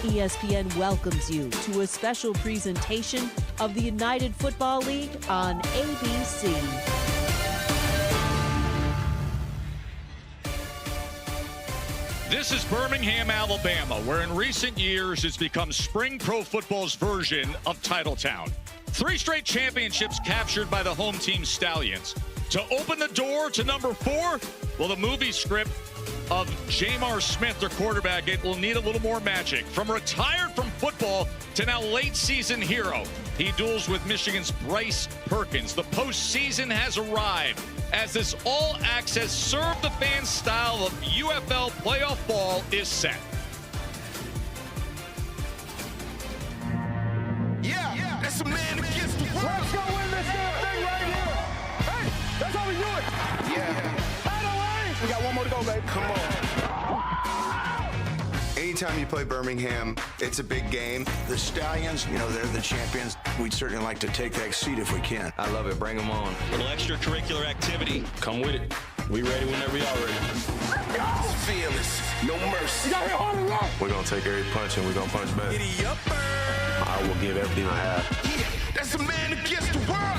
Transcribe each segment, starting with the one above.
ESPN welcomes you to a special presentation of the United Football League on ABC. This is Birmingham, Alabama, where in recent years it's become spring pro football's version of Titletown. 3 straight championships captured by the home team Stallions. To open the door to number 4, well, the movie script of Jamar Smith, their quarterback, it will need a little more magic. From retired from football to now late season hero, he duels with Michigan's Bryce Perkins. The postseason has arrived as this all-access serve the fans style of UFL playoff ball is set. Yeah, that's a man against the world. Let's go win this damn thing right here. Hey, that's how we do it. Yeah. Out of way. We got one more to go, baby. Come on. Anytime you play Birmingham, it's a big game. The Stallions, you know, they're the champions. We'd certainly like to take that seat if we can. I love it. Bring them on. Little extracurricular activity. Come with it. We ready whenever y'all ready. Fearless, no mercy. You got here hard and long. We're going to take every punch and we're going to punch back. Giddy upper. I will give everything I have. Yeah, that's a man against the world.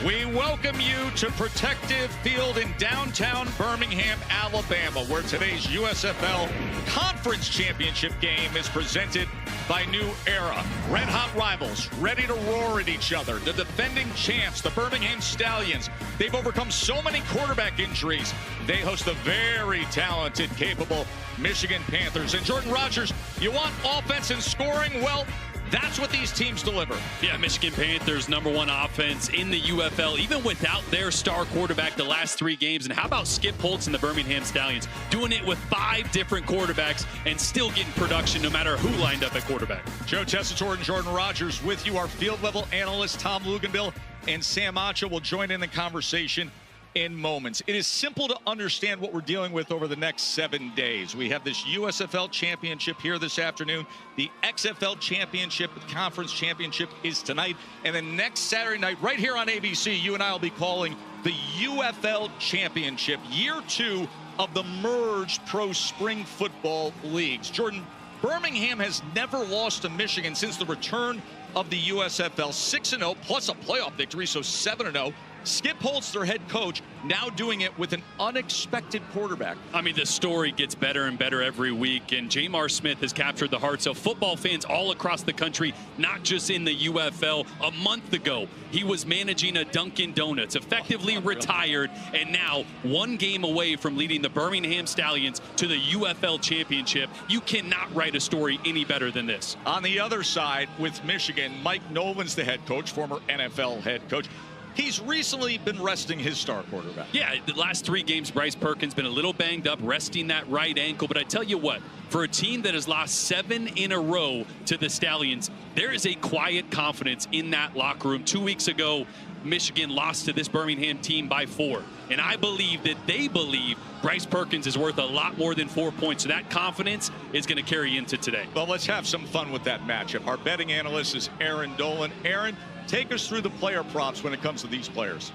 We welcome you to Protective Field in downtown Birmingham, Alabama, where today's USFL Conference Championship game is presented by New Era. Red-hot rivals, ready to roar at each other. The defending champs, the Birmingham Stallions. They've overcome so many quarterback injuries. They host the very talented, capable Michigan Panthers. And Jordan Rogers, you want offense and scoring? Well, that's what these teams deliver. Yeah, Michigan Panthers, #1 offense in the UFL, even without their star quarterback the last 3 games. And how about Skip Holtz and the Birmingham Stallions, doing it with 5 different quarterbacks and still getting production no matter who lined up at quarterback. Joe Tessitore and Jordan Rogers with you. Our field-level analysts, Tom Luganbill and Sam Acho, will join in the conversation in moments. It is simple to understand what we're dealing with over the next 7 days. We have this USFL championship here this afternoon. The XFL championship, the conference championship, is tonight. And then next Saturday night, right here on ABC, you and I will be calling the UFL championship, year 2 of the merged pro spring football leagues. Jordan, Birmingham has never lost to Michigan since the return of the USFL. 6-0 plus a playoff victory, so 7-0. Skip Holtz, their head coach, now doing it with an unexpected quarterback. I mean, the story gets better and better every week, and Jamar Smith has captured the hearts of football fans all across the country, not just in the UFL. A month ago, he was managing a Dunkin' Donuts, effectively retired, and now 1 game away from leading the Birmingham Stallions to the UFL championship. You cannot write a story any better than this. On the other side, with Michigan, Mike Nolan's the head coach, former NFL head coach. He's recently been resting his star quarterback. Yeah, the last 3 games, Bryce Perkins been a little banged up, resting that right ankle. But I tell you what, for a team that has lost 7 in a row to the Stallions, there is a quiet confidence in that locker room. 2 weeks ago, Michigan lost to this Birmingham team by 4. And I believe that they believe Bryce Perkins is worth a lot more than 4 points. So that confidence is going to carry into today. Well, let's have some fun with that matchup. Our betting analyst is Aaron Dolan. Aaron, take us through the player props when it comes to these players.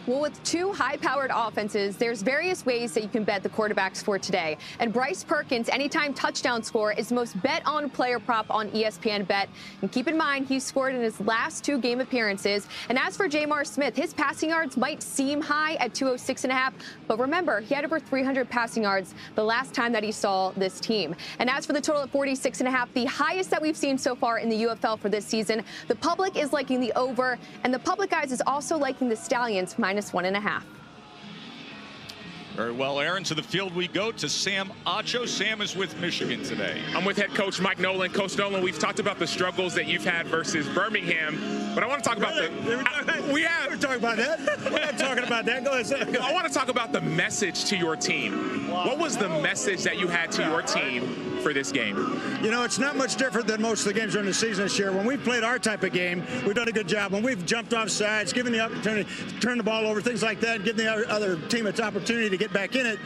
Well, with 2 high-powered offenses, there's various ways that you can bet the quarterbacks for today. And Bryce Perkins' anytime touchdown score is the most bet-on player prop on ESPN Bet. And keep in mind, he scored in his last 2 game appearances. And as for Jamar Smith, his passing yards might seem high at 206.5, but remember, he had over 300 passing yards the last time that he saw this team. And as for the total at 46.5, the highest that we've seen so far in the UFL for this season, the public is liking the over, and the public, guys, is also liking the Stallions -1.5. Very well, Aaron. To the field we go to Sam Acho. Sam is with Michigan today. I'm with head coach Mike Nolan. Coach Nolan, we've talked about the struggles that you've had versus Birmingham, but I want to talk about We are talking about that. We're not talking about that. Go ahead. I want to talk about the message to your team. What was the message that you had to your team for this game? You know, it's not much different than most of the games during the season this year. When we've played our type of game, we've done a good job. When we've jumped off sides, given the opportunity to turn the ball over, things like that, giving the other team its opportunity to get back in it,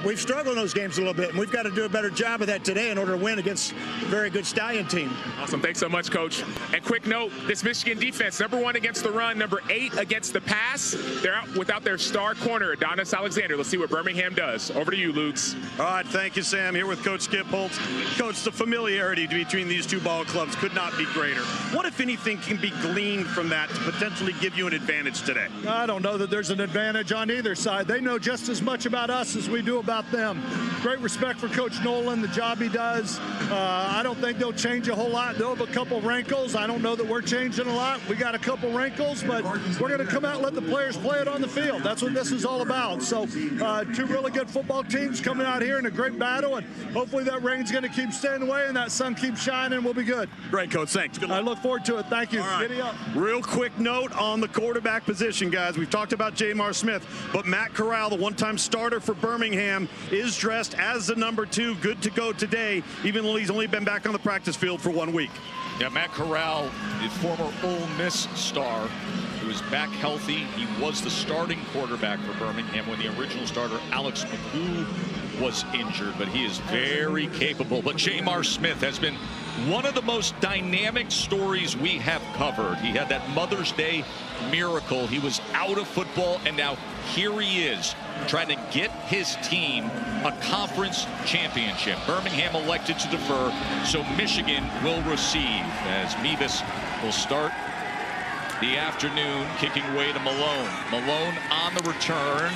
we've struggled in those games a little bit, and we've got to do a better job of that today in order to win against a very good Stallion team. Awesome. Thanks so much, Coach. And quick note, this Michigan defense, #1 against the run, #8 against the pass. They're out without their star corner, Adonis Alexander. Let's see what Birmingham does. Over to you, Lukes. All right, thank you, Sam. Here with Coach Skip Holtz. Coach, the familiarity between these two ball clubs could not be greater. What, if anything, can be gleaned from that to potentially give you an advantage today? I don't know that there's an advantage on either side. They know just as much about us as we do about them. Great respect for Coach Nolan, the job he does. I don't think they'll change a whole lot. They'll have a couple wrinkles. I don't know that we're changing a lot. We got a couple wrinkles, but we're going to come out and let the players play it on the field. That's what this is all about. So two really good football teams coming out here in a great battle, and hopefully that rain's going to keep staying away and that sun keeps shining. We'll be good. Great, Coach. Thanks. Good luck. I look forward to it. Thank you. All right. Giddy up. Real quick note on the quarterback position, guys. We've talked about Jamar Smith, but Matt Corral, the one-time starter for Birmingham, is dressed as the #2, good to go today, even though he's only been back on the practice field for 1 week. Yeah, Matt Corral, the former Ole Miss star, who is back healthy. He was the starting quarterback for Birmingham when the original starter, Alex McCool, was injured, but he is very capable. But Jamar Smith has been one of the most dynamic stories we have covered. He had that Mother's Day miracle. He was out of football, and now here he is trying to get his team a conference championship. Birmingham elected to defer, so Michigan will receive, as Mevis will start the afternoon, kicking away to Malone. Malone on the return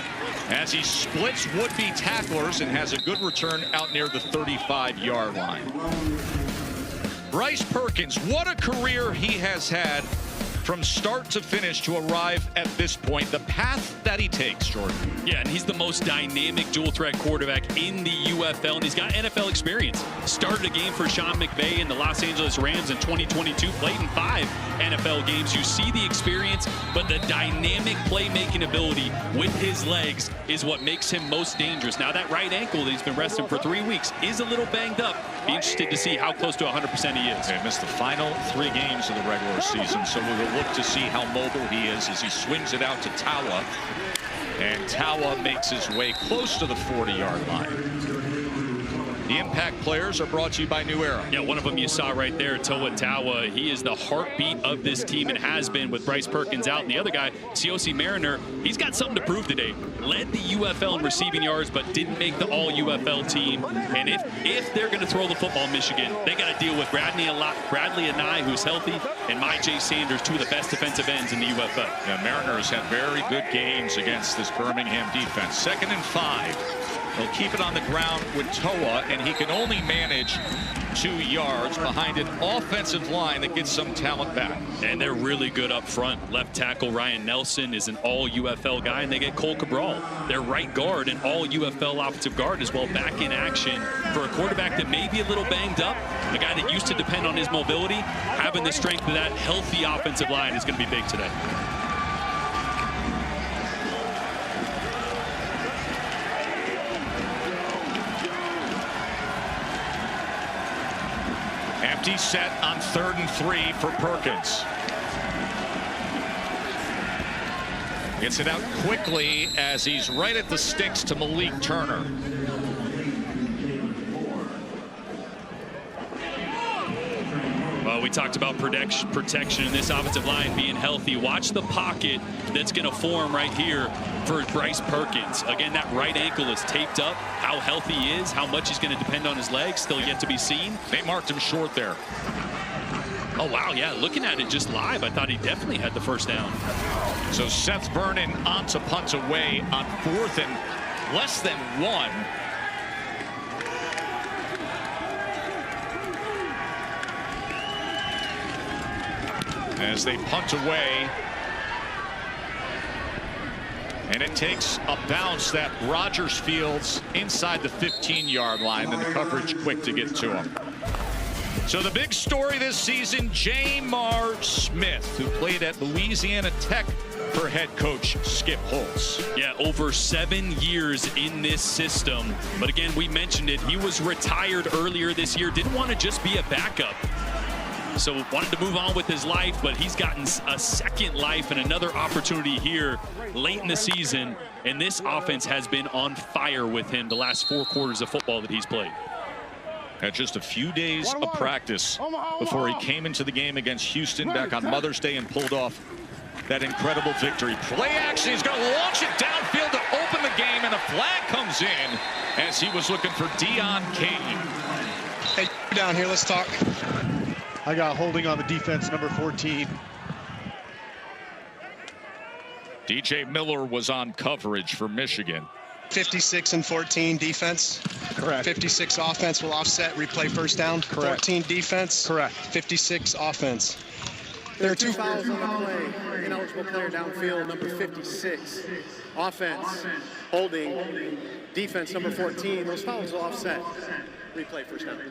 as he splits would-be tacklers and has a good return out near the 35-yard line. Bryce Perkins, what a career he has had from start to finish to arrive at this point. The path that he takes, Jordan. Yeah, and he's the most dynamic dual-threat quarterback in the UFL, and he's got NFL experience. Started a game for Sean McVay in the Los Angeles Rams in 2022, played in 5 NFL games. You see the experience, but the dynamic playmaking ability with his legs is what makes him most dangerous. Now, that right ankle that he's been resting for 3 weeks is a little banged up. Be interested to see how close to 100% he is. He missed the final 3 games of the regular season, so we will look to see how mobile he is as he swings it out to Tawa. And Tawa makes his way close to the 40-yard line. The impact players are brought to you by New Era. Yeah, one of them you saw right there, Toa Tawa. He is the heartbeat of this team and has been with Bryce Perkins out. And the other guy, Siosi Mariner, he's got something to prove today. Led the UFL in receiving yards, but didn't make the all-UFL team. And if they're going to throw the football, Michigan, they got to deal with Bradley Anai, who's healthy, and J. Sanders, 2 of the best defensive ends in the UFL. Yeah, Mariners had very good games against this Birmingham defense. 2nd and 5. He'll keep it on the ground with Toa, and he can only manage 2 yards behind an offensive line that gets some talent back. And they're really good up front. Left tackle Ryan Nelson is an all-UFL guy, and they get Cole Cabral, their right guard, an all-UFL offensive guard as well, back in action for a quarterback that may be a little banged up, a guy that used to depend on his mobility. Having the strength of that healthy offensive line is going to be big today. Empty set on 3rd and 3 for Perkins. Gets it out quickly as he's right at the sticks to Malik Turner. Well, we talked about protection in this offensive line being healthy. Watch the pocket that's going to form right here for Bryce Perkins. Again, that right ankle is taped up. How healthy he is, how much he's going to depend on his legs, still yet to be seen. They marked him short there. Oh, wow, yeah, looking at it just live, I thought he definitely had the first down. So Seth Vernon on to punt away on 4th and less than 1. As they punt away. And it takes a bounce that Rogers Fields inside the 15-yard line, and the coverage quick to get to him. So the big story this season, Jamar Smith, who played at Louisiana Tech for head coach Skip Holtz. Yeah, over 7 years in this system. But again, we mentioned it, he was retired earlier this year, didn't want to just be a backup. So wanted to move on with his life, but he's gotten a second life and another opportunity here late in the season. And this offense has been on fire with him the last 4 quarters of football that he's played. At just a few days of practice before he came into the game against Houston back on Mother's Day and pulled off that incredible victory. Play action, he's going to launch it downfield to open the game, and a flag comes in as he was looking for Deon Cain. Hey, down here, let's talk. I got holding on the defense, number 14. DJ Miller was on coverage for Michigan. 56 and 14 defense. Correct. 56 offense will offset, replay first down. Correct. 14 defense. Correct. 56 offense. There are 2 fouls on the play. Ineligible player downfield, number 56. Offense, holding. Defense, number 14. Those fouls will offset. Replay first down.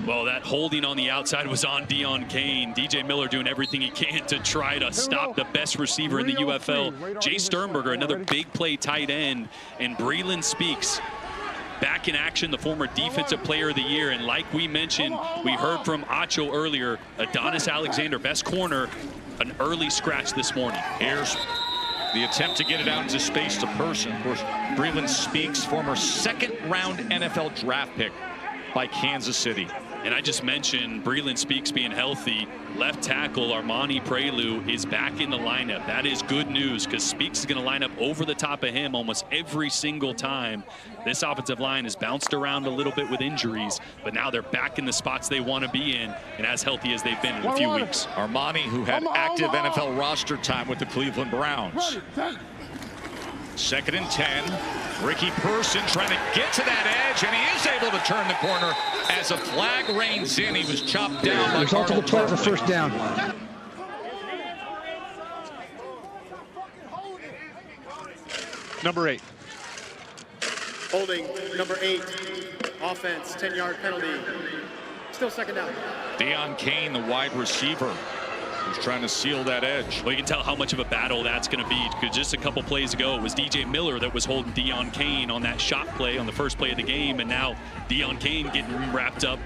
Well, that holding on the outside was on Deon Cain. DJ Miller doing everything he can to try to stop the best receiver in the UFL. Jay Sternberger, another big play tight end. And Breland Speaks back in action, the former defensive player of the year. And like we mentioned, we heard from Acho earlier, Adonis Alexander, best corner, an early scratch this morning. Here's the attempt to get it out into space to Person. Of course, Breland Speaks, former 2nd-round NFL draft pick by Kansas City. And I just mentioned Breland Speaks being healthy. Left tackle Armani Prelu is back in the lineup. That is good news because Speaks is going to line up over the top of him almost every single time. This offensive line has bounced around a little bit with injuries, but now they're back in the spots they want to be in and as healthy as they've been in a few weeks. Armani, who had active NFL roster time with the Cleveland Browns. 2nd and 10. Ricky Person trying to get to that edge, and he is able to turn the corner as a flag rains in. He was chopped down by Result of the play for first down. Number 8. Holding, number 8. Offense, 10-yard penalty. Still 2nd down. Deon Cain, the wide receiver, who's trying to seal that edge. Well, you can tell how much of a battle that's going to be because just a couple plays ago, it was DJ Miller that was holding Deon Cain on that shot play on the first play of the game, and now Deon Cain getting wrapped up.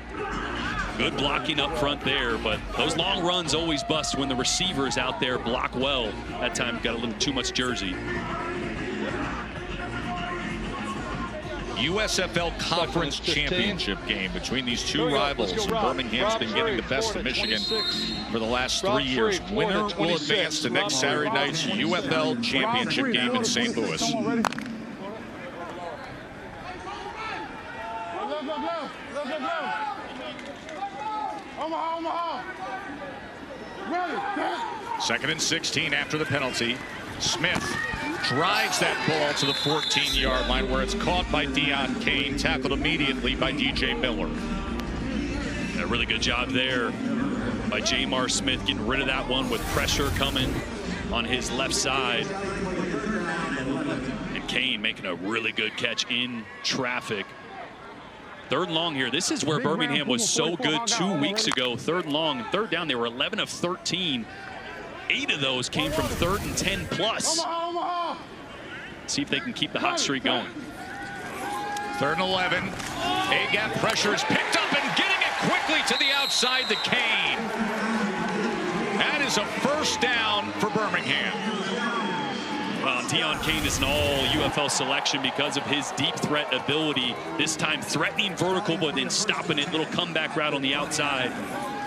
Good blocking up front there, but those long runs always bust when the receivers out there block well. That time got a little too much jersey. USFL Conference Championship game between these 2 rivals. And Birmingham's been getting the best of Michigan for the last 3 years. Winner will advance to next Saturday night's UFL Championship game in St. Louis. Second and 16 after the penalty. Smith drives that ball to the 14-yard line where it's caught by Deon Cain, tackled immediately by DJ Miller. And a really good job there by Jamar Smith getting rid of that one with pressure coming on his left side. And Cain making a really good catch in traffic. 3rd and long here. This is where Birmingham was so good 2 weeks ago. 3rd and long, 3rd down, they were 11 of 13. 8 of those came from 3rd and 10 plus. See if they can keep the hot streak going. 3rd and 11. A-gap pressure is picked up and getting it quickly to the outside to Cain. That is a first down for Birmingham. Well, Deon Cain is an all-UFL selection because of his deep threat ability. This time threatening vertical, but then stopping it. Little comeback route on the outside.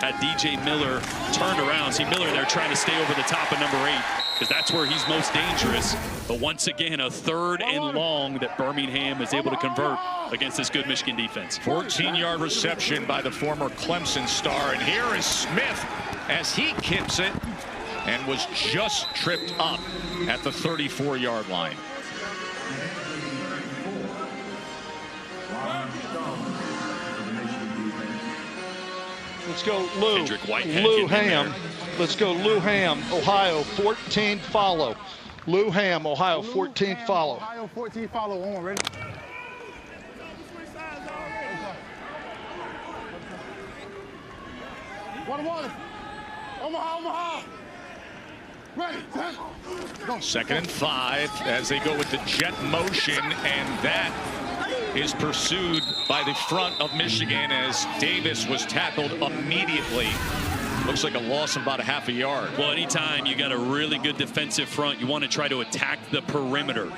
Had DJ Miller turned around. See Miller there trying to stay over the top of number 8 because that's where he's most dangerous. But once again, a 3rd and long that Birmingham is able to convert against this good Michigan defense. 14-yard reception by the former Clemson star. And here is Smith as he kicks it and was just tripped up at the 34-yard line. Let's go Lou. Whitehead Lou Ham. Let's go Lou Ham, Ohio, 14 follow. Lou Ham, Ohio, 14 follow. Ohio, 14 follow. On, ready? Water. Omaha. Ready. Go. 2nd and 5 as they go with the jet motion, and that is pursued by the front of Michigan as Davis was tackled immediately. Looks like a loss of about a half a yard. Well, anytime you got a really good defensive front, you want to try to attack the perimeter,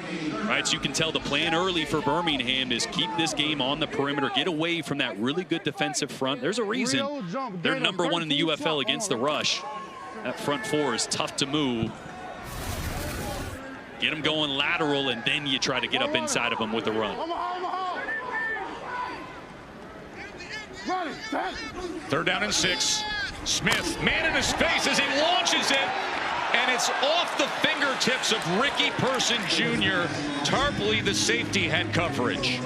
right? So you can tell the plan early for Birmingham is keep this game on the perimeter, get away from that really good defensive front. There's a reason they're number one in the UFL against the rush. That front four is tough to move. Get them going lateral, and then you try to get up inside of them with the run. Third down and 6. Smith, man in his face as he launches it, and it's off the fingertips of Ricky Person Jr. Tarpley, the safety, had coverage.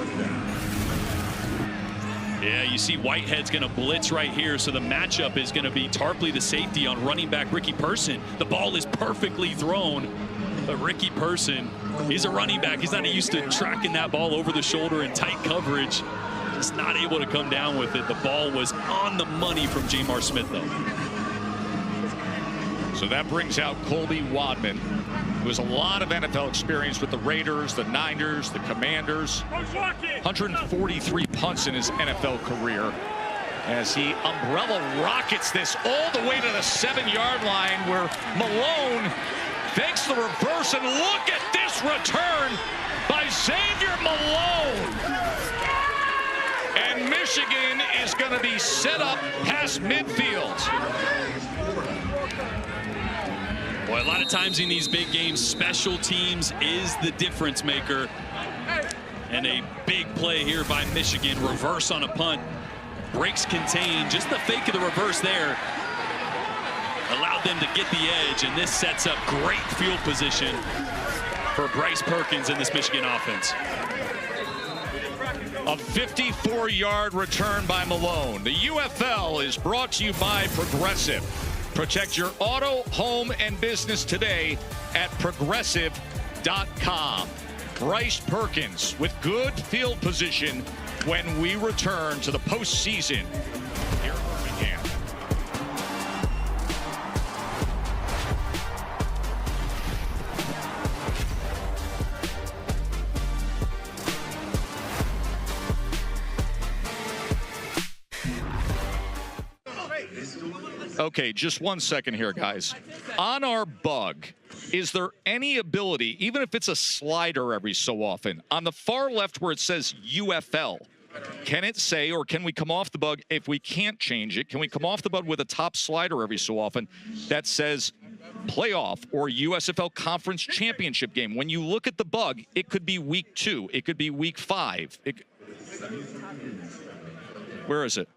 Yeah, you see Whitehead's going to blitz right here, so the matchup is going to be Tarpley, the safety, on running back Ricky Person. The ball is perfectly thrown, but Ricky Person, he's a running back. He's not used to tracking that ball over the shoulder in tight coverage. Just not able to come down with it. The ball was on the money from Jamar Smith, though. So that brings out Colby Wadman, who has a lot of NFL experience with the Raiders, the Niners, the Commanders. 143 punts in his NFL career as he umbrella rockets this all the way to the 7-yard line, where Malone fakes the reverse, and look at this return by Xavier Malone. And Michigan is going to be set up past midfield. Boy, a lot of times in these big games, special teams is the difference maker. And a big play here by Michigan. Reverse on a punt. Breaks contained. Just the fake of the reverse there allowed them to get the edge. And this sets up great field position for Bryce Perkins in this Michigan offense. A 54-yard return by Malone. The UFL is brought to you by Progressive. Protect your auto, home, and business today at progressive.com. Bryce Perkins with good field position when we return to the postseason here in Birmingham. Okay, just 1 second here, guys. On our bug, is there any ability, even if it's a slider every so often, on the far left where it says UFL, can it say, or can we come off the bug, if we can't change it, can we come off the bug with a top slider every so often that says playoff or USFL Conference Championship game? When you look at the bug, it could be week 2. It could be week 5. Where is it?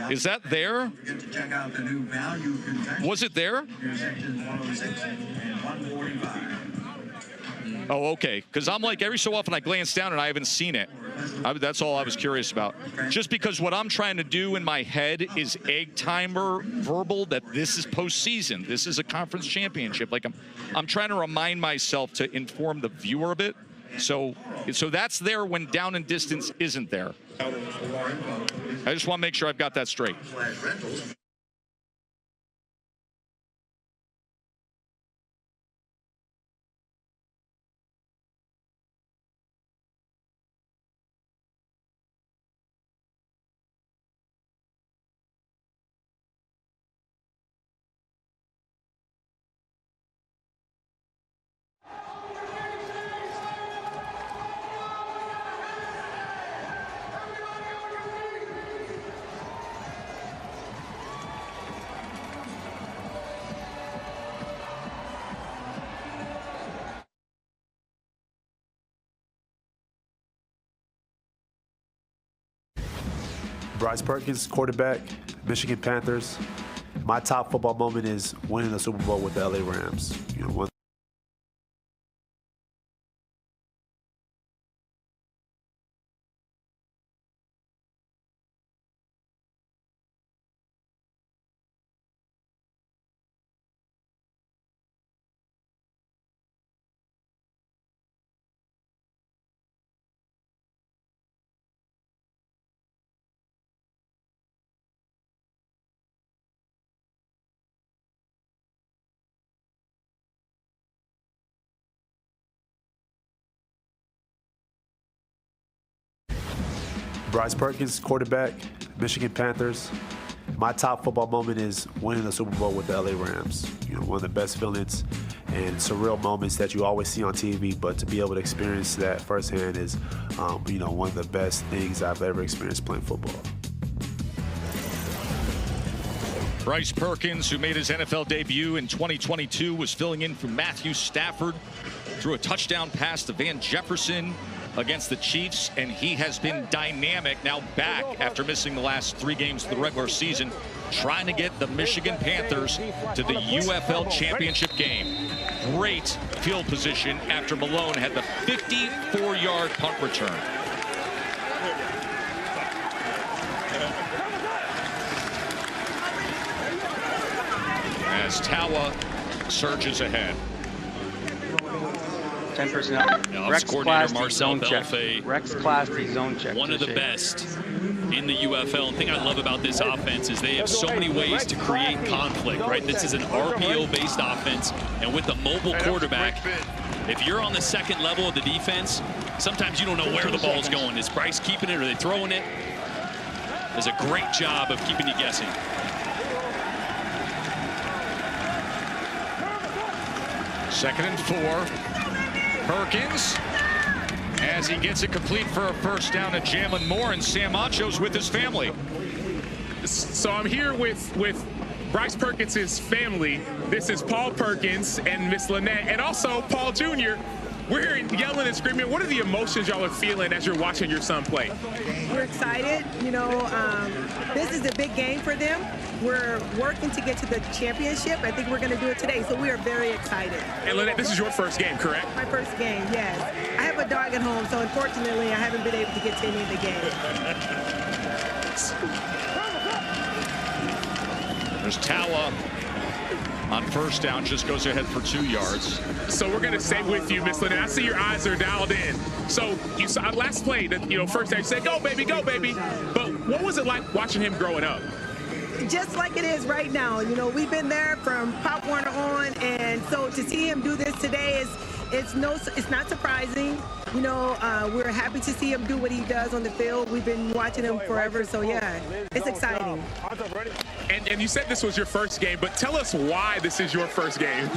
Is that there? Was it there? Oh, okay. Because I'm like, every so often I glance down and I haven't seen it. That's all I was curious about. Just because what I'm trying to do in my head is egg timer verbal that this is postseason. This is a conference championship. Like I'm trying to remind myself to inform the viewer a bit. So that's there when down and distance isn't there. I just want to make sure I've got that straight. Bryce Perkins, quarterback, Michigan Panthers. My top football moment is winning the Super Bowl with the LA Rams. Bryce Perkins, quarterback, Michigan Panthers. My top football moment is winning the Super Bowl with the LA Rams. You know, one of the best feelings and surreal moments that you always see on TV, but to be able to experience that firsthand is, you know, one of the best things I've ever experienced playing football. Bryce Perkins, who made his NFL debut in 2022, was filling in for Matthew Stafford, threw a touchdown pass to Van Jefferson against the Chiefs, and he has been dynamic, now back after missing the last 3 games of the regular season, trying to get the Michigan Panthers to the UFL championship game. Great field position after Malone had the 54-yard punt return. As Tawa surges ahead. 10 personnel. Rex coordinator Marcel Belfay. Rex Classy zone check. One of the best in the UFL. The thing I love about this offense is they have so many ways to create conflict, right? This is an RPO-based offense, and with the mobile quarterback, if you're on the second level of the defense, sometimes you don't know where the ball's going. Is Bryce keeping it? Are they throwing it? Does a great job of keeping you guessing. Second and 4. Perkins, as he gets it complete for a first down to Jalen Moore, and Sam Acho's with his family. So I'm here with Bryce Perkins' family. This is Paul Perkins and Miss Lynette, and also Paul Jr. We're here yelling and screaming. What are the emotions y'all are feeling as you're watching your son play? We're excited. You know, this is a big game for them. We're working to get to the championship. I think we're going to do it today, so we are very excited. And Lynette, this is your first game, correct? My first game, yes. I have a dog at home, so unfortunately I haven't been able to get to any of the games. There's Tawa on first down, just goes ahead for 2 yards. So we're going to stay with you, Miss Lynette. I see your eyes are dialed in. So you saw last play, that, you know, first day you said, go, baby, go, baby. But what was it like watching him growing up? Just like it is right now. You know, we've been there from Pop Warner on, and so to see him do this today it's not surprising. You know, we're happy to see him do what he does on the field. We've been watching him forever, so yeah, it's exciting. And you said this was your first game, but tell us why this is your first game.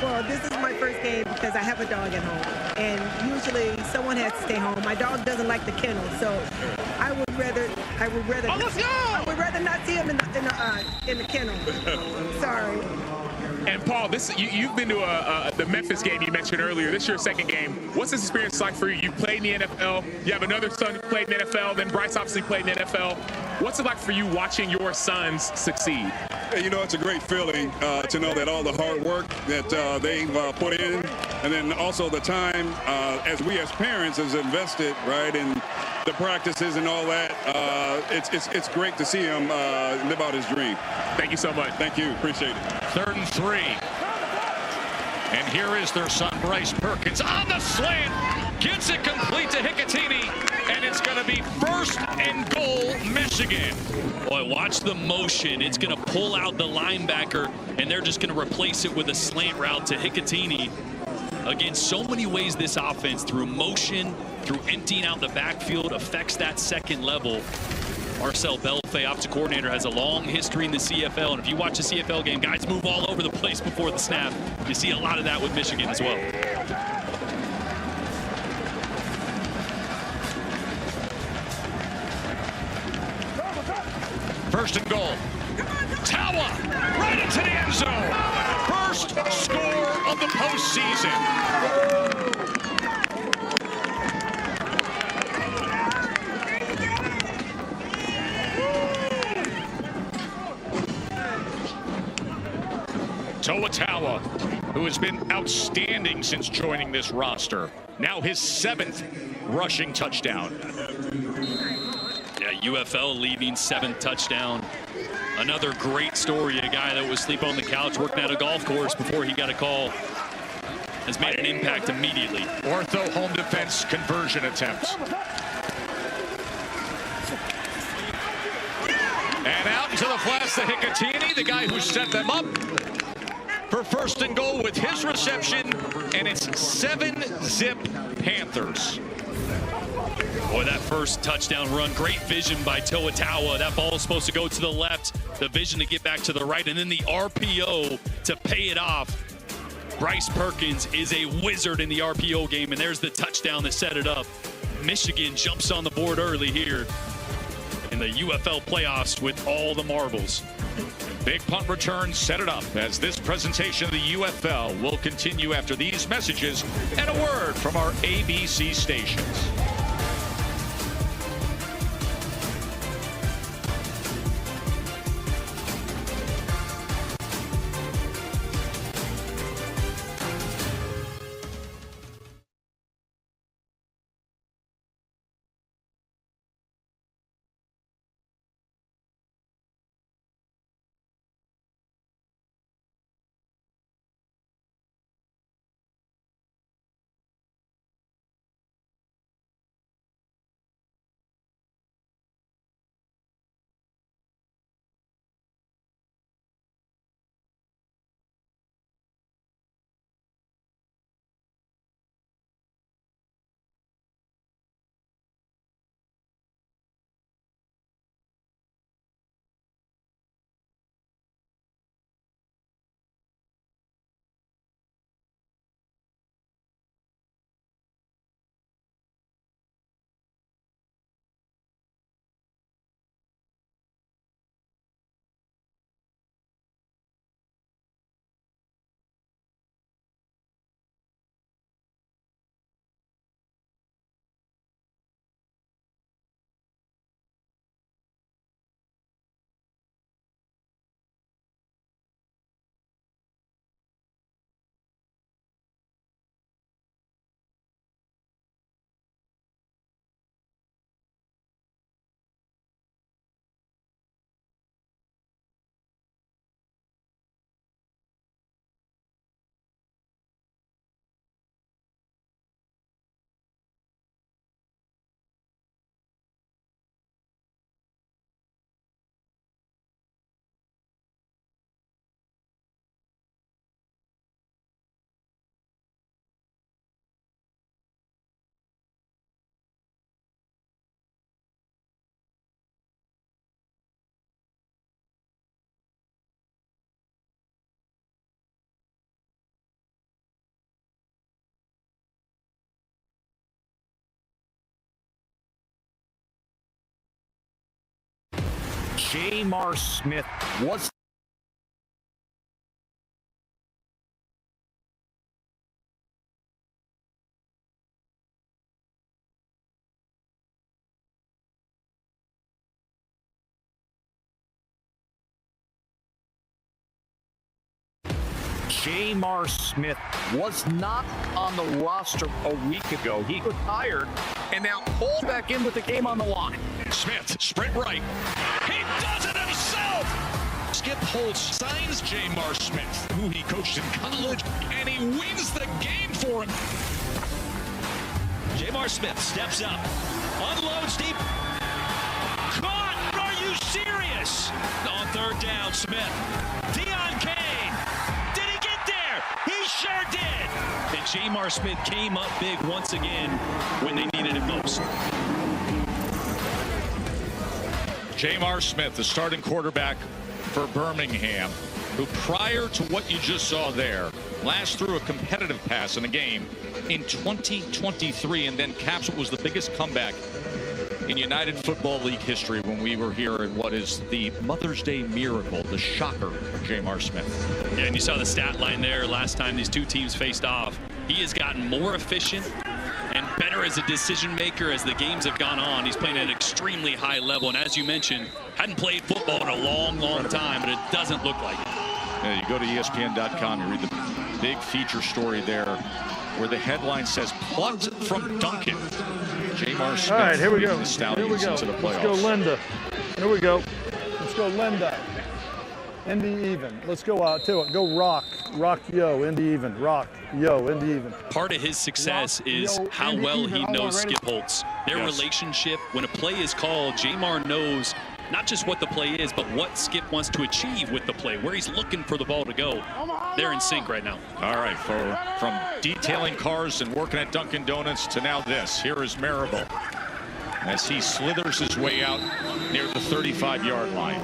Well, this is my first game because I have a dog at home, and usually someone has to stay home. My dog doesn't like the kennel, so I would rather not see him in the kennel. Sorry. And Paul, you've been to the Memphis game you mentioned earlier. This is your second game. What's this experience like for you? You played in the NFL. You have another son who played in the NFL. Then Bryce obviously played in the NFL. What's it like for you watching your sons succeed? You know, it's a great feeling to know that all the hard work that they've put in, and then also the time as parents is invested, right, in the practices and all that. It's great to see him live out his dream. Thank you so much. Thank you. Appreciate it. 3rd and 3. And here is their son, Bryce Perkins, on the slant. Gets it complete to Hicatini. And it's going to be 1st and goal, Michigan. Boy, watch the motion. It's going to pull out the linebacker, and they're just going to replace it with a slant route to Hicatini. Again, so many ways this offense, through motion, through emptying out the backfield, affects that second level. Marcel Belfay, offensive coordinator, has a long history in the CFL, and if you watch a CFL game, guys move all over the place before the snap. You see a lot of that with Michigan as well. First and goal. Tawa right into the end zone. First score of the postseason. Toa Tawa, who has been outstanding since joining this roster. Now his 7th rushing touchdown. Yeah, UFL leading 7th touchdown. Another great story. A guy that was sleeping on the couch working at a golf course before he got a call has made an impact immediately. Ortho home defense conversion attempt. And out into the flats to Hicatini, the guy who set them up for first and goal with his reception, and it's 7-zip Panthers. Boy, that first touchdown run, great vision by Toatawa. That ball is supposed to go to the left, the vision to get back to the right, and then the RPO to pay it off. Bryce Perkins is a wizard in the RPO game, and there's the touchdown that set it up. Michigan jumps on the board early here in the UFL playoffs with all the marbles. Big punt return set it up as this presentation of the UFL will continue after these messages and a word from our ABC stations. Jamar Smith was Jamar Smith was not on the roster a week ago. He retired and now pulled back in with the game on the line. Smith, sprint right. He does it himself! Skip Holtz signs Jamar Smith, who he coached in college, and he wins the game for him. Jamar Smith steps up, unloads deep. Caught! Are you serious? On third down, Smith. Deion Kane. Did he get there? He sure did. And Jamar Smith came up big once again when they needed it most. Jamar Smith, the starting quarterback for Birmingham, who prior to what you just saw there, last threw a competitive pass in a game in 2023 and then caps what was the biggest comeback in United Football League history when we were here in what is the Mother's Day miracle, the shocker, Jamar Smith. Yeah, and you saw the stat line there last time these two teams faced off. He has gotten more efficient and better as a decision maker as the games have gone on. He's playing at an extremely high level, and as you mentioned, hadn't played football in a long, long time, but it doesn't look like it. Yeah, you go to ESPN.com, you read the big feature story there where the headline says, plucked from Duncan. Jamar Smith. All right, here we go. The Stallions into the playoffs. Let's go, Linda. Here we go. Let's go, Linda. Indy even. Let's go out to it. Go rock. Rock, yo, Indy even. Rock, yo, Indy even. Part of his success is how well he knows Skip Holtz. Their relationship, when a play is called, Jamar knows not just what the play is, but what Skip wants to achieve with the play, where he's looking for the ball to go. They're in sync right now. All right, from detailing cars and working at Dunkin' Donuts to now this. Here is Marable. as he slithers his way out near the 35-yard line.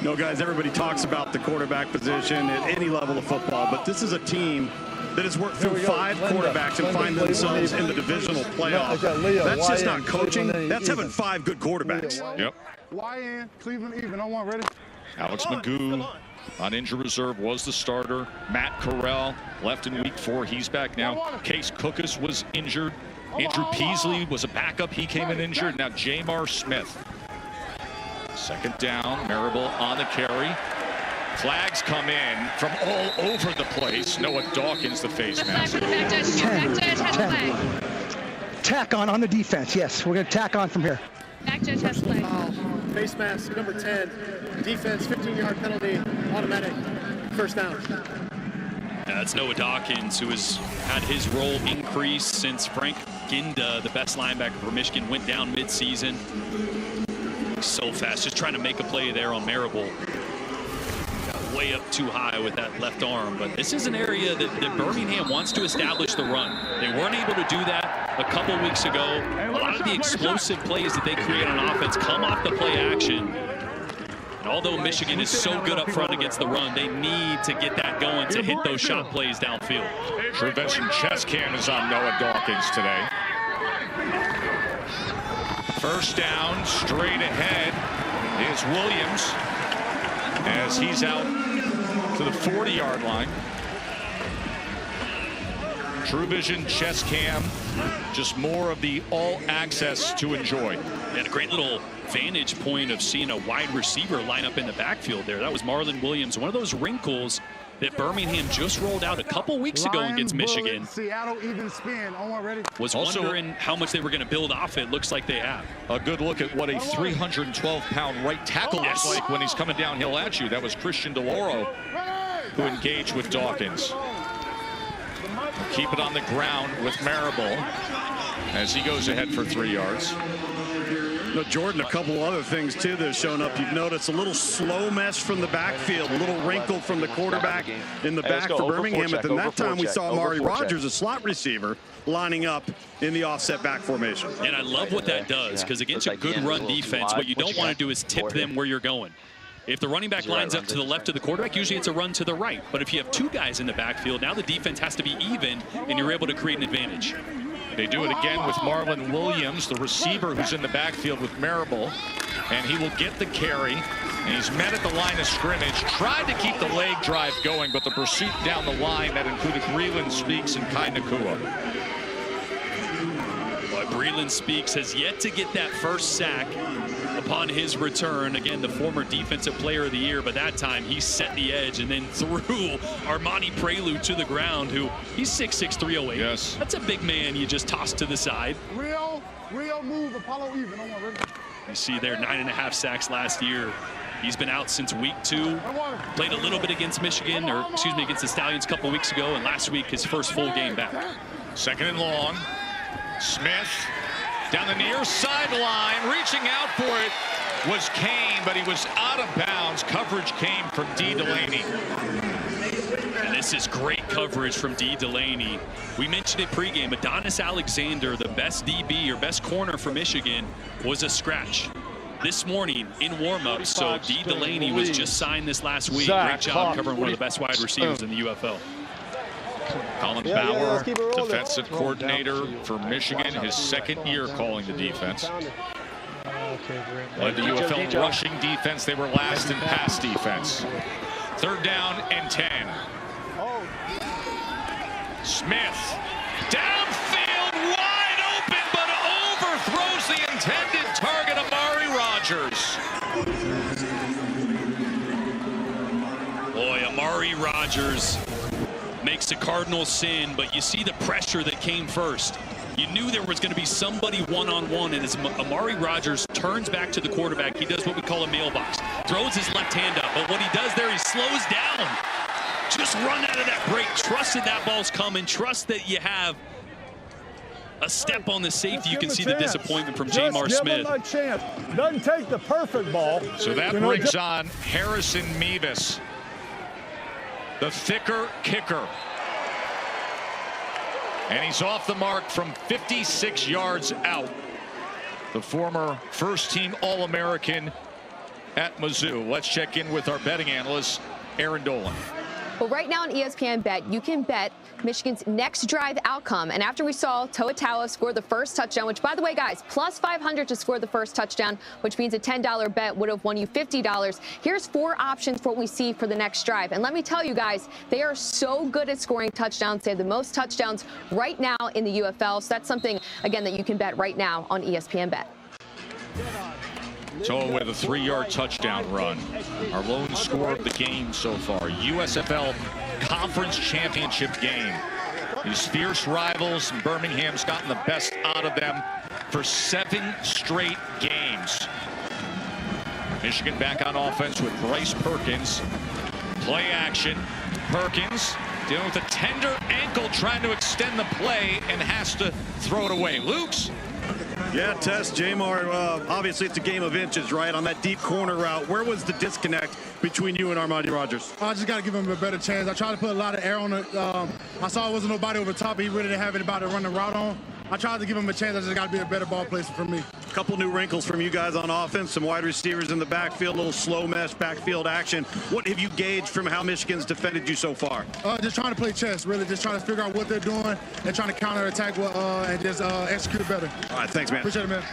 No, guys, everybody talks about the quarterback position at any level of football, but this is a team that has worked through 5 quarterbacks and find themselves in the divisional playoff. That's just not coaching. That's having 5 good quarterbacks. Yep. YN, Cleveland even. On 1, ready? Alex Magoo on injured reserve was the starter. Matt Corral left in week 4. He's back now. Case Cookus was injured. Andrew Peasley was a backup. He came in injured. Now Jamar Smith. Second down. Marable on the carry. Flags come in from all over the place. Noah Dawkins, the face mask. Tack on the defense. Yes, we're going to tack on from here. Back judge has play. Face mask, number 10. Defense, 15-yard penalty, automatic. First down. That's Noah Dawkins, who has had his role increase since Frank Ginda, the best linebacker for Michigan, went down midseason. So fast, just trying to make a play there on Marable. Got way up too high with that left arm, but this is an area that Birmingham wants to establish the run. They weren't able to do that a couple weeks ago. A lot of the explosive plays that they create on offense come off the play action. And although Michigan is so good up front against the run, they need to get that going to hit those shot plays downfield. Trevention chest cam is on Noah Dawkins today. First down, straight ahead is Williams as he's out to the 40-yard line. True Vision chest cam, just more of the all access to enjoy. They had a great little vantage point of seeing a wide receiver line up in the backfield there. That was Marlon Williams, one of those wrinkles that Birmingham just rolled out a couple weeks ago against Michigan. Seattle even spin. On 1, ready? Was also wondering how much they were going to build off it. Looks like they have. A good look at what a 312-pound right tackle looks like when he's coming downhill at you. That was Christian DeLauro who engaged with Dawkins. Keep it on the ground with Marable as he goes ahead for 3 yards. No, Jordan, a couple other things, too, that have shown up. You've noticed a little slow mesh from the backfield, a little wrinkle from the quarterback in the back for Birmingham. But then that time we saw Amari Rogers, a slot receiver, lining up in the offset back formation. And I love what that does, because against a good run defense, what you don't want to do is tip them where you're going. If the running back lines up to the left of the quarterback, usually it's a run to the right. But if you have 2 guys in the backfield, now the defense has to be even, and you're able to create an advantage. They do it again with Marlon Williams, the receiver who's in the backfield with Marable, and he will get the carry. And he's met at the line of scrimmage, tried to keep the leg drive going, but the pursuit down the line that included Breland Speaks and Kai Nakua. But Breland Speaks has yet to get that first sack upon his return. Again, the former defensive player of the year, but that time he set the edge and then threw Armani Prelude to the ground, who he's 6'6", 308. Yes. That's a big man you just tossed to the side. Real move, Apollo even. On 1, ready? You see there, 9.5 sacks last year. He's been out since week 2. Played a little bit against Michigan, or excuse me, against the Stallions a couple weeks ago, and last week his first full game back. Second and long. Smith down the near sideline, reaching out for it was Kane, but he was out of bounds. Coverage came from D. Delaney. And this is great coverage from D. Delaney. We mentioned it pregame. Adonis Alexander, the best DB or best corner for Michigan, was a scratch this morning in warmups. So D. Delaney was just signed this last week. Great job covering one of the best wide receivers in the UFL. Colin Bauer, defensive coordinator for Michigan, his second year calling the defense. Led the UFL rushing defense. They were last in pass defense. Third down and 10. Smith downfield, wide open, but overthrows the intended target, Amari Rogers. Boy, Amari Rogers makes a cardinal sin, but you see the pressure that came first. You knew there was going to be somebody one-on-one, and as Amari Rogers turns back to the quarterback, he does what we call a mailbox. Throws his left hand up, but what he does there, he slows down. Just run out of that break. Trust that that ball's coming. Trust that you have a step on the safety. You can see the disappointment from Jamar Smith. Doesn't take the perfect ball. So that brings on Harrison Mevis, the thicker kicker. And he's off the mark from 56 yards out. the former first-team All-American at Mizzou. Let's check in with our betting analyst, Aaron Dolan. Well, right now on ESPN Bet, you can bet Michigan's next drive outcome. And after we saw Toa score the first touchdown, which, by the way, guys, plus 500 to score the first touchdown, which means a $10 bet would have won you $50. Here's 4 options for what we see for the next drive. And let me tell you guys, they are so good at scoring touchdowns. They have the most touchdowns right now in the UFL. So that's something, again, that you can bet right now on ESPN Bet. Toa with a 3-yard touchdown run. Our lone score of the game so far. USFL Conference Championship game. These fierce rivals, Birmingham's gotten the best out of them for 7 straight games. Michigan back on offense with Bryce Perkins. Play action. Perkins dealing with a tender ankle, trying to extend the play, and has to throw it away. Luke's. Yeah, Tess, Jamar, obviously it's a game of inches, right? On that deep corner route, where was the disconnect between you and Armani Rogers? I just got to give him a better chance. I tried to put a lot of air on it. I saw it wasn't nobody over top. He really didn't have anybody to run the route on. I tried to give him a chance. I just got to be a better ball placer for me. A couple new wrinkles from you guys on offense, some wide receivers in the backfield, a little slow mesh backfield action. What have you gauged from how Michigan's defended you so far? Just trying to play chess, really. Just trying to figure out what they're doing and trying to counterattack and just execute better. All right, thanks, man. Appreciate it, man.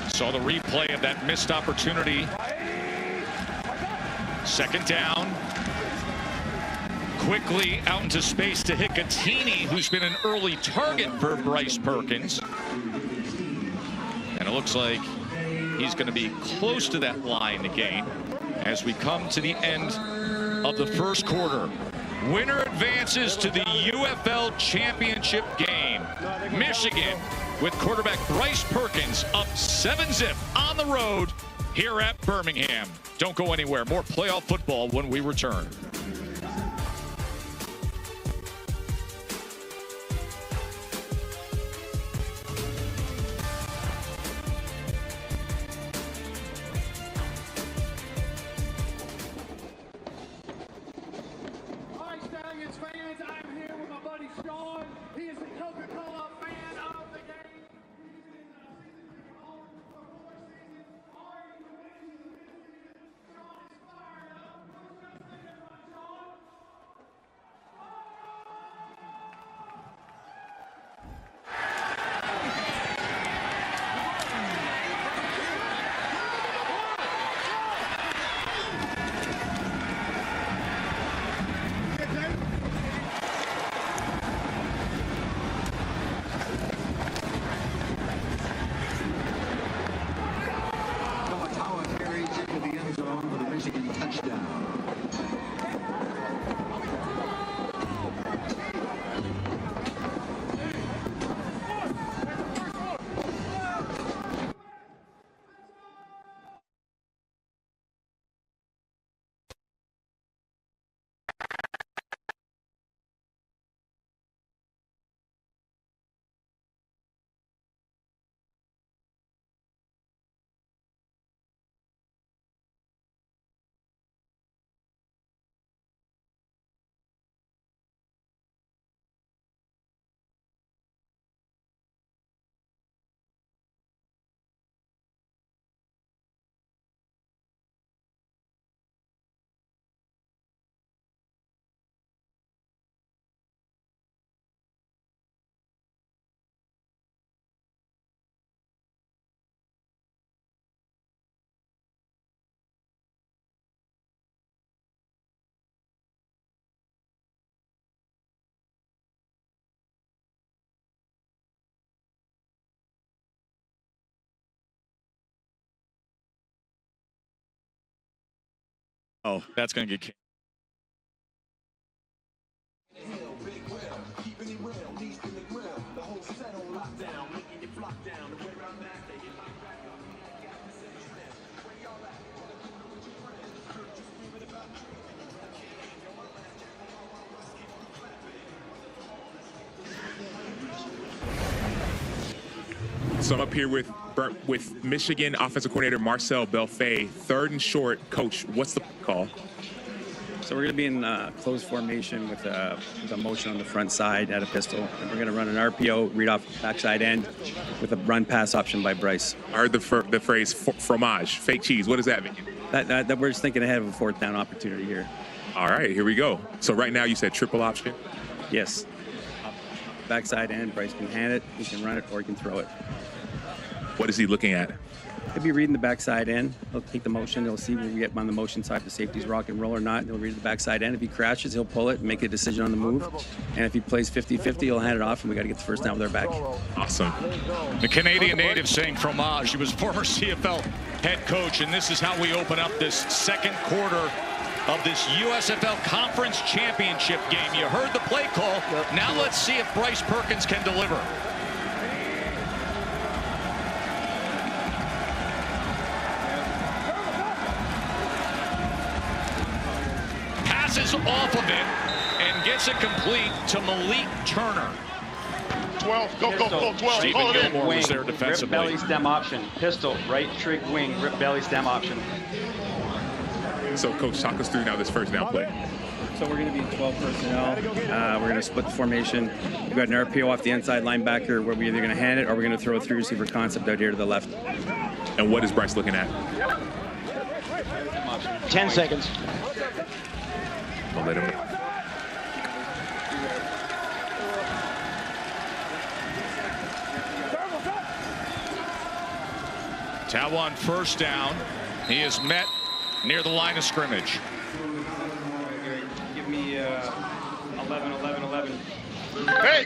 Saw the replay of that missed opportunity. 2nd down. Quickly out into space to Hicatini, who's been an early target for Bryce Perkins. And it looks like he's going to be close to that line again as we come to the end of the first quarter. Winner advances to the UFL Championship game. Michigan with quarterback Bryce Perkins up 7-zip on the road here at Birmingham. Don't go anywhere. More playoff football when we return. Hi, Stallions fans. I'm here with my buddy Sean. He is the Coca-Cola fan of the game. Oh, that's going to get kicked. So I'm up here with Michigan offensive coordinator Marcel Belfay. 3rd and short. Coach, what's the call? So we're going to be in closed formation with a motion on the front side at a pistol. And we're going to run an RPO, read off backside end with a run-pass option by Bryce. I heard the phrase fromage, fake cheese. What does that mean? That we're just thinking ahead of a fourth down opportunity here. All right, here we go. So right now you said triple option? Yes. Backside end, Bryce can hand it, he can run it, or he can throw it. What is he looking at? He'll be reading the backside end. He'll take the motion. He'll see when we get on the motion side, if the safety's rock and roll or not. He'll read the backside end. If he crashes, he'll pull it and make a decision on the move. And if he plays 50-50, he'll hand it off, and we got to get the first down with our back. Awesome. The Canadian native saying fromage. He was former CFL head coach, and this is how we open up this second quarter of this USFL Conference Championship game. You heard the play call. Now let's see if Bryce Perkins can deliver. Passes off of it and gets it complete to Malik Turner. 12, go, 12. Stephen Gilmore was there defensively. Rip belly stem option. Pistol, right trig wing, rip belly stem option. So, Coach, talk us through now this first down play. So we're going to be in 12 personnel. We're going to split the formation. We've got an RPO off the inside linebacker where we're either going to hand it or we're going to throw a three receiver concept out here to the left. And what is Bryce looking at? 10 seconds. I'll let him. Tawan first down. He is met near the line of scrimmage. Give me 11. Hey!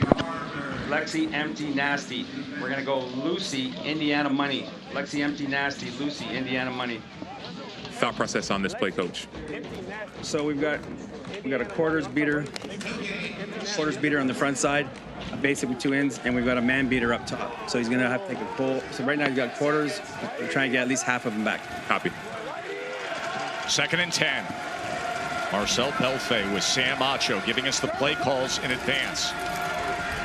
Lexi, empty, nasty. We're going to go Lucy, Indiana money. Lexi, empty, nasty, Lucy, Indiana money. Thought process on this play, Coach. So we've got a quarters beater on the front side, a basic with two ends, and we've got a man beater up top. So he's going to have to take a pull. So right now he's got quarters. We're trying to get at least half of them back. Copy. 2nd and 10. Marcel Belfay with Sam Acho giving us the play calls in advance.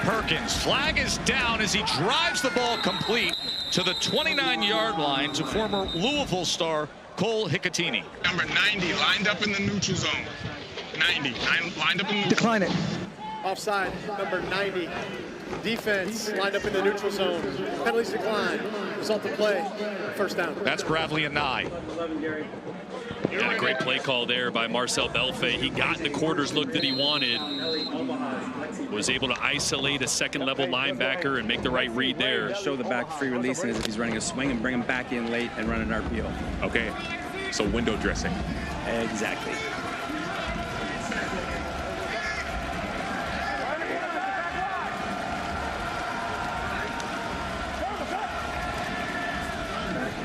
Perkins, flag is down as he drives the ball complete to the 29-yard line to former Louisville star Cole Hicatini. Number 90 lined up in the neutral zone. 90 lined up in the neutral. Decline it. Offside, number 90. Defense lined up in the neutral zone. Penalties decline. Result of play, first down. That's Bradley and Nye. And a great play call there by Marcel Belfay. He got the quarters look that he wanted. Was able to isolate a second-level linebacker and make the right read there. Show the back free releasing as if he's running a swing and bring him back in late and run an RPO. Okay, so window dressing. Exactly.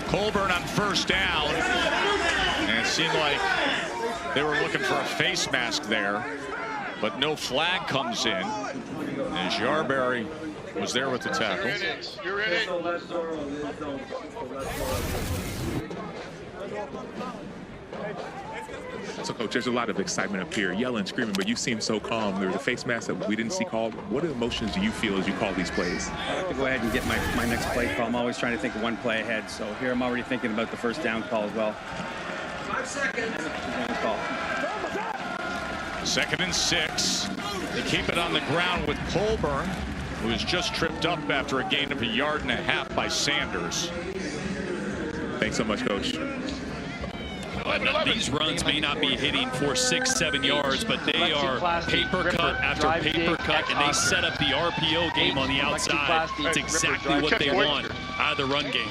Colburn on first down. And it seemed like they were looking for a face mask there, but no flag comes in. And Jarberry was there with the tackle. You're in it. So, Coach, there's a lot of excitement up here, yelling, screaming, but you seem so calm. There was a face mask that we didn't see called. What emotions do you feel as you call these plays? I have to go ahead and get my next play call. I'm always trying to think of one play ahead. So here I'm already thinking about the first down call as well. 5 seconds. 2nd and 6. They keep it on the ground with Colburn, who was just tripped up after a gain of 1.5 yards by Sanders. Thanks so much, Coach. These runs may not be hitting for 6-7 yards, but they are paper cut after paper cut, and they set up the RPO game on the outside. It's exactly what they want out of the run game.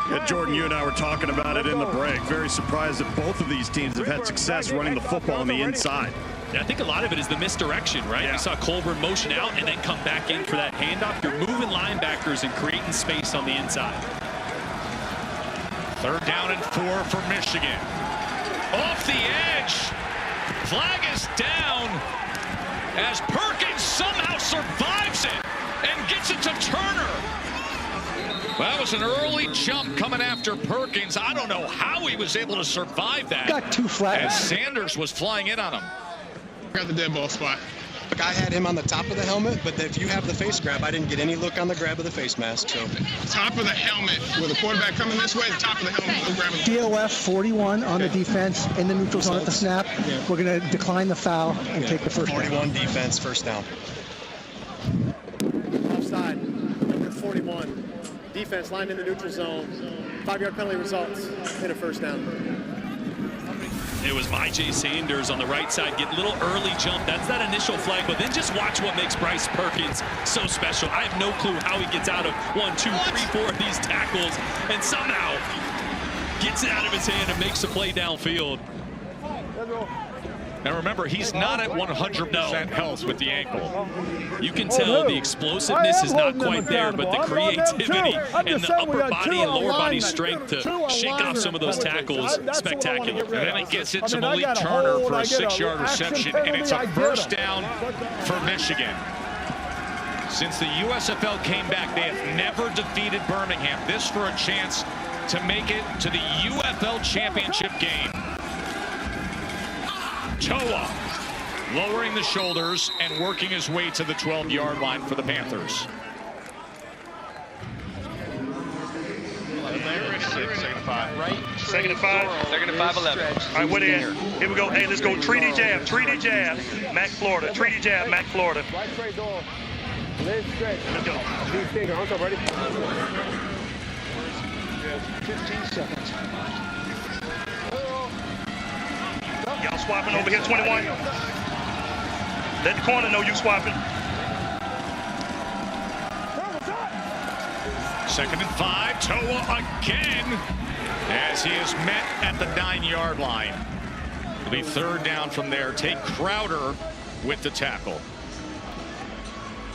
Yeah, Jordan, you and I were talking about it in the break. Very surprised that both of these teams have had success running the football on the inside. Yeah, I think a lot of it is the misdirection, right? Yeah. We saw Colburn motion out and then come back in for that handoff. You're moving linebackers and creating space on the inside. 3rd down and 4 for Michigan. Off the edge. Flag is down as Perkins somehow survives it and gets it to Turner. That was an early jump coming after Perkins. I don't know how he was able to survive that. Got 2 flags. As Sanders was flying in on him. Got the dead ball spot. look, I had him on the top of the helmet, but if you have the face grab, I didn't get any look on the grab of the face mask. So Top of the helmet. With the quarterback coming this way, the top of the helmet. No grabbing. DOF 41 on the defense in the neutral zone at the snap. We're going to decline the foul and take the first 41 defense, first down. Offside, number 41. Defense lined in the neutral zone. 5-yard penalty results in a first down. It was Myjai Sanders on the right side, get a little early jump. That's that initial flag, but then just watch what makes Bryce Perkins so special. I have no clue how he gets out of 1, 2, 3, 4 of these tackles and somehow gets it out of his hand and makes a play downfield. Now remember, he's not at 100% health with the ankle. You can tell the explosiveness is not quite there, but the creativity and the upper body and lower body strength to shake off some of those tackles, spectacular. And then he gets it to Malik Turner for a 6-yard reception, and it's a first down for Michigan. Since the USFL came back, they have never defeated Birmingham. This for a chance to make it to the UFL championship game. Toa lowering the shoulders and working his way to the 12-yard line for the Panthers. Second and 5. Right. Second and 5. Second and 5, 11. All right, what in? Here we go. Hey, let's go. 3D jab. 3D jab. Mac, Florida. 3D jab. Mac, Florida. Right straight door. Left stretch. Let's go. Deep finger. Also ready. 15 seconds. Y'all swapping over here, 21. Let the corner know you swapping. Second and 5, Toa again, as he is met at the 9-yard line. It'll be third down from there. Take Crowder with the tackle.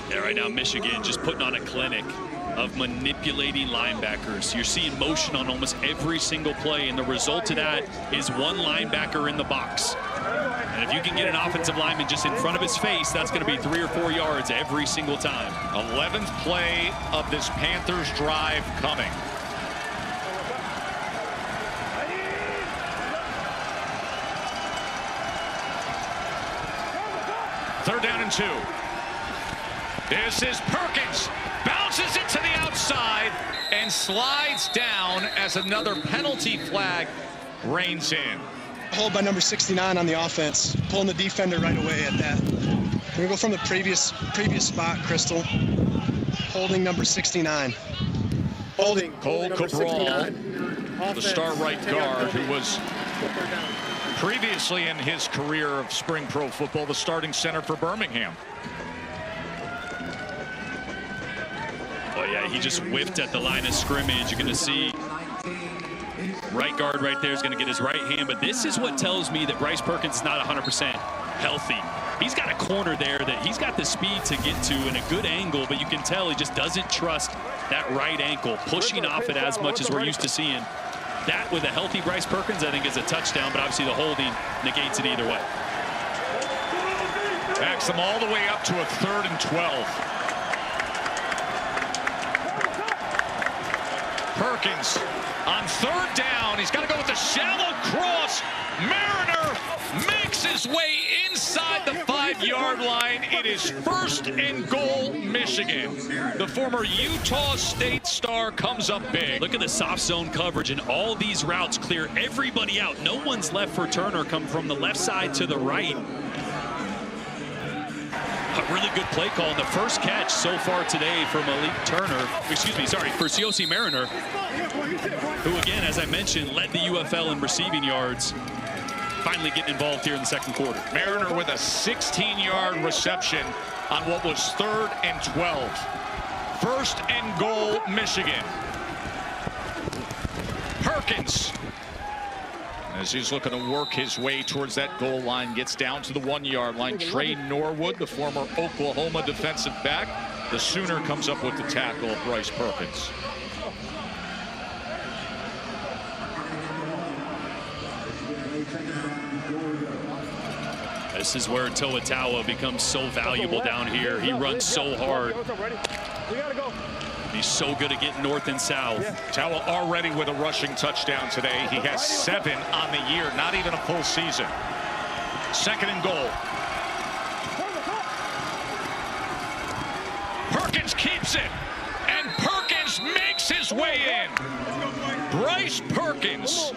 Yeah, right now Michigan just putting on a clinic of manipulating linebackers. You're seeing motion on almost every single play, and the result of that is one linebacker in the box. And if you can get an offensive lineman just in front of his face, that's going to be 3 or 4 yards every single time. 11th play of this Panthers drive coming. Third down and 2. This is Perkins. Bounces it to the outside and slides down as another penalty flag reigns in. Hold by number 69 on the offense, pulling the defender right away at that. We're gonna go from the previous spot, Crystal. Holding number 69. Holding. Cole Cabral, the star right guard, who was previously in his career of spring pro football the starting center for Birmingham. Oh yeah, he just whiffed at the line of scrimmage. You're going to see right guard right there is going to get his right hand, but this is what tells me that Bryce Perkins is not 100% healthy. He's got a corner there that he's got the speed to get to in a good angle, but you can tell he just doesn't trust that right ankle, pushing off it as much as we're used to seeing. That with a healthy Bryce Perkins, I think is a touchdown, but obviously the holding negates it either way. Backs them all the way up to a 3rd and 12. Perkins on 3rd down. He's got to go with the shallow cross. Mariner makes his way inside the 5-yard line. It is 1st and goal, Michigan. The former Utah State star comes up big. Look at the soft zone coverage, and all these routes clear everybody out. No one's left for Turner. Come from the left side to the right. A really good play call. And the first catch so far today for Malik Turner, for Siaosi Mariner, who again, as I mentioned, led the UFL in receiving yards. Finally getting involved here in the 2nd quarter. Mariner with a 16-yard reception on what was 3rd and 12. 1st and goal, Michigan. Perkins, as he's looking to work his way towards that goal line, gets down to the 1-yard line. Trey Norwood, the former Oklahoma defensive back, the Sooner comes up with the tackle of Bryce Perkins. This is where Toa Taua becomes so valuable down here. He runs so hard. He's so good at getting north and south. Taua already with a rushing touchdown today. He has 7 on the year, not even a full season. 2nd and goal. Perkins keeps it, and Perkins makes his way in. Bryce Perkins,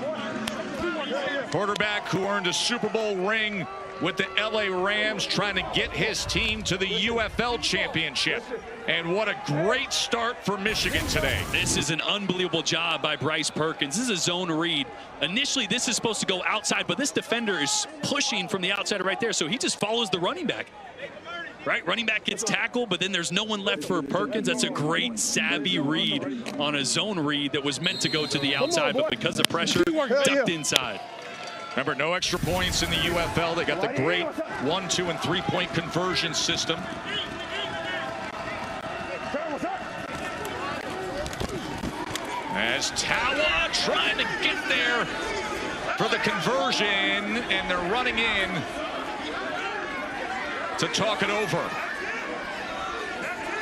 quarterback who earned a Super Bowl ring with the LA Rams, trying to get his team to the UFL championship. And what a great start for Michigan today. This is an unbelievable job by Bryce Perkins. This is a zone read. Initially, this is supposed to go outside, but this defender is pushing from the outside right there, so he just follows the running back. Right, running back gets tackled, but then there's no one left for Perkins. That's a great, savvy read on a zone read that was meant to go to the outside, but because of pressure, ducked inside. Remember, no extra points in the UFL. They got the great 1, 2, and 3-point conversion system. As Tawa trying to get there for the conversion, and they're running in to talk it over.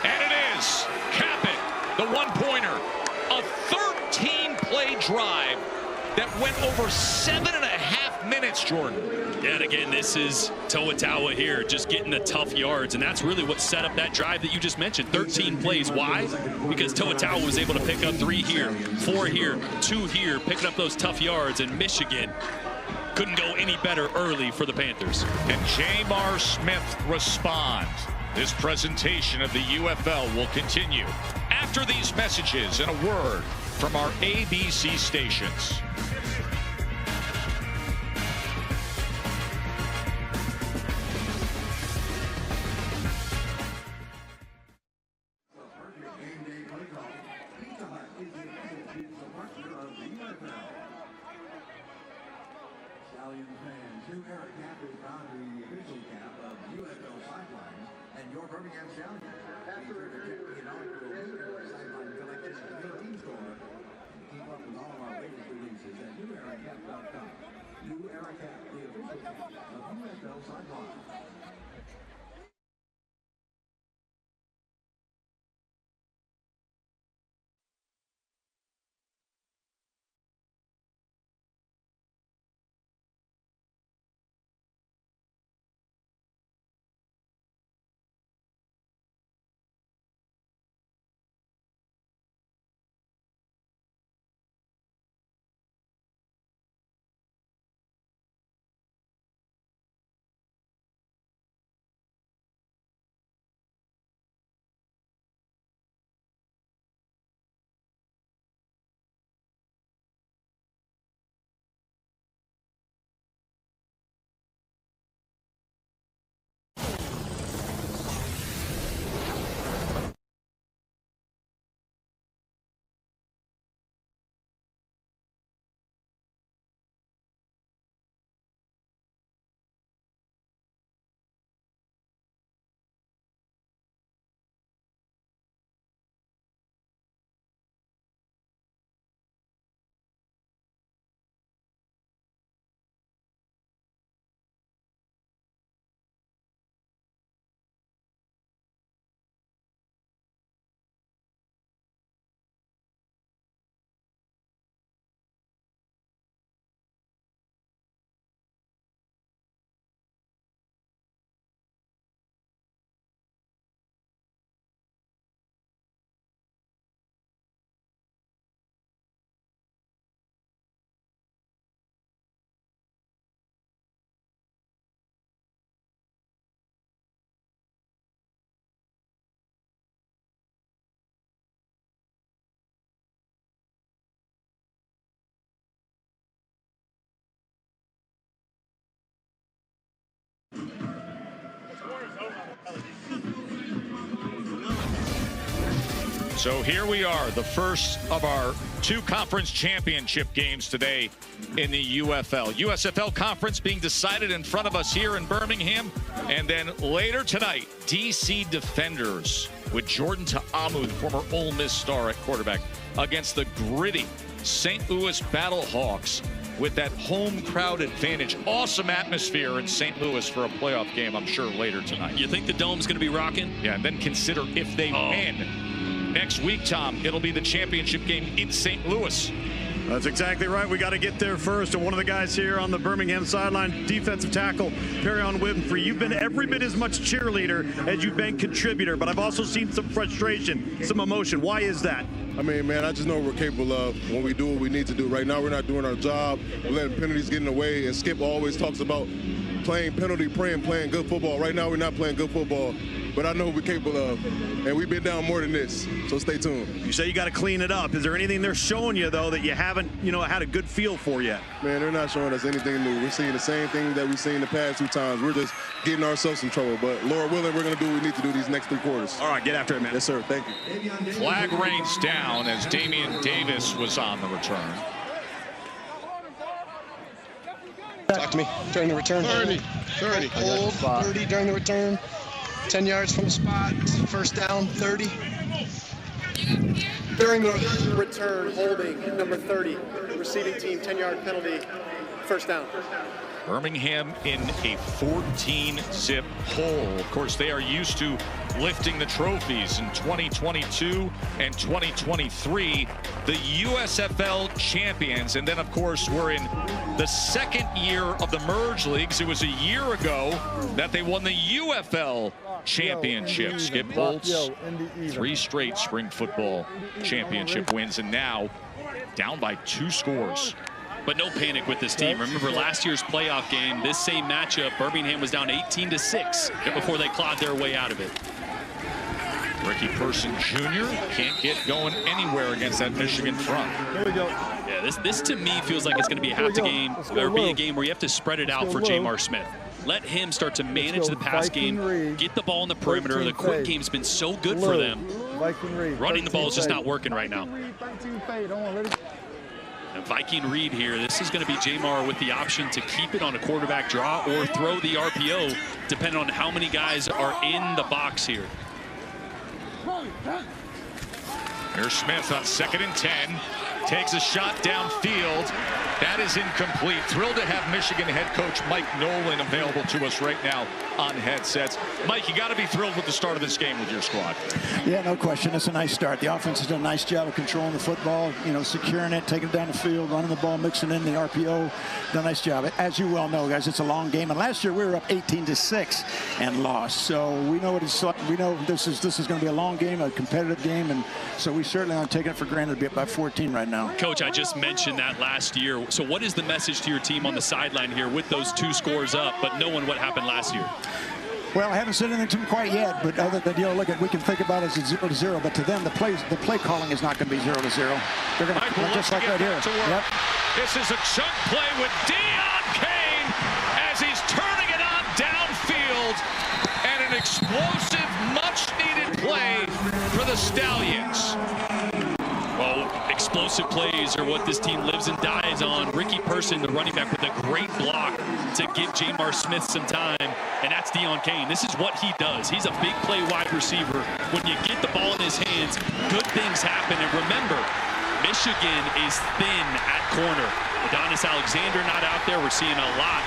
And it is. Cap it. The one-pointer. A 13-play drive that went over 7.5 minutes, Jordan. Yeah, and again, this is Toa here, just getting the tough yards, and that's really what set up that drive that you just mentioned. 13 plays. Why? Because Toa was able to pick up 3 here, 4 here, 2 here, picking up those tough yards, and Michigan couldn't go any better early for the Panthers. And J.M. Smith responds. This presentation of the UFL will continue after these messages and a word from our ABC stations. Stallions fans, New Era Cap is proud to be the official cap of UFL Sidelines and your Birmingham Stallions. Be sure to check the inaugural New Era Sideline collection at the 18th store. And keep up with all of our latest releases at neweracap.com. New Era Cap, the official cap of UFL Sidelines. So here we are, the first of our 2 conference championship games today in the UFL. USFL Conference being decided in front of us here in Birmingham. And then later tonight, DC Defenders with Jordan Ta'amu, the former Ole Miss star at quarterback, against the gritty St. Louis Battlehawks with that home crowd advantage. Awesome atmosphere in St. Louis for a playoff game, I'm sure, later tonight. You think the Dome's going to be rocking? Yeah, and then consider if they win. Next week, Tom, it'll be the championship game in St. Louis. That's exactly right. We got to get there first. And one of the guys here on the Birmingham sideline, defensive tackle, Perrion Winfrey. You've been every bit as much cheerleader as you've been contributor, but I've also seen some frustration, some emotion. Why is that? I mean, man, I just know we're capable of when we do what we need to do. Right now, we're not doing our job. We're letting penalties get in the way. And Skip always talks about playing penalty, playing good football. Right now, we're not playing good football. But I know what we're capable of, and we've been down more than this, so stay tuned. You say you got to clean it up. Is there anything they're showing you, though, that you haven't, had a good feel for yet? Man, they're not showing us anything new. We're seeing the same thing that we've seen the past 2 times. We're just getting ourselves in trouble. But Lord willing, we're going to do what we need to do these next 3 quarters. All right, get after it, man. Yes, sir. Thank you. Flag rains down as Damian Davis was on the return. Talk to me during the return. 30. Hold 30 during the return. 10 yards from the spot, first down, 30. During the return, holding number 30, receiving team 10-yard penalty, first down. Birmingham in a 14-zip hole. Of course, they are used to lifting the trophies in 2022 and 2023, the USFL champions. And then, of course, we're in the second year of the merge leagues. It was a year ago that they won the UFL championship. Skip Holtz, 3 straight spring football championship wins, and now down by 2 scores. But no panic with this team. Remember last year's playoff game, this same matchup, Birmingham was down 18-6 before they clawed their way out of it. Ricky Person Jr. can't get going anywhere against that Michigan front. There we go. Yeah, this to me feels like it's going to be a game where you have to spread it out for Jamar Smith. Let him start to manage the pass game, get the ball in the perimeter. The quick game's been so good for them. Running the ball is just not working right now. Viking read here. This is going to be Jamar with the option to keep it on a quarterback draw or throw the RPO, depending on how many guys are in the box here. Here's Smith on 2nd and 10. Takes a shot downfield. That is incomplete. Thrilled to have Michigan head coach Mike Nolan available to us right now on headsets. Mike, you got to be thrilled with the start of this game with your squad. Yeah, no question. It's a nice start. The offense has done a nice job of controlling the football, securing it, taking it down the field, running the ball, mixing in the RPO. Done a nice job. As you well know, guys, it's a long game. And last year we were up 18-6 and lost. So we know what it's like. We know this is going to be a long game, a competitive game, and so we certainly aren't taking it for granted to be up by 14 right now. Coach, I just mentioned that last year. So what is the message to your team on the sideline here with those 2 scores up, but knowing what happened last year? Well, I haven't said anything to them quite yet, but other than, look at, we can think about it as a 0-0, but to them, the play calling is not going to be 0-0. They're going to just like right here. Yep. This is a chunk play with Deon Cain as he's turning it on downfield, and an explosive, much-needed play for the Stallions. Well, explosive plays are what this team lives and dies on. Ricky Person, the running back, with a great block to give Jamar Smith some time, and that's Deon Cain. This is what he does. He's a big play wide receiver. When you get the ball in his hands, good things happen. And remember, Michigan is thin at corner. Adonis Alexander not out there. We're seeing a lot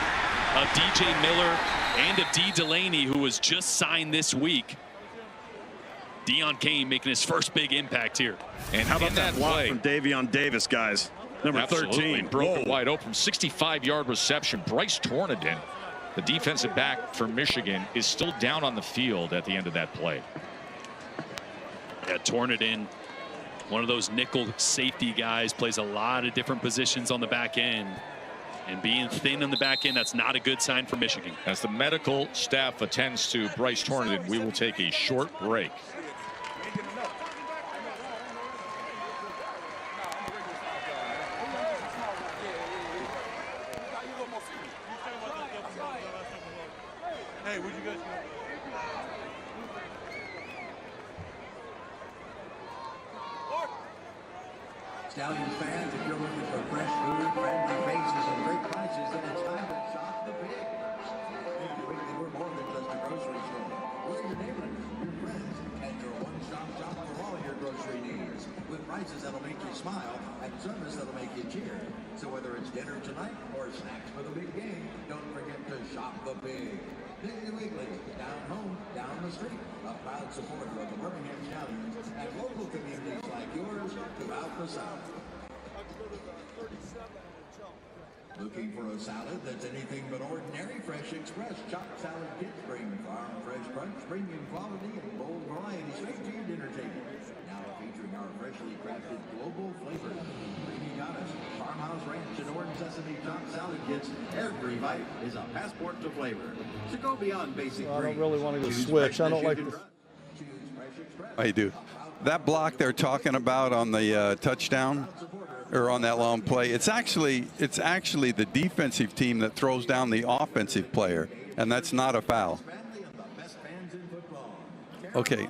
of DJ Miller and of D. Delaney, who was just signed this week. Deon Cain making his first big impact here. And how about that block from Davion Davis, guys? Number 13. Broke it wide open. 65-yard reception. Bryce Tornadin, the defensive back for Michigan, is still down on the field at the end of that play. Yeah, Tornadin, one of those nickel safety guys, plays a lot of different positions on the back end. And being thin on the back end, that's not a good sign for Michigan. As the medical staff attends to Bryce Tornadin, we will take a short break. Hey, would you guys go? Stallions fans, if you're looking for fresh food, friendly faces, and great prices, then it's time to shop the big. We're more than just a grocery store. We're your neighbors, your friends, and your one-stop shop for all your grocery needs. With prices that'll make you smile and service that'll make you cheer. So whether it's dinner tonight or snacks for the big game, don't forget to shop the big. Daily Weekly, down home, down the street, a proud supporter of the Birmingham Stallions and local communities like yours throughout the South. Looking for a salad that's anything but ordinary? Fresh Express chopped salad kits bring farm fresh crunch, premium quality, and bold variety straight to your dinner table. Now featuring our freshly crafted global flavor. Creamy goddess, farmhouse ranch, and orange sesame chopped salad kits. Every bite is a passport to flavor. So go beyond basic. I don't really want to go switch. I don't like this. I do. That block they're talking about on the touchdown, or on that long play, it's actually the defensive team that throws down the offensive player, and that's not a foul. Okay.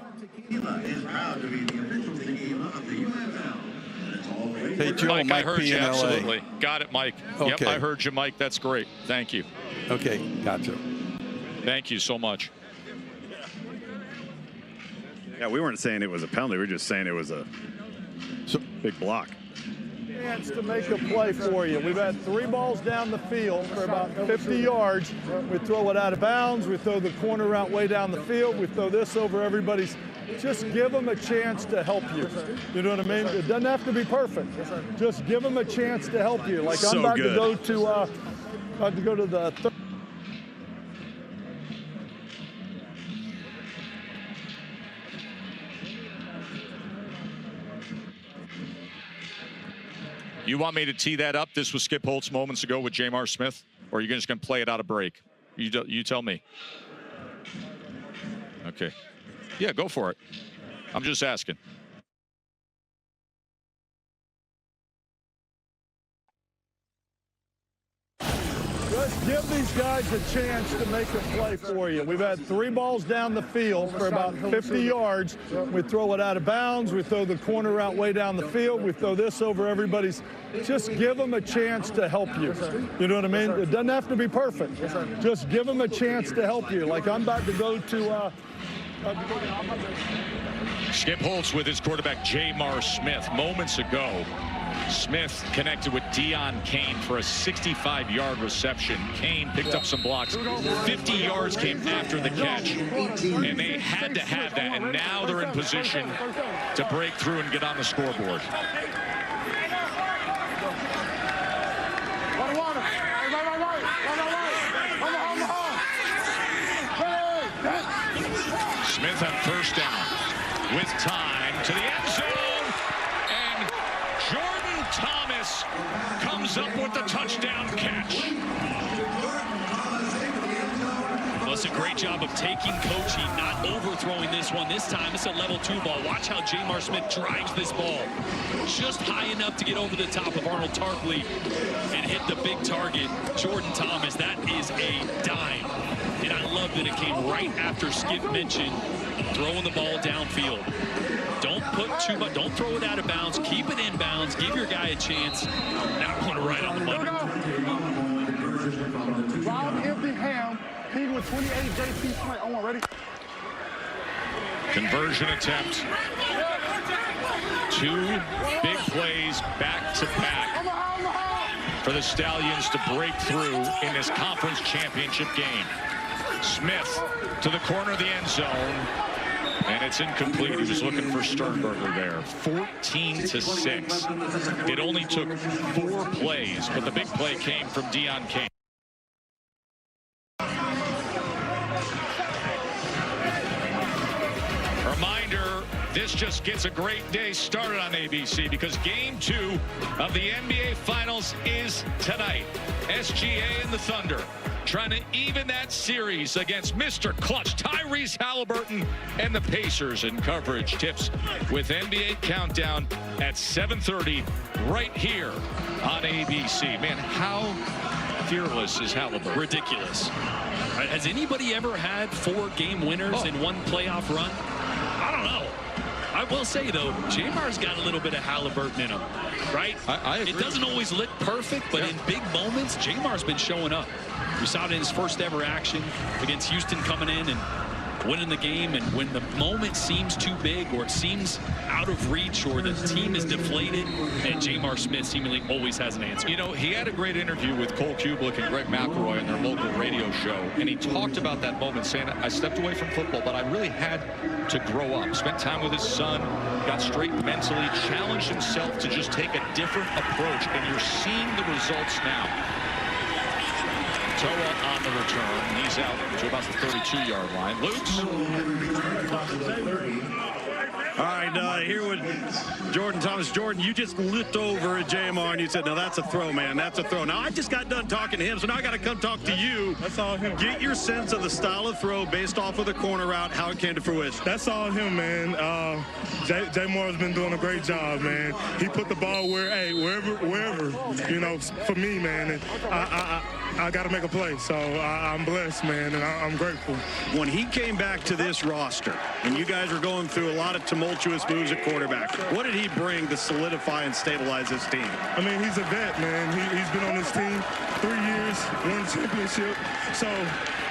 Hey, Joe, Mike, I heard you, PNLA. absolutely. Got it, Mike. Okay. Yep, I heard you, Mike. That's great. Thank you. Okay, gotcha. Thank you so much. Yeah, we weren't saying it was a penalty. We were just saying it was a big block. Chance to make a play for you. We've had 3 balls down the field for about 50 yards. We throw it out of bounds. We throw the corner route way down the field. We throw this over everybody's. Just give them a chance to help you. You know what I mean? It doesn't have to be perfect. Just give them a chance to help you. Like I'm about to go to the third. You want me to tee that up? This was Skip Holtz moments ago with Jamar Smith, or are you just going to play it out of break? You tell me. Okay. Yeah, go for it. I'm just asking. Just give these guys a chance to make a play for you. We've had 3 balls down the field for about 50 yards. We throw it out of bounds. We throw the corner route way down the field. We throw this over everybody's. Just give them a chance to help you. You know what I mean? It doesn't have to be perfect. Just give them a chance to help you. Like I'm about to go to... Skip Holtz with his quarterback Jamar Smith. Moments ago, Smith connected with Deion Kane for a 65-yard reception. Kane picked up some blocks. 50 yards came after the catch, and they had to have that, and now they're in position to break through and get on the scoreboard. Smith on first down with time to the end zone, and Jordan Thomas comes up with the touchdown catch. Well, it's a great job of taking coaching, not overthrowing this one. This time it's a level 2 ball. Watch how Jamar Smith drives this ball just high enough to get over the top of Arnold Tarpley and hit the big target, Jordan Thomas. That is a dime. And I love that it came right after Skip mentioned throwing the ball downfield. Don't put too much, don't throw it out of bounds. Keep it in bounds. Give your guy a chance. That one right on the money. Rob empty ham. King with 28 JP Smith. I want ready. Conversion attempt. 2 big plays back to back for the Stallions to break through in this conference championship game. Smith to the corner of the end zone, and it's incomplete. He was looking for Sternberger there. 14-6. It only took 4 plays, but the big play came from Deion Kane. Reminder, this just gets a great day started on ABC because Game 2 of the NBA Finals is tonight. SGA and the Thunder trying to even that series against Mr. Clutch, Tyrese Halliburton, and the Pacers. And coverage tips with NBA Countdown at 7:30 right here on ABC. Man, how fearless is Halliburton? Ridiculous. Right, has anybody ever had 4 game winners in one playoff run? I don't know. I will say, though, Jamar's got a little bit of Halliburton in him, right? I agree. It doesn't always look perfect, but in big moments, Jamar's been showing up. We saw it in his first ever action against Houston coming in, and winning the game, and when the moment seems too big or it seems out of reach or the team is deflated, and Jamar Smith seemingly always has an answer. You know, he had a great interview with Cole Kublik and Greg McElroy on their local radio show, and he talked about that moment, saying, I stepped away from football, but I really had to grow up. Spent time with his son, got straight mentally, challenged himself to just take a different approach, and you're seeing the results now. Toa on the return. He's out to about the 32-yard line. Luke's. All right, here with Jordan Thomas. Jordan, you just looked over at Jamar and you said, no, that's a throw, man. That's a throw. Now, I just got done talking to him, so now I got to come talk to you. That's all him. Get your sense of the style of throw based off of the corner route, how it came to fruition. That's all him, man. Jamar's been doing a great job, man. He put the ball wherever, you know, for me, man. And I got to make a play, so I'm blessed, man, and I'm grateful. When he came back to this roster, and you guys were going through a lot of tumultuous moves at quarterback, what did he bring to solidify and stabilize this team? I mean, he's a vet, man. He's been on this team 3 years, won championship, so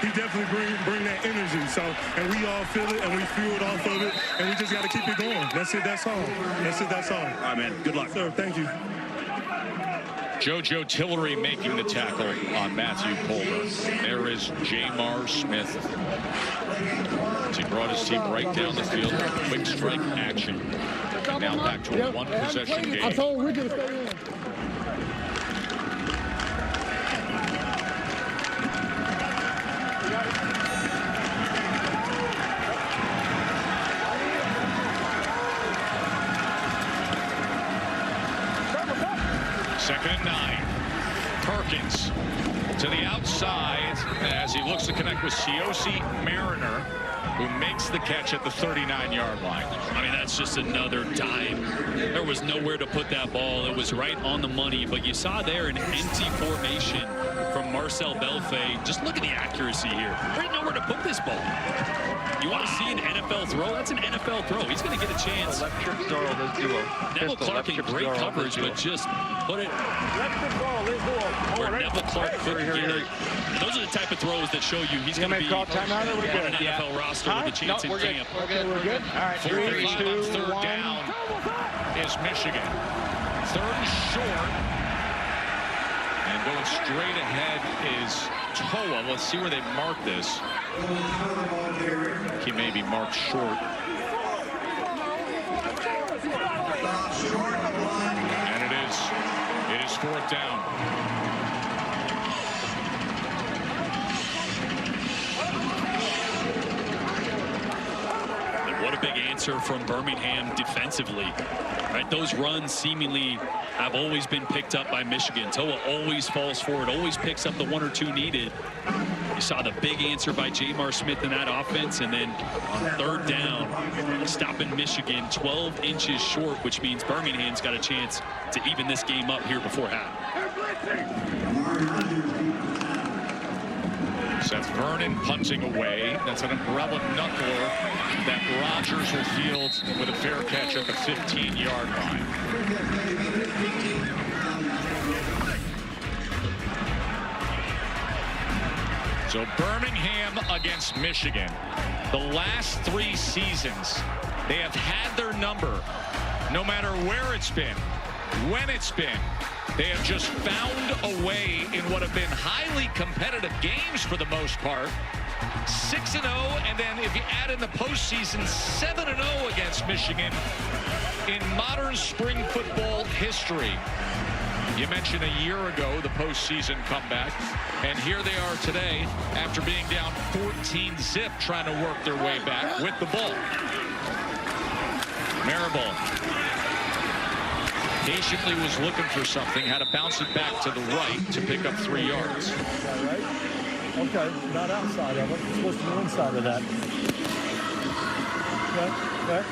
he definitely bring that energy. So, and we all feel it, and we fueled off of it, and we just got to keep it going. That's it. That's all. That's it. That's all. All right, man. Good luck. Sir, thank you. JoJo Tillery making the tackle on Matthew Colbert. There is Jamar Smith. He brought his team right down the field with a quick strike action. And now back to a one-possession game. I told him we're going to stay in. Second and 9. Perkins to the outside as he looks to connect with Siosi Mariner, who makes the catch at the 39-yard line. I mean, that's just another dime. There was nowhere to put that ball. It was right on the money, but you saw there an empty formation from Marcel Belfay. Just look at the accuracy here. There's nowhere to put this ball. You want to see an NFL throw? That's an NFL throw. He's going to get a chance. Left trip Zorro, this duo. Neville Clark in great coverage, but just put it where Neville Clark couldn't get it. And those are the type of throws that show you he's going to be on an NFL roster with a chance in camp. We're good. All right, 3, 2, third down is Michigan. Third and short. And going straight ahead is Toa. Let's see where they mark this. He may be marked short. And it is fourth down. And what a big answer from Birmingham defensively. Right, those runs seemingly have always been picked up by Michigan. Toa always falls forward, always picks up the 1 or 2 needed. You saw the big answer by Jamar Smith in that offense, and then on third down, stopping Michigan 12 inches short, which means Birmingham's got a chance to even this game up here before half. Seth Vernon punting away. That's an umbrella knuckler that Rogers will field with a fair catch at the 15-yard line. So Birmingham against Michigan. The last 3 seasons, they have had their number, no matter where it's been, when it's been. They have just found a way in what have been highly competitive games for the most part. 6-0, and then if you add in the postseason, 7-0 against Michigan in modern spring football history. You mentioned a year ago the postseason comeback, and here they are today after being down 14-zip, trying to work their way back with the ball. Maribel patiently was looking for something, had to bounce it back to the right to pick up 3 yards. Okay, not outside of it. It's supposed to be inside of that. Okay.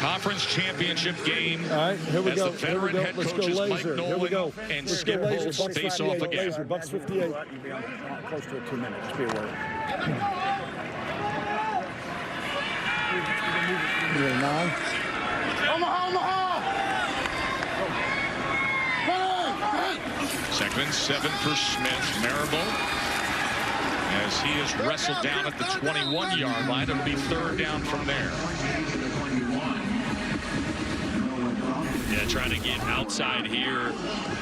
Conference championship game. All right, here we go. As the veteran head coaches Mike Nolan and Skip Holtz face off again. Laser, Bucks 58. You'll be on close to 2 minutes. Just be aware. You're 9. Omaha! Second and 7 for Smith. Maribel. as he is wrestled down at the 21-yard line. It'll be 3rd down from there. Yeah, trying to get outside here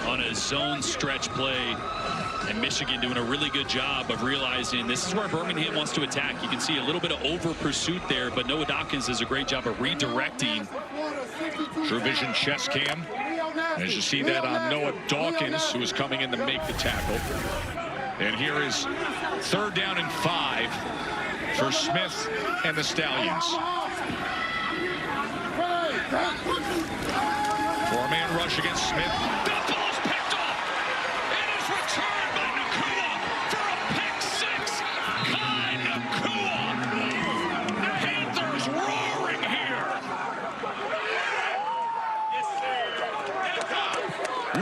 on a zone stretch play. And Michigan doing a really good job of realizing this is where Birmingham wants to attack. You can see a little bit of over pursuit there, but Noah Dawkins does a great job of redirecting. True Vision chest cam. As you see that on Noah Dawkins, who is coming in to make the tackle. And here is 3rd down and 5 for Smith and the Stallions. 4-man rush against Smith. The ball's picked off. It is returned by Nakua for a pick 6. Kai Nakua. Panthers roaring here.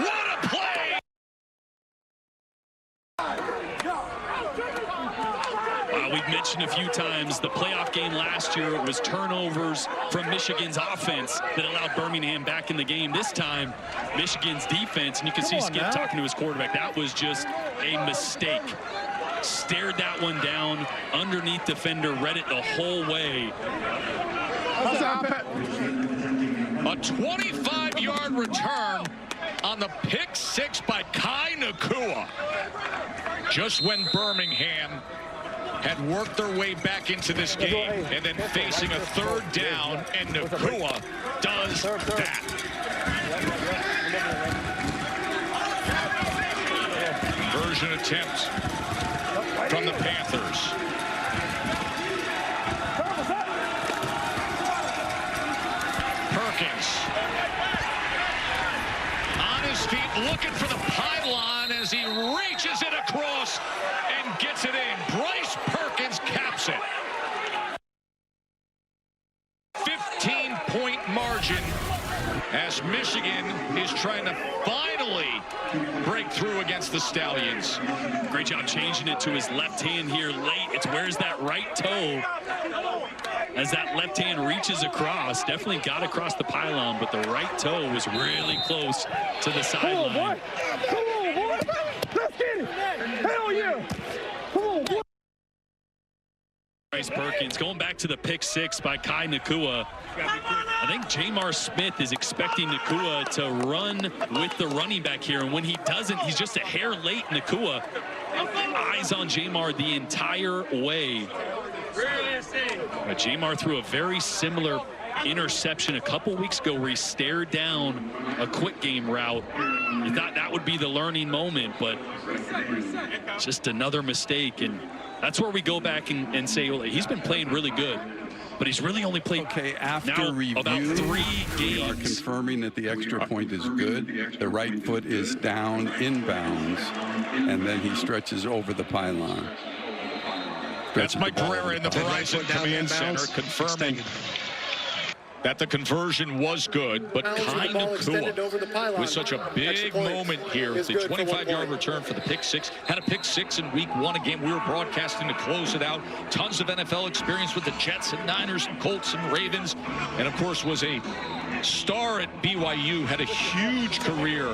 What a play. We've mentioned a few times the playoff game last year was turnovers from Michigan's offense that allowed Birmingham back in the game. This time, Michigan's defense, and you can see Skip talking to his quarterback, that was just a mistake. Stared that one down underneath defender, read it the whole way. A 25-yard return on the pick 6 by Kai Nakua. Just when Birmingham had worked their way back into this game, and then facing a 3rd down, and Nakua does that. Conversion attempt from the Panthers. Perkins on his feet, looking for the pylon as he reaches it across and gets it in. Bryce Perkins caps it. 15-point margin as Michigan is trying to finally break through against the Stallions. Great job changing it to his left hand here late. It's where's that right toe as that left hand reaches across. Definitely got across the pylon, but the right toe was really close to the sideline. Come on, boy. Let's get it. Hell yeah. Come on, boy. Bryce Perkins going back to the pick 6 by Kai Nakua. I think Jamar Smith is expecting Nakua to run with the running back here, and when he doesn't, he's just a hair late. Nakua eyes on Jamar the entire way. But Jamar threw a very similar interception a couple weeks ago where he stared down a quick game route. You thought that would be the learning moment, but just another mistake. And that's where we go back and say, well, he's been playing really good, but he's really only played after review, about 3 games. We are confirming that the extra point is good. The right foot is down inbounds, and then he stretches over the pylon. That's Mike Pereira in the Verizon Command Center confirming that the conversion was good, but Kai Nakua with such a big moment here with the 25-yard return for the pick 6. Had a pick 6 in week 1, a game we were broadcasting to close it out. Tons of NFL experience with the Jets and Niners and Colts and Ravens, and of course was a star at BYU, had a huge career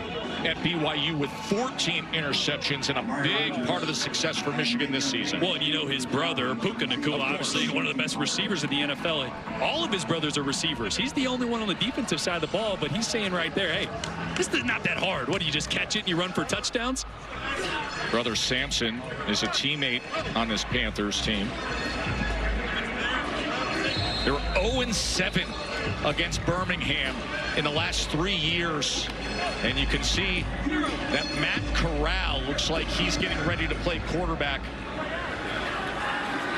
at BYU with 14 interceptions and a big part of the success for Michigan this season. Well, and you know his brother, Puka Nakua, obviously one of the best receivers in the NFL. All of his brothers are receivers. He's the only one on the defensive side of the ball, but he's saying right there, hey, this is not that hard. What, do you just catch it and you run for touchdowns? Brother Samson is a teammate on this Panthers team. They're 0-7 against Birmingham in the last 3 years. And you can see that Matt Corral looks like he's getting ready to play quarterback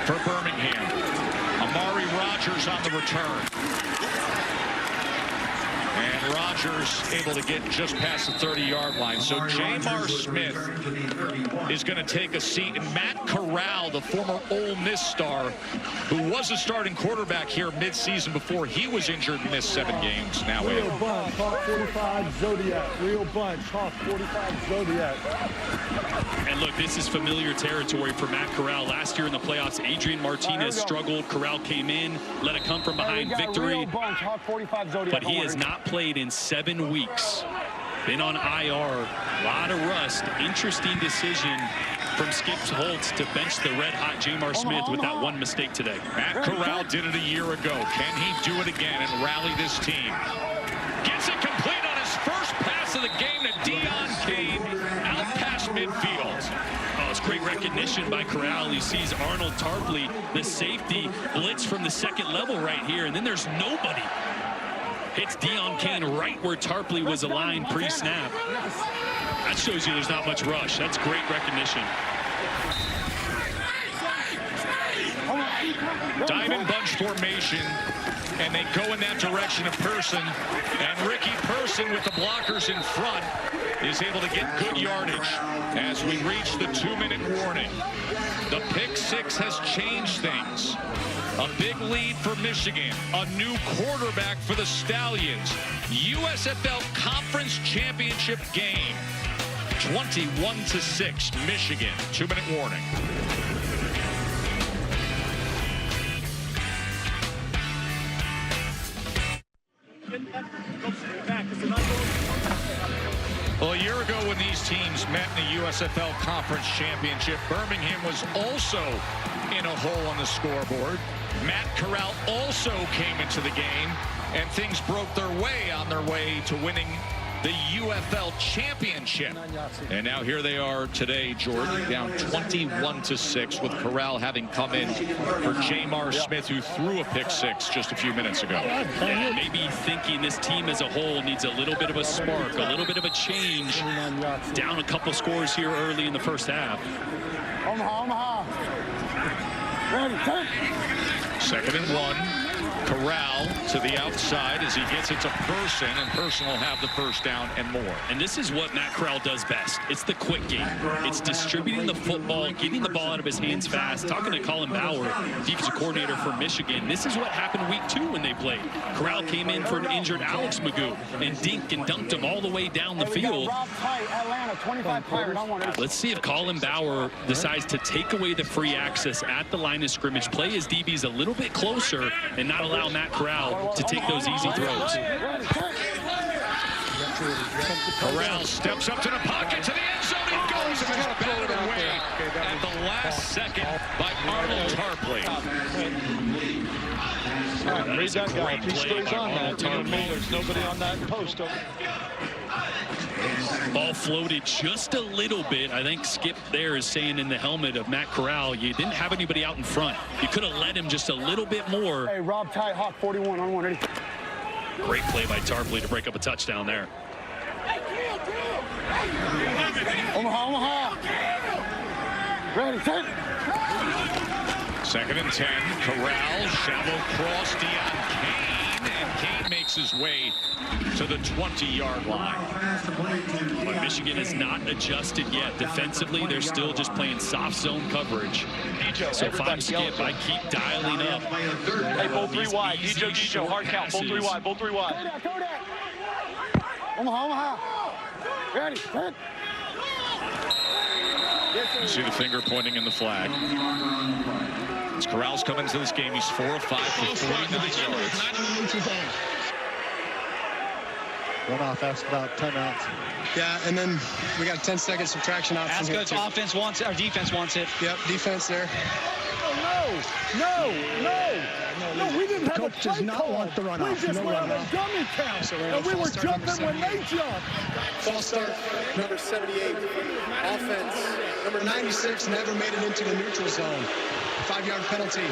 for Birmingham. Amari Rogers on the return. And Rogers able to get just past the 30-yard line. So Jamar Smith is going to take a seat. And Matt Corral, the former Ole Miss star, who was a starting quarterback here mid-season before he was injured and missed 7 games. Now Real bunch, Hawk 45 Zodiac. Real bunch, Hawk 45 Zodiac. And look, this is familiar territory for Matt Corral. Last year in the playoffs, Adrian Martinez struggled. Corral came in, let it come from behind victory. Real bunch, Hawk 45 Zodiac. But he has not played in 7 weeks. been on IR. A lot of rust. Interesting decision from Skip Holtz to bench the red-hot Jamar Smith with that one mistake today. Matt Corral did it a year ago. Can he do it again and rally this team? Gets it complete on his first pass of the game to Deon Cain out past midfield. Oh, it's great recognition by Corral. He sees Arnold Tarpley, the safety, blitz from the second level right here, and then there's nobody. Hits Deon Cain right where Tarpley was aligned pre-snap. That shows you there's not much rush. That's great recognition. Diamond bunch formation, and they go in that direction of Person, and Ricky Person with the blockers in front is able to get good yardage as we reach the 2-minute warning. The pick six has changed things. A big lead for Michigan, a new quarterback for the Stallions. USFL Conference Championship game. 21-6, Michigan. 2-minute warning. Well, a year ago when these teams met in the USFL Conference Championship, Birmingham was also in a hole on the scoreboard. Matt Corral also came into the game, and things broke their way on their way to winning the UFL Championship. And now here they are today, Jordan, down 21-6 with Corral having come in for Jamar Smith, who threw a pick six just a few minutes ago. Yeah, maybe thinking this team as a whole needs a little bit of a spark, a little bit of a change. Down a couple scores here early in the first half. Omaha. Ready, take. 2nd and 1. Corral to the outside as he gets it to Person, and Person will have the first down and more. And this is what Matt Corral does best. It's the quick game. It's distributing the football, getting the ball out of his hands fast. Talking to Colin Bauer, defensive coordinator for Michigan, this is what happened week 2 when they played. Corral came in for an injured Alex Magoo and dinked and dunked him all the way down the field. Let's see if Colin Bauer decides to take away the free access at the line of scrimmage, play his DBs a little bit closer, and not allow Matt Corral to take those easy throws. Corral steps up to the pocket, to the end zone. He goes, and is batted away at the last second by Arnold Tarpley. That is a great play by Arnold Tarpley. There's nobody on that post. Ball floated just a little bit. I think Skip there is saying in the helmet of Matt Corral, you didn't have anybody out in front. You could have let him just a little bit more. Hey, Rob Ty Hawk 41 on 1 ready. Great play by Tarpley to break up a touchdown there. Omaha. Ready, take. 2nd and 10. Corral, shallow cross, Deon Cain, and Cain makes his way to the 20-yard line. But Michigan has not adjusted yet. Defensively, they're still just playing soft zone coverage. So if I'm Skip, I keep dialing up. Hey, both 3 wide. DJ, hard count. Both 3 wide. Both 3 wide. Omaha. Ready, take. You see the finger pointing in the flag. As Corral's come into this game, he's 4 of 5 for 49 yards. Runoff asked about timeouts. Yeah, and then we got a 10-second subtraction option. Ask us, offense wants it, our defense wants it. Yep, defense there. No, we didn't have a play does not call. want the runoff. We just went on a dummy count, So and we were jumping when they jumped. False start, number 78. Offense, number 96 never made it into the neutral zone. 5-yard penalty.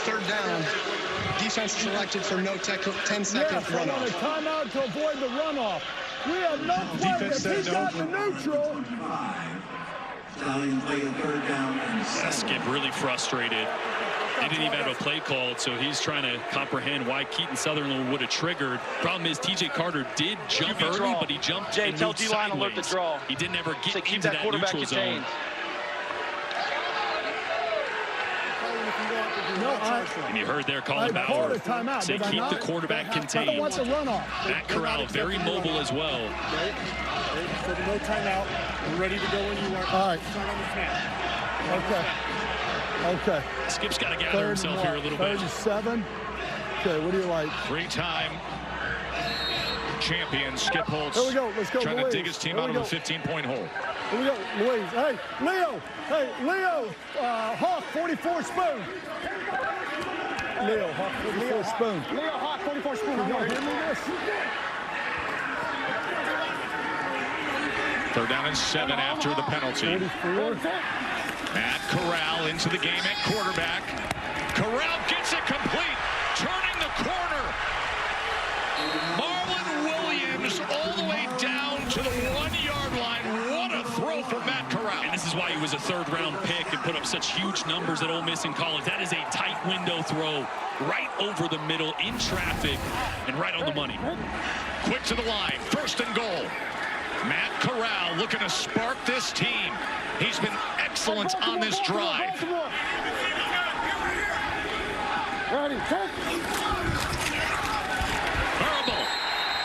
3rd down. Defense selected for no 10-second runoff. On a timeout to avoid the runoff. We have no play if he got the neutral. Skip really frustrated. They didn't even have a play called, so he's trying to comprehend why Keaton Sutherland would have triggered. Problem is, TJ Carter did jump early, but he jumped Jay, and tell moved D-line alert the sideways. draw. He didn't ever get Keep into that that quarterback neutral zone. contained. And you heard there Colin Bauer say keep the quarterback contained. I don't want the runoff. Matt Corral very mobile as well. No timeout. We're ready to go when you are. All right. Start on the snap. Okay. Skip's got to gather himself here a little bit. 37. Okay, what do you like? 3-time champion, Skip Holtz. Here we go. Let's go, trying Louise. to dig his team out of a 15-point hole. Here we go, Louise. Hey, Leo. Hey, Leo. Hawk 44 spoon. Leo Hawk 44 spoon. Leo Hawk 44 spoon. You hear me this? 3rd down and 7 after the penalty. 44. Matt Corral into the game at quarterback. Corral gets it complete, turning the corner. Marlon Williams all the way down to the 1-yard line. What a throw for Matt Corral. And this is why he was a 3rd-round pick and put up such huge numbers at Ole Miss in college. That is a tight window throw right over the middle in traffic and right on the money. Quick to the line, 1st and goal. Matt Corral looking to spark this team. He's been excellent on this drive. Verbal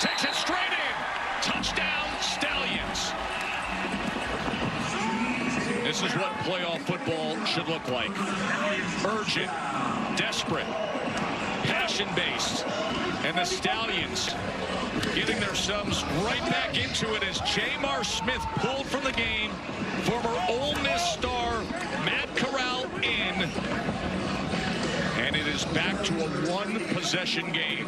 takes it straight in. Touchdown, Stallions. This is what playoff football should look like. Urgent, desperate, passion-based. And the Stallions getting their subs right back into it as Jamar Smith pulled from the game. Former Ole Miss star Matt Corral in. And it is back to a 1-possession game.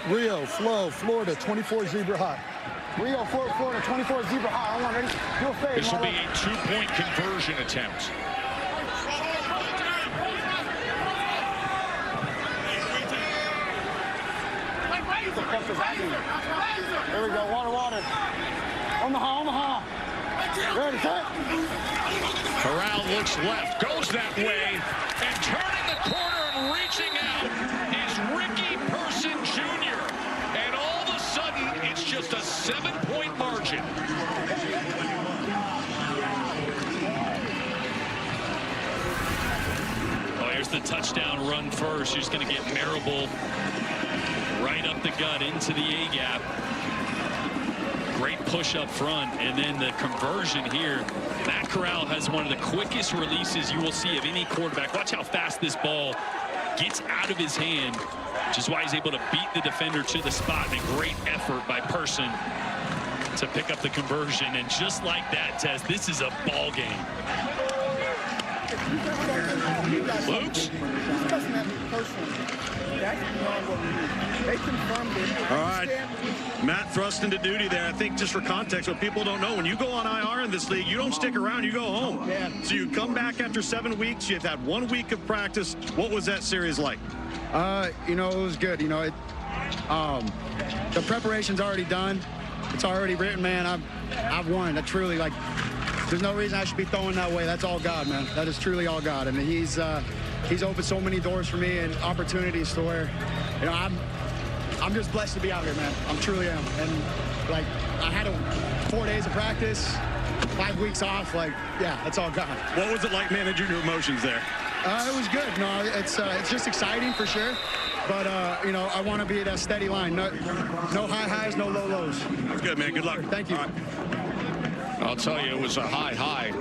Rio, Flo, Florida, 24 zebra hot. Rio, Florida, 24 zebra hot. Hold on, ready? Go fade. This will be a 2-point conversion attempt. Here we go, water. Omaha. Ready, set. Corral looks left, goes that way, and turning the corner and reaching out is Ricky Person Jr. And all of a sudden, it's just a 7-point margin. Oh, here's the touchdown run first. He's going to get Marable right up the gut into the A-gap. Great push up front, and then the conversion here. Matt Corral has one of the quickest releases you will see of any quarterback. Watch how fast this ball gets out of his hand, which is why he's able to beat the defender to the spot. And a great effort by Person to pick up the conversion. And just like that, Tess, this is a ball game. Luke's. All right, Matt thrust into duty there. I think just for context, what people don't know, when you go on IR in this league, you don't stick around, you go home. So you come back after 7 weeks, you've had 1 week of practice. What was that series like? You know, it was good. You know, the preparation's already done. It's already written, man. I've won. I truly, like, there's no reason I should be throwing that way. That's all God, man. That is truly all God. And he's opened so many doors for me and opportunities to where, you know, I'm just blessed to be out here, man. I truly am. And like, I had 4 days of practice, 5 weeks off. Like, yeah, that's all God. What was it like managing your emotions there? It was good. No, it's just exciting for sure. But you know, I want to be at a steady line. No high highs, no low lows. That's good, man. Good luck. Thank you. I'll tell you, it was a high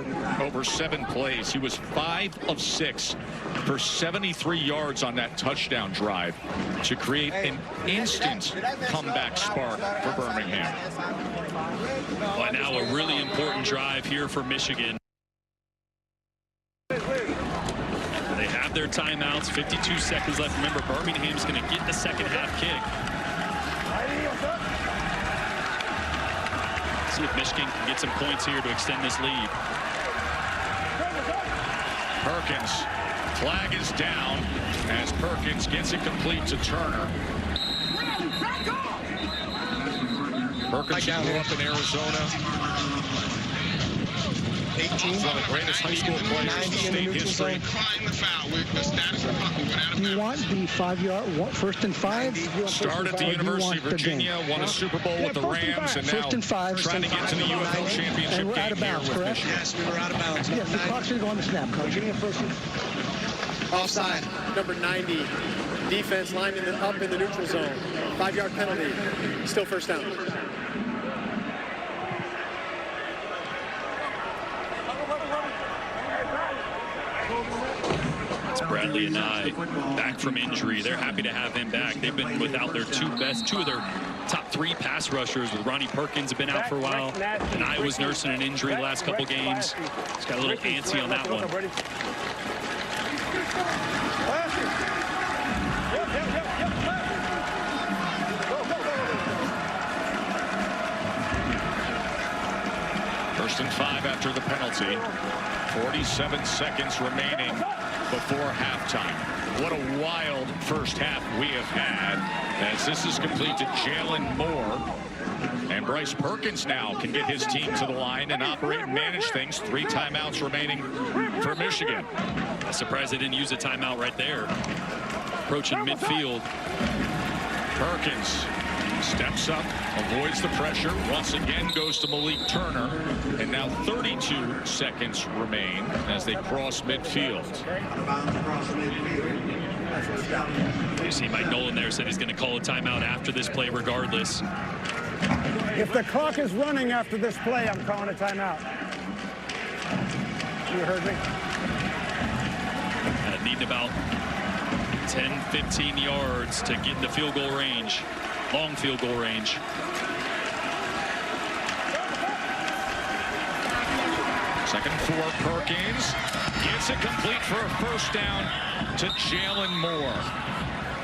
over 7 plays. He was 5 of 6 for 73 yards on that touchdown drive to create an instant comeback spark for Birmingham. Well, now a really important drive here for Michigan. They have their timeouts, 52 seconds left. Remember, Birmingham's going to get the second half kick. See if Michigan can get some points here to extend this lead. Perkins, flag is down as Perkins gets it complete to Turner. Perkins grew up in Arizona. 18. One of the greatest high school players in state history. Do you want the 5-yard, 1st and 5? Started at the University of Virginia, won a Super Bowl with the Rams, and now trying to get to the UFL championship game here with Michigan. Yes, we were out of bounds. Yes, the clock's going to go on the snap. Coach, give me a first. Offside, number 90. Defense lining up in the neutral zone. 5-yard penalty. Still first down. Bradley and I back from injury. They're happy to have him back. They've been without their two of their top 3 pass rushers. With Ronnie Perkins have been out for a while, and I was nursing an injury the last couple games. He's got a little antsy on that one. First and 5 after the penalty. 47 seconds remaining before halftime. What a wild first half we have had, as this is complete to Jalen Moore. And Bryce Perkins now can get his team to the line and operate and manage things. 3 timeouts remaining for Michigan. I'm surprised they didn't use a timeout right there. Approaching midfield. Perkins steps up, avoids the pressure, once again goes to Malik Turner, and now 32 seconds remain as they cross midfield. You see Mike Nolan there said he's going to call a timeout after this play regardless. If the clock is running after this play, I'm calling a timeout. You heard me? Needing about 10, 15 yards to get in the field goal range. Long field goal range. Second for Perkins. Gets it complete for a first down to Jalen Moore.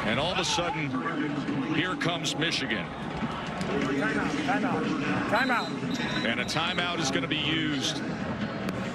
And all of a sudden, here comes Michigan. Timeout. And a timeout is going to be used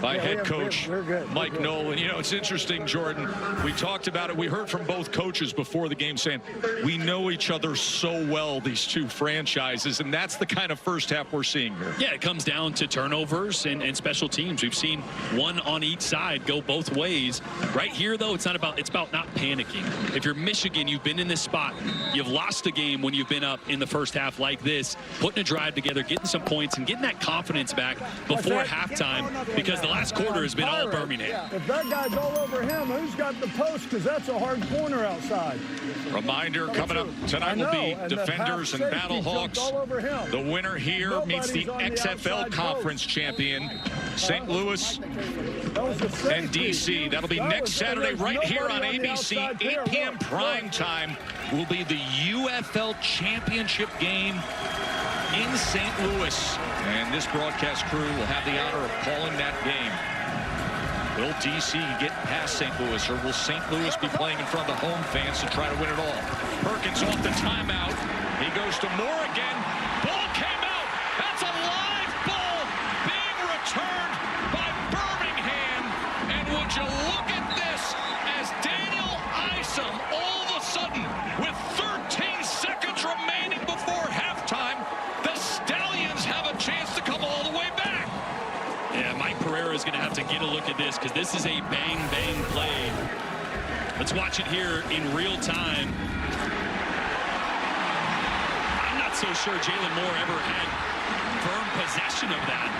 by head coach Mike Nolan. You know, it's interesting, Jordan. We talked about it. We heard from both coaches before the game saying we know each other so well, these two franchises, and that's the kind of first half we're seeing here. Yeah, it comes down to turnovers and special teams. We've seen one on each side go both ways. Right here, though, it's about not panicking. If you're Michigan, you've been in this spot. You've lost a game when you've been up in the first half like this, putting a drive together, getting some points, and getting that confidence back before halftime, because the last quarter has been all Birmingham. If that guy's all over him, who's got the post? Because that's a hard corner outside. Reminder, coming up tonight will be Defenders and Battlehawks. The winner here meets the XFL Conference champion, St. Louis and DC. That'll be next Saturday right here on ABC. 8 p.m. prime time will be the UFL championship game in St. Louis. And this broadcast crew will have the honor of calling that game. Will DC get past St. Louis, or will St. Louis be playing in front of the home fans to try to win it all? Perkins off the timeout. He goes to Moore again. Ball came out. That's a live ball being returned by Birmingham. And would you look at this, as Daniel Isom all of a sudden, with 13 seconds remaining before halftime, the Stallions have a chance to come all the way back. Yeah, Mike Pereira is going to have to get a look at this, because this is a bang-bang play. Let's watch it here in real time. I'm not so sure Jalen Moore ever had firm possession of that.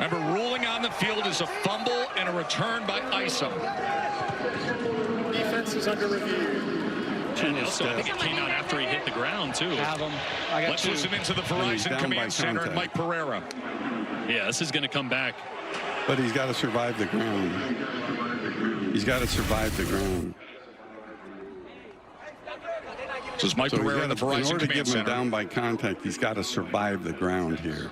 Remember, ruling on the field is a fumble and a return by Isom. Defense is under review. And also, I think it came out after he hit the ground, too. Let's listen into the Verizon Command Center and Mike Pereira. Yeah, this is going to come back. But he's got to survive the ground. He's got to survive the ground. This is Mike Pereira in the Verizon Command Center. In order to get him down by contact, he's got to survive the ground here.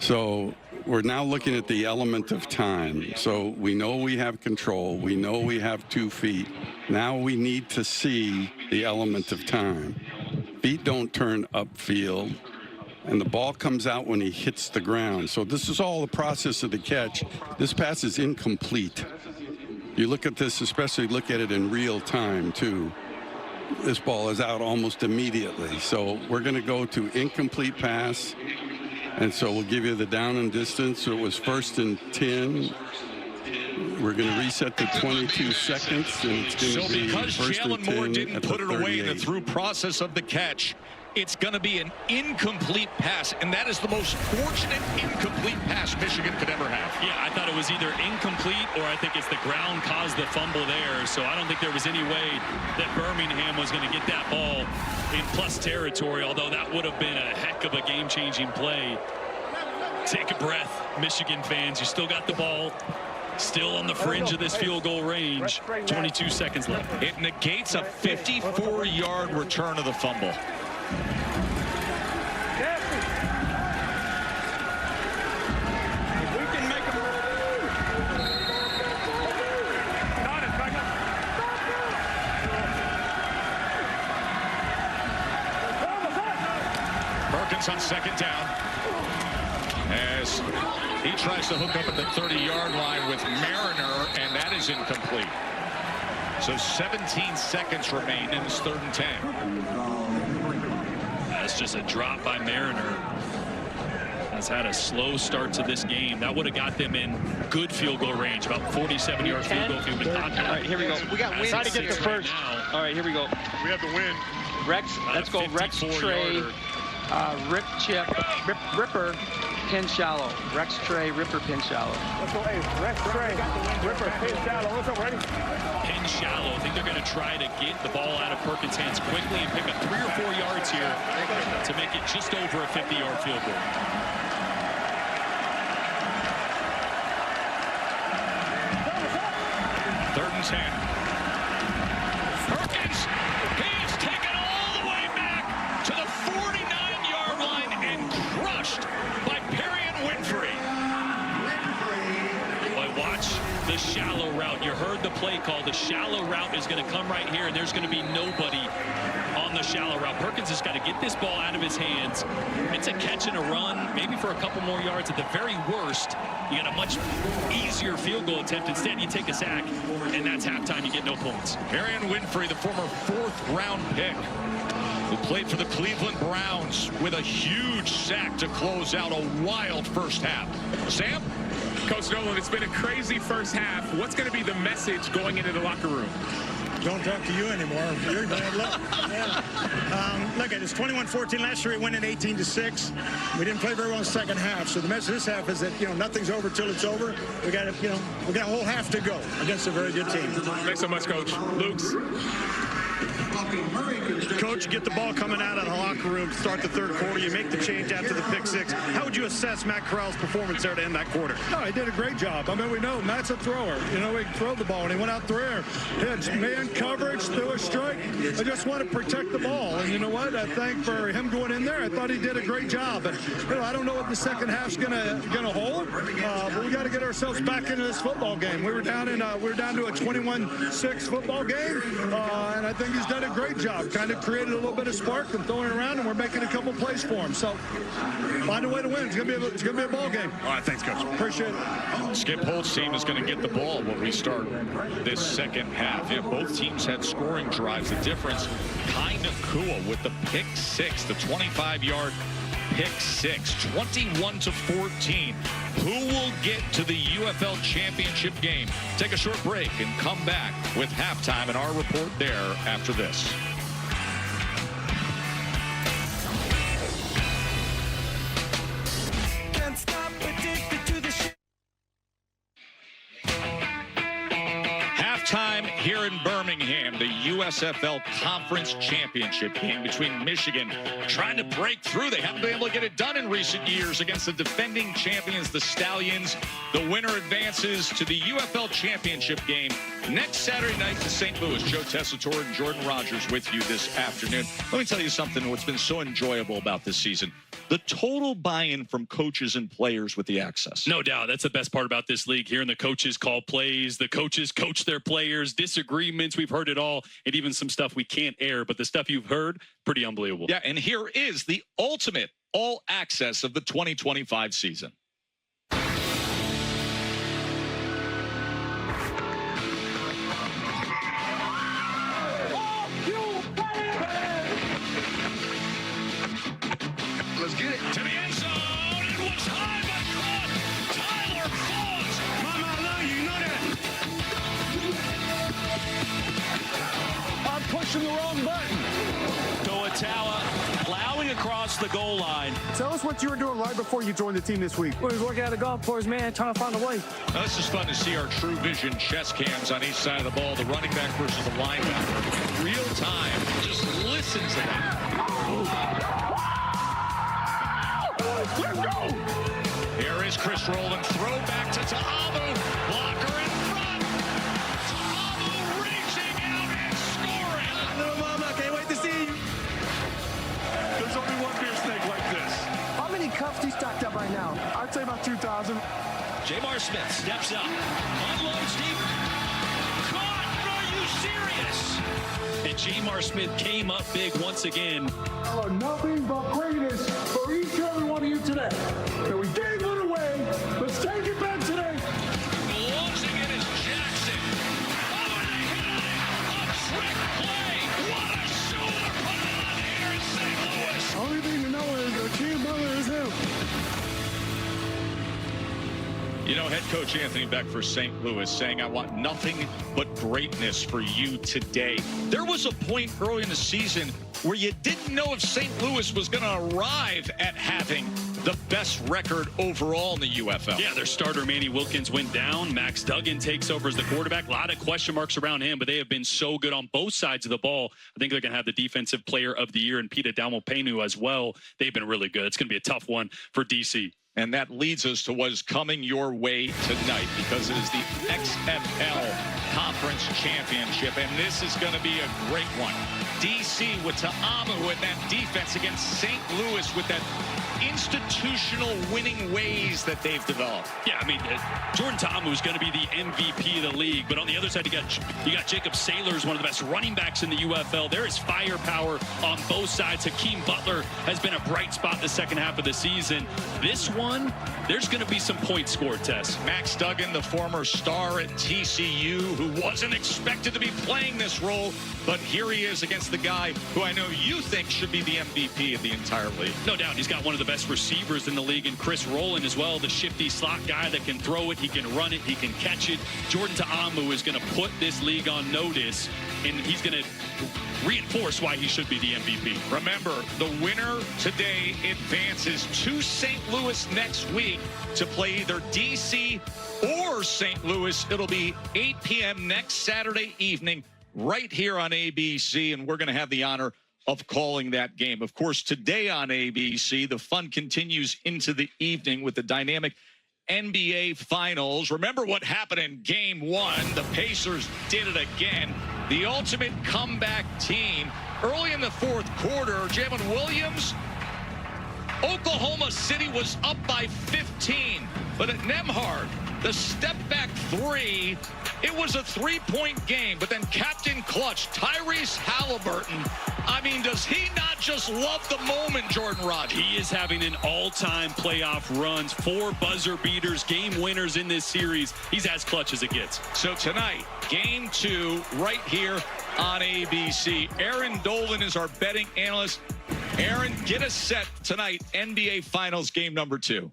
So we're now looking at the element of time. So we know we have control. We know we have 2 feet. Now we need to see the element of time. Feet don't turn upfield, and the ball comes out when he hits the ground. So this is all the process of the catch. This pass is incomplete. You look at this, especially look at it in real time, too. This ball is out almost immediately. So we're going to go to incomplete pass. And so we'll give you the down and distance. So it was 1st and 10. We're going to reset to 22 seconds. And it's going to be because Jalen Moore didn't put it away in the through process of the catch, it's going to be an incomplete pass. And that is the most fortunate incomplete pass Michigan could ever have. Yeah, I thought it was either incomplete, or I think it's the ground caused the fumble there. So I don't think there was any way that Birmingham was going to get that ball in plus territory, although that would have been a heck of a game-changing play. Take a breath, Michigan fans. You still got the ball. Still on the fringe of this field goal range. 22 seconds left. It negates a 54-yard return of the fumble. Perkins on second down as he tries to hook up at the 30-yard line with Mariner, and that is incomplete. So 17 seconds remain in this 3rd and 10. That's just a drop by Mariner. Has had a slow start to this game. That would have got them in good field goal range, about 47-yard field goal if he would have caught that. All right, here we go. We got win. Try to get the first. Right, all right, here we go. We have the win. Rex, let's go. Rex, Trey, Rip, Chip, Ripper, pin shallow. Rex, Trey, Ripper, pin shallow. Let's go. Hey, Rex, Trey, Ripper, pin shallow. What's up, ready? Pin shallow. I think they're going to try to get the ball out of Perkins' hands quickly and pick up 3 or 4 yards here to make it just over a 50-yard field goal. Third and 10. Perkins, he is taken all the way back to the 49-yard line and crushed by Perry and Winfrey. Boy, watch the shallow route. You heard the play call. The shallow route is going to come right here, and there's going to be nobody on the shallow route. Perkins has got to get this ball out of his hands. It's a catch and a run, maybe for a couple more yards. At the very worst, you get a much easier field goal attempt. Instead, you take a sack, and that's halftime. You get no points. Marion Winfrey, the former 4th-round pick, who played for the Cleveland Browns with a huge sack to close out a wild first half. Sam? Coach Nolan, it's been a crazy first half. What's going to be the message going into the locker room? Don't talk to you anymore. You're bad luck. Yeah. Look, it's 21-14. Last year, we went in 18-6. We didn't play very well in the second half. So the message this half is that, nothing's over till it's over. We got a whole half to go against a very good team. Thanks so much, Coach. Luke's. Coach, get the ball coming out of the locker room to start the 3rd quarter. You make the change after the pick 6. How would you assess Matt Corral's performance there to end that quarter? No, he did a great job. I mean, we know Matt's a thrower. He can throw the ball, and he went out there. He had man coverage, threw a strike. I just want to protect the ball. And you know what? I think for him going in there, I thought he did a great job. And, I don't know what the second half's gonna hold, but we got to get ourselves back into this football game. We were down to a 21-6 football game, and I think he's done a great job. Kind of created a little bit of spark and throwing it around, and we're making a couple plays for him. So find a way to win. It's gonna be a ball game. All right, thanks, Coach. Appreciate it. Skip Holt's team is going to get the ball when we start this second half. Yeah, both teams had scoring drives. The difference, kind of cool with the pick 6, the 25-yard pick 6, 21-14. Who will get to the UFL championship game? Take a short break and come back with halftime and our report there after this. Halftime here in Birmingham, the USFL Conference Championship game between Michigan trying to break through. They haven't been able to get it done in recent years against the defending champions, the Stallions. The winner advances to the UFL Championship game next Saturday night in St. Louis. Joe Tessitore and Jordan Rogers with you this afternoon. Let me tell you something, what's been so enjoyable about this season. The total buy-in from coaches and players with the access. No doubt. That's the best part about this league. Hearing the coaches call plays, the coaches coach their players, disagreements, we've heard it all, and even some stuff we can't air. But the stuff you've heard, pretty unbelievable. Yeah, and here is the ultimate all access of the 2025 season. Let's get it. To the end zone. It was high but caught. Tyler Claus. Mama, I love you. You know that. I'm pushing the wrong button. Toa plowing across the goal line. Tell us what you were doing right before you joined the team this week. We was working at the golf course, man, trying to find a way. Now, this is fun to see our True Vision chest cams on each side of the ball. The running back versus the linebacker. Real time. Just listen to that. Let's go! Here is Chris Rowland. Throw back to Ta'amu. Blocker in front. Ta'amu reaching out and scoring. Little mama, can't wait to see you. There's only one beer snake like this. How many cups do you stacked up right now? I'd say about 2,000. Jamar Smith steps up. Unloads deep. Caught! Are you serious? And Jamar Smith came up big once again. Nothing but greatness for each and every one of you today. And we gave it away. Let's take it back today. Closing it is Jackson. Oh, and a hit on it. A trick play. What a shoulder put on here in St. Louis. Only thing to know is Akeem Butler is him. You know, head coach Anthony Beck for St. Louis saying, I want nothing but greatness for you today. There was a point early in the season where you didn't know if St. Louis was going to arrive at having the best record overall in the UFL. Yeah, their starter Manny Wilkins went down. Max Duggan takes over as the quarterback. A lot of question marks around him, but they have been so good on both sides of the ball. I think they're going to have the defensive player of the year in Pita Dalmopenu as well. They've been really good. It's going to be a tough one for DC. And that leads us to what is coming your way tonight, because it is the XFL Conference Championship, and this is going to be a great one. DC with Ta'amu with that defense against St. Louis with that institutional winning ways that they've developed. Yeah, I mean, Jordan Ta'amu is going to be the MVP of the league, but on the other side, you got Jacob Saylors, one of the best running backs in the UFL. There is firepower on both sides. Hakeem Butler has been a bright spot the second half of the season. This one, there's going to be some points scored, Tess. Max Duggan, the former star at TCU, who wasn't expected to be playing this role, but here he is against the guy who I know you think should be the MVP of the entire league. No doubt. He's got one of the best receivers in the league, and Chris Rowland as well, the shifty slot guy that can throw it, he can run it, he can catch it. Jordan Ta'amu is going to put this league on notice, and he's going to reinforce why he should be the MVP. Remember, the winner today advances to St. Louis next week to play either DC or St. Louis. It'll be 8 p.m. next Saturday evening right here on ABC, and we're going to have the honor of calling that game. Of course, today on ABC, the fun continues into the evening with the dynamic NBA Finals. Remember what happened in Game 1. The Pacers did it again. The ultimate comeback team. Early in the fourth quarter, Jalen Williams, Oklahoma City was up by 15. But at Nembhard, the step-back three, it was a three-point game. But then Captain Clutch, Tyrese Halliburton, I mean, does he not just love the moment, Jordan Rogers? He is having an all-time playoff runs, 4 buzzer beaters, game winners in this series. He's as clutch as it gets. So tonight, Game 2 right here on ABC. Aaron Dolan is our betting analyst. Aaron, get us set tonight, NBA Finals game number 2.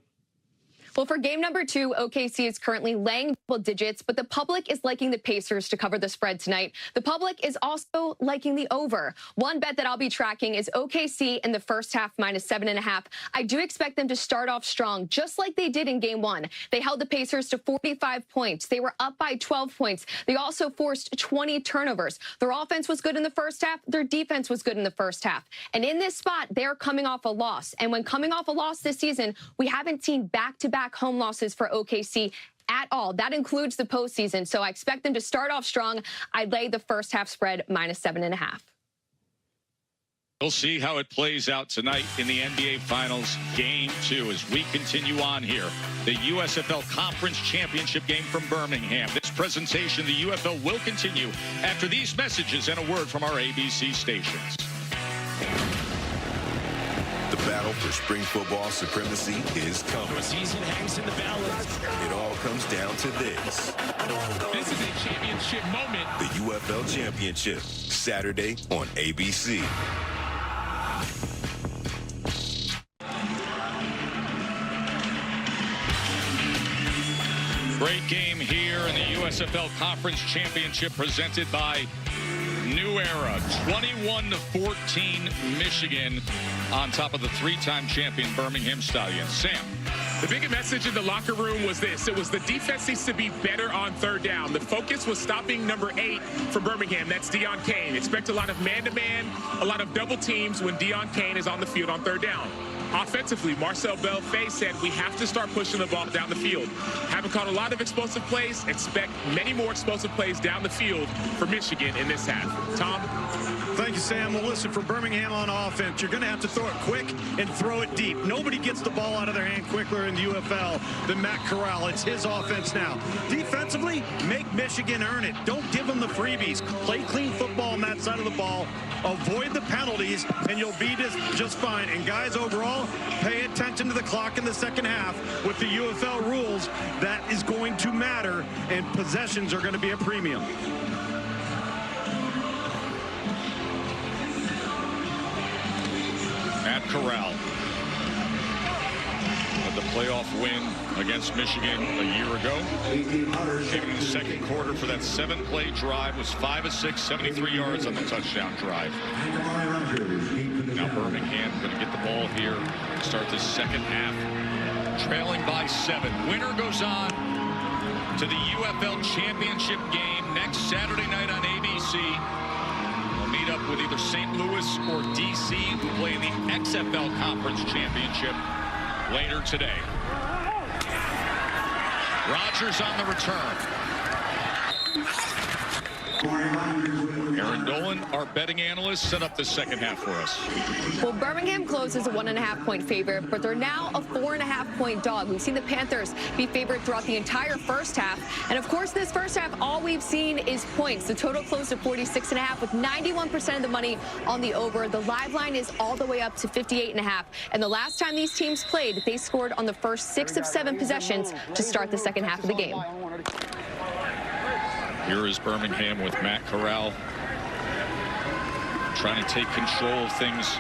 Well, for game number 2, OKC is currently laying double digits, but the public is liking the Pacers to cover the spread tonight. The public is also liking the over. One bet that I'll be tracking is OKC in the first half -7.5. I do expect them to start off strong, just like they did in game 1. They held the Pacers to 45 points. They were up by 12 points. They also forced 20 turnovers. Their offense was good in the first half. Their defense was good in the first half. And in this spot, they're coming off a loss. And when coming off a loss this season, we haven't seen back-to-back home losses for OKC at all. That includes the postseason. So I expect them to start off strong. I lay the first half spread -7.5. We'll see how it plays out tonight in the NBA Finals Game 2 as we continue on here. The USFL Conference Championship game from Birmingham. This presentation of the UFL will continue after these messages and a word from our ABC stations. The battle for spring football supremacy is coming. The season hangs in the balance. It all comes down to this. This is a championship moment. The UFL Championship, Saturday on ABC. Great game here in the USFL Conference Championship presented by New Era. 21-14 Michigan on top of the 3-time champion Birmingham Stallions. Sam. The big message in the locker room was this. It was the defense needs to be better on third down. The focus was stopping number 8 for Birmingham. That's Deon Kane. Expect a lot of man-to-man, a lot of double teams when Deon Kane is on the field on third down. offensively, Marcel Belfay said we have to start pushing the ball down the field. Haven't caught a lot of explosive plays. Expect many more explosive plays down the field for Michigan in this half. Tom? Thank you, Sam. Well, listen, for Birmingham on offense, you're going to have to throw it quick and throw it deep. Nobody gets the ball out of their hand quicker in the UFL than Matt Corral. It's his offense now. Defensively, make Michigan earn it. Don't give them the freebies. Play clean football on that side of the ball. Avoid the penalties, and you'll be just fine. And guys, overall, pay attention to the clock in the second half. With the UFL rules, that is going to matter, and possessions are going to be a premium. Matt Corral with the playoff win against Michigan a year ago. Came in the second quarter for that 7-play drive, was 5 of 6, 73 yards on the touchdown drive. Now Birmingham going to get the ball here, start the second half, trailing by 7. Winner goes on to the UFL championship game next Saturday night on ABC. Meet up with either St. Louis or DC, who play in the USFL Conference championship later today. Rodgers on the return. Aaron Dolan, our betting analyst, set up the second half for us. Well, Birmingham closes a 1.5-point favorite, but they're now a 4.5-point dog. We've seen the Panthers be favored throughout the entire first half. And of course, this first half, all we've seen is points. The total closed at 46.5 with 91% of the money on the over. The live line is all the way up to 58.5. And the last time these teams played, they scored on the first 6 of 7 possessions to start the second half of the game. Here is Birmingham with Matt Corral trying to take control of things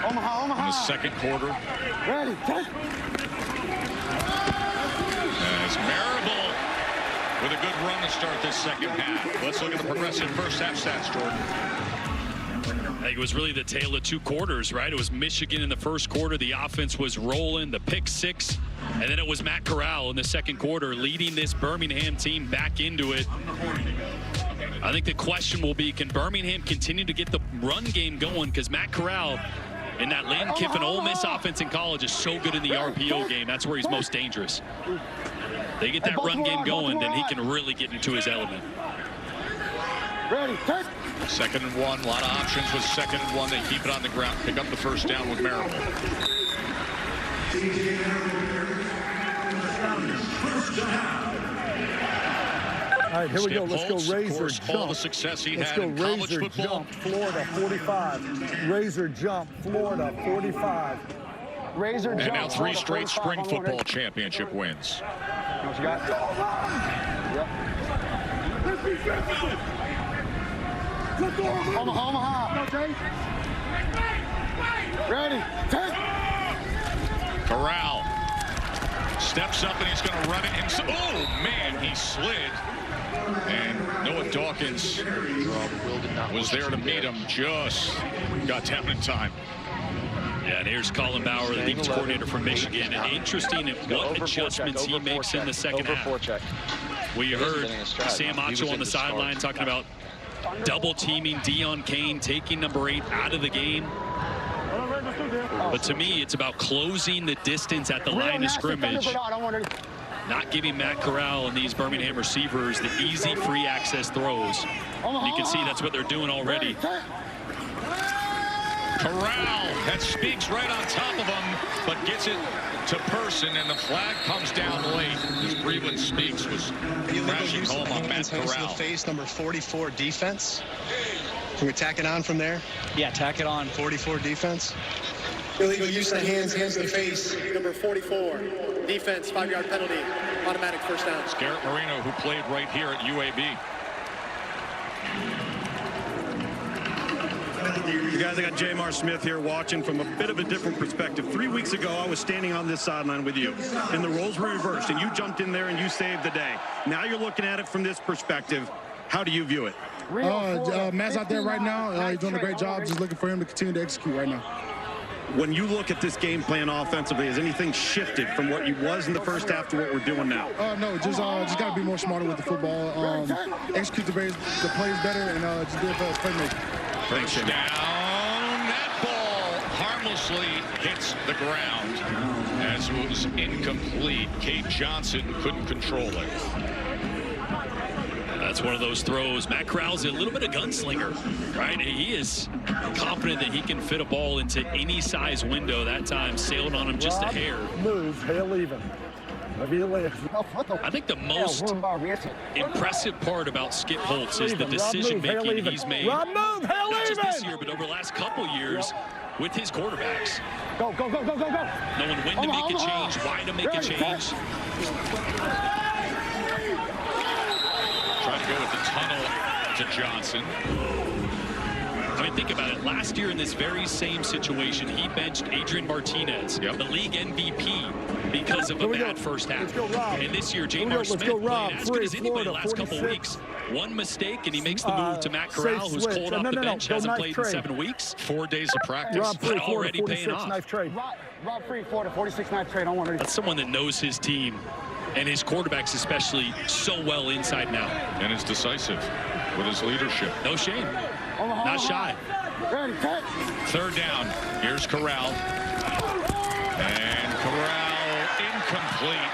in the second quarter. As Marable with a good run to start this second half. Let's look at the progressive first half stats, Jordan. I think it was really the tale of 2 quarters, right? It was Michigan in the first quarter. The offense was rolling, the pick 6. And then it was Matt Corral in the second quarter leading this Birmingham team back into it. I think the question will be, can Birmingham continue to get the run game going? Because Matt Corral in that Lane Kiffin Ole Miss offense in college is so good in the RPO game. That's where he's most dangerous. They get that run game going, then he can really get into his element. Second and 1, a lot of options with second and 1. They keep it on the ground, pick up the first down with Marable. All right, here we go. Let's go razor jump. All the success he Let's had go in college razor football. jump, Florida 45. Razor jump, Florida 45. Razor jump. And now 3 straight spring football championship wins. What you got? Yep. Omaha. Ready. Take. Corral steps up and he's going to run it himself. Oh, man, he slid. And Noah Dawkins was there to meet him. Just got down in time. Yeah, and here's Colin Bauer, the defense coordinator from Michigan. And interesting at what adjustments he makes in the second half. We heard Sam Acho on the sideline talking about double teaming Deion Kane, taking number 8 out of the game. But to me, it's about closing the distance at the line of scrimmage, not giving Matt Corral and these Birmingham receivers the easy free access throws. And you can see that's what they're doing already. Corral, that speaks right on top of him, but gets it to Person, and the flag comes down late. As Breland Speaks was crashing home on Matt Corral. Face number 44 defense. Can we tack it on from there? Yeah, tack it on. 44 defense. Illegal use of the hands to the face. Number 44, defense, 5-yard penalty, automatic first down. It's Garrett Marino, who played right here at UAB. You guys, I got Jamar Smith here watching from a bit of a different perspective. 3 weeks ago, I was standing on this sideline with you, and the roles were reversed, and you jumped in there and you saved the day. Now you're looking at it from this perspective. How do you view it? Matt's out there right now. He's doing a great job. Just looking for him to continue to execute right now. When you look at this game plan offensively, has anything shifted from what you was in the first half to what we're doing now? No, just got to be more smarter with the football. Execute the plays better, and just be a playmaker. First down, that ball Instantaneously hits the ground as it was incomplete. Cade Johnson couldn't control it. That's one of those throws. Matt Corral's a little bit of gunslinger, right? He is confident that he can fit a ball into any size window. That time sailed on him just a hair. Move, hail even. I think the most impressive part about Skip Holtz is the decision-making he's made. Not just this year, but over the last couple years with his quarterbacks. Go, go, go, go, go, go. Knowing when to make a change, why to make a change. Trying to go with the tunnel to Johnson. I mean, think about it. Last year in this very same situation, he benched Adrian Martinez, the league MVP, because of a bad first half. And this year, J.R. Smith played as good as anybody the last couple weeks. One mistake, and he makes the move to Matt Corral, who's cold off the bench, hasn't played in 7 weeks. 4 days of practice, but already paying off. Rob free, Florida, 46 knife trade. I want to. That's someone that knows his team, and his quarterbacks especially, so well inside and out. And is decisive with his leadership. No shame. Not shy. Third down. Here's Corral. And Corral incomplete.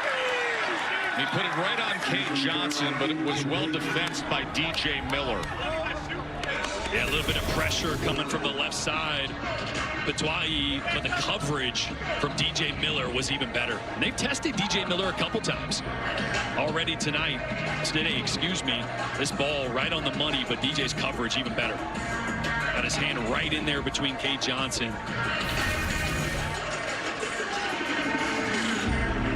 He put it right on Cade Johnson, but it was well defensed by DJ Miller. Yeah, a little bit of pressure coming from the left side. Batshuayi, but the coverage from DJ Miller was even better. And they've tested DJ Miller a couple times already today, excuse me. This ball right on the money, but DJ's coverage even better. Got his hand right in there between Cade Johnson.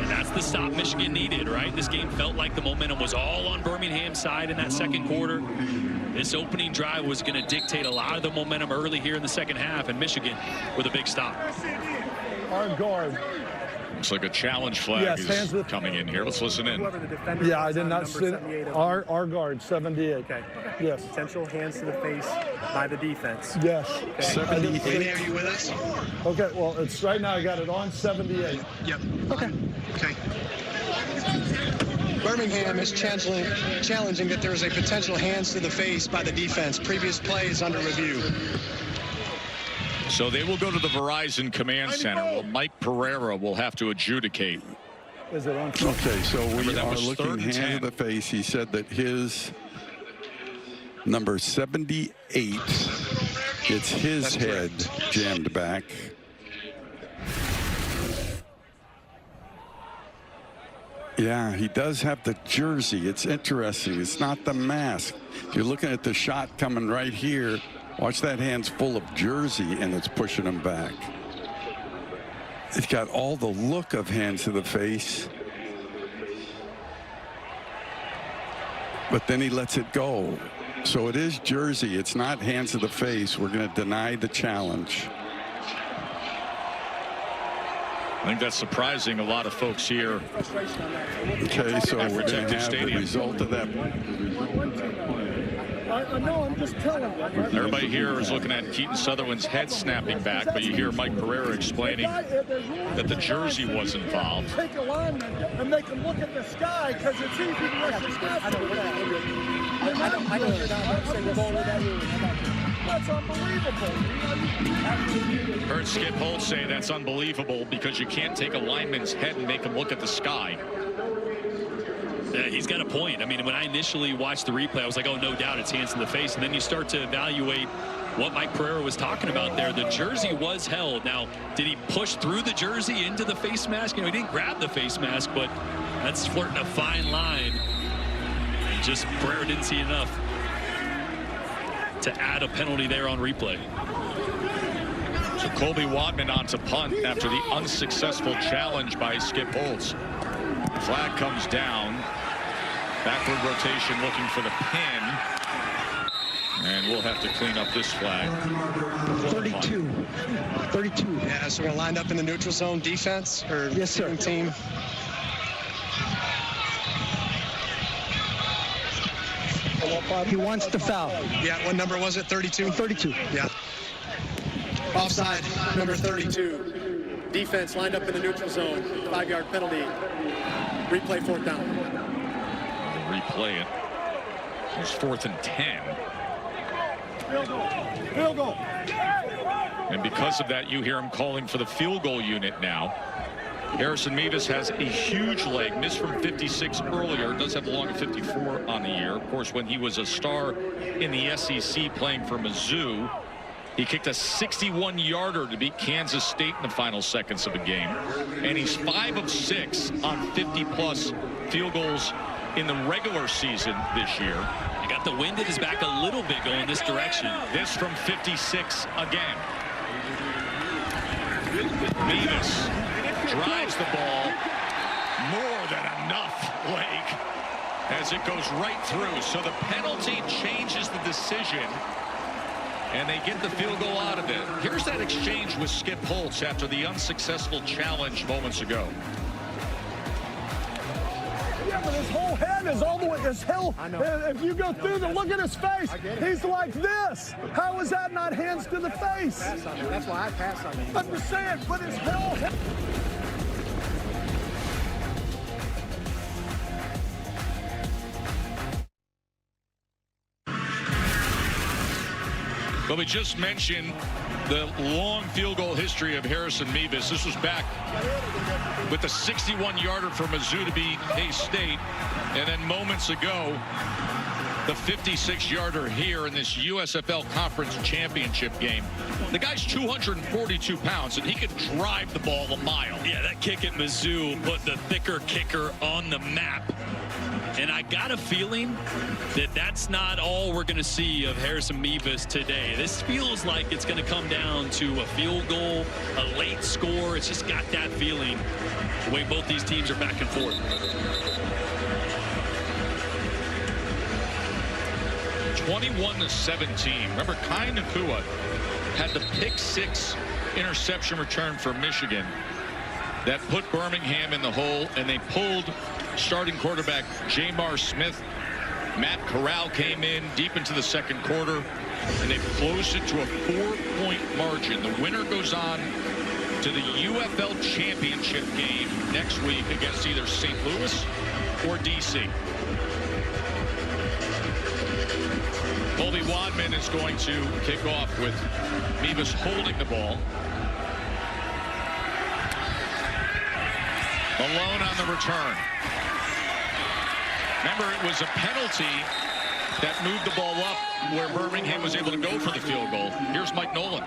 And that's the stop Michigan needed, right? This game felt like the momentum was all on Birmingham's side in that second quarter. This opening drive was going to dictate a lot of the momentum early here in the second half, and Michigan with a big stop. On guard. Looks like a challenge flag is coming in here. Let's listen in. Yeah, I did not see our guard, 78. Okay. Yes. Potential hands to the face by the defense. Yes. Okay. 78. Are you with us? Okay, well, it's right now I got it on 78. Yep. Okay. Okay. Birmingham is challenging that there is a potential hands to the face by the defense. Previous play is under review. So they will go to the Verizon Command Center. Well, Mike Pereira will have to adjudicate. Is it on? Okay, so we are looking hand to the face. He said that his number 78, it's his head jammed back. Yeah, he does have the jersey. It's interesting. It's not the mask. If you're looking at the shot coming right here, watch that hand's full of jersey, and it's pushing him back. It's got all the look of hands to the face. But then he lets it go. So it is jersey. It's not hands to the face. We're going to deny the challenge. I think that's surprising a lot of folks here. Okay, so we're going to have the result of that. I know, I'm just telling you. Everybody here is looking at Keaton Sutherland's head snapping back, but you hear Mike Pereira explaining that the jersey was involved. Take a lineman and make them look at the sky because it's easy to rush the sky. I know you're not saying we're going to that room. That's unbelievable. Heard Skip Holtz say that's unbelievable because you can't take a lineman's head and make him look at the sky. Yeah, he's got a point. I mean, when I initially watched the replay, I was like, oh, no doubt it's hands in the face. And then you start to evaluate what Mike Pereira was talking about there. The jersey was held. Now, did he push through the jersey into the face mask? You know, he didn't grab the face mask, but that's flirting a fine line. And just Pereira didn't see enough to add a penalty there on replay. So Colby Wadman on to punt after the unsuccessful challenge by Skip Holtz. Flag comes down. Backward rotation looking for the pin. And we'll have to clean up this flag. 32. 32. Yeah, so we're lined up in the neutral zone defense or yes, sir. Team. He wants the foul. Yeah, what number was it? 32? 32. Yeah. Offside, number 32. Defense lined up in the neutral zone. 5-yard penalty. Replay, 4th down. Replay it. It's 4th and 10. Field goal. Field goal. And because of that, you hear him calling for the field goal unit now. Harrison Mevis has a huge leg, missed from 56 earlier, does have a long of 54 on the year. Of course, when he was a star in the SEC playing for Mizzou, he kicked a 61-yarder to beat Kansas State in the final seconds of a game. And he's 5 of 6 on 50-plus field goals in the regular season this year. He got the wind at his back a little bit going this direction. This from 56 again. Mevis drives the ball. More than enough, Blake, as it goes right through. So the penalty changes the decision, and they get the field goal out of it. Here's that exchange with Skip Holtz after the unsuccessful challenge moments ago. Yeah, but his whole head is all the way, his hill. If you go through look at his face. He's like this. How is that not hands to the face? That's why I pass on him. I'm just saying, but his whole head. Well, we just mentioned the long field goal history of Harrison Mevis. This was back with the 61-yarder for Mizzou to beat K-State. And then moments ago, the 56-yarder here in this USFL Conference championship game. The guy's 242 pounds, and he can drive the ball a mile. Yeah, that kick at Mizzou put the thicker kicker on the map. And I got a feeling that that's not all we're going to see of Harrison Mevis today. This feels like it's going to come down to a field goal, a late score. It's just got that feeling the way both these teams are back and forth. 21-17. Remember, Kai Nakua had the pick-6 interception return for Michigan that put Birmingham in the hole, and they pulled starting quarterback Jamar Smith. Matt Corral came in deep into the second quarter, and they closed it to a 4-point margin. The winner goes on to the UFL championship game next week against either St. Louis or DC. Colby Wadman is going to kick off with Mevis holding the ball. Malone on the return. Remember, it was a penalty that moved the ball up where Birmingham was able to go for the field goal. Here's Mike Nolan.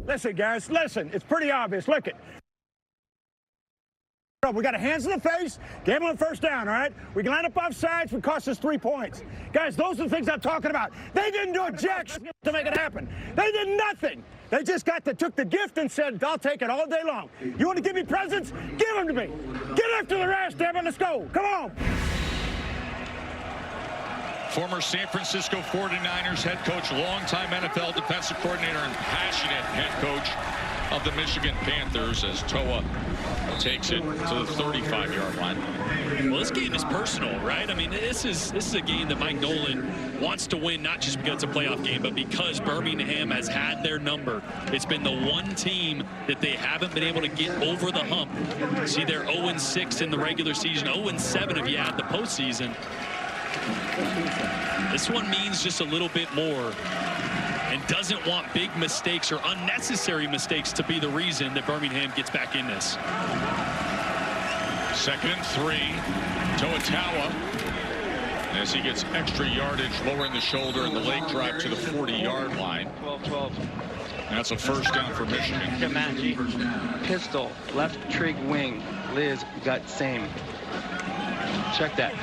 Listen, guys, listen. It's pretty obvious. Look it. We got a hands in the face, gave him a first down, all right? We can line up off sides, we cost us 3 points. Guys, those are the things I'm talking about. They didn't do a jack to make it happen. They did nothing. They just took the gift and said, I'll take it all day long. You want to give me presents? Give them to me. Get after the rash, damn it, let's go. Come on. Former San Francisco 49ers head coach, longtime NFL defensive coordinator, and passionate head coach of the Michigan Panthers as Toa takes it to the 35-yard line. Well, this game is personal, right? I mean, this is a game that Mike Nolan wants to win, not just because it's a playoff game, but because Birmingham has had their number. It's been the one team that they haven't been able to get over the hump. See, they're 0-6 in the regular season, 0-7 if you add the postseason. This one means just a little bit more and doesn't want big mistakes or unnecessary mistakes to be the reason that Birmingham gets back in this. 2nd and 3. Toa as he gets extra yardage, lowering the shoulder and the leg drive to the 40-yard line. 12-12. That's a first down for Michigan. Comanche, pistol, left trig wing, Liz, gut, same. Check that.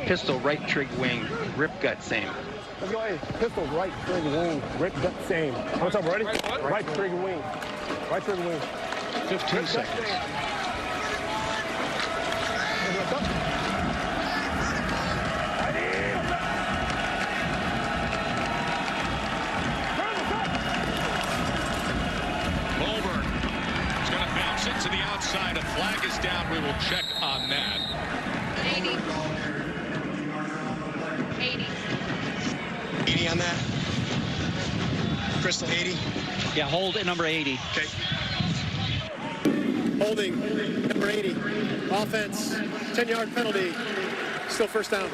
Pistol, right trig wing, rip, gut, same. Let's go ahead. Pistol, right trig wing, rip, gut, same. What's up, ready? Right trig wing. Right trig wing. 15 seconds. Colburn is going to bounce it to the outside. A flag is down. We will check on that. 80 on that. Crystal, 80. Yeah, hold at number 80. Okay. Holding, number 80. Offense, 10-yard penalty. Still first down.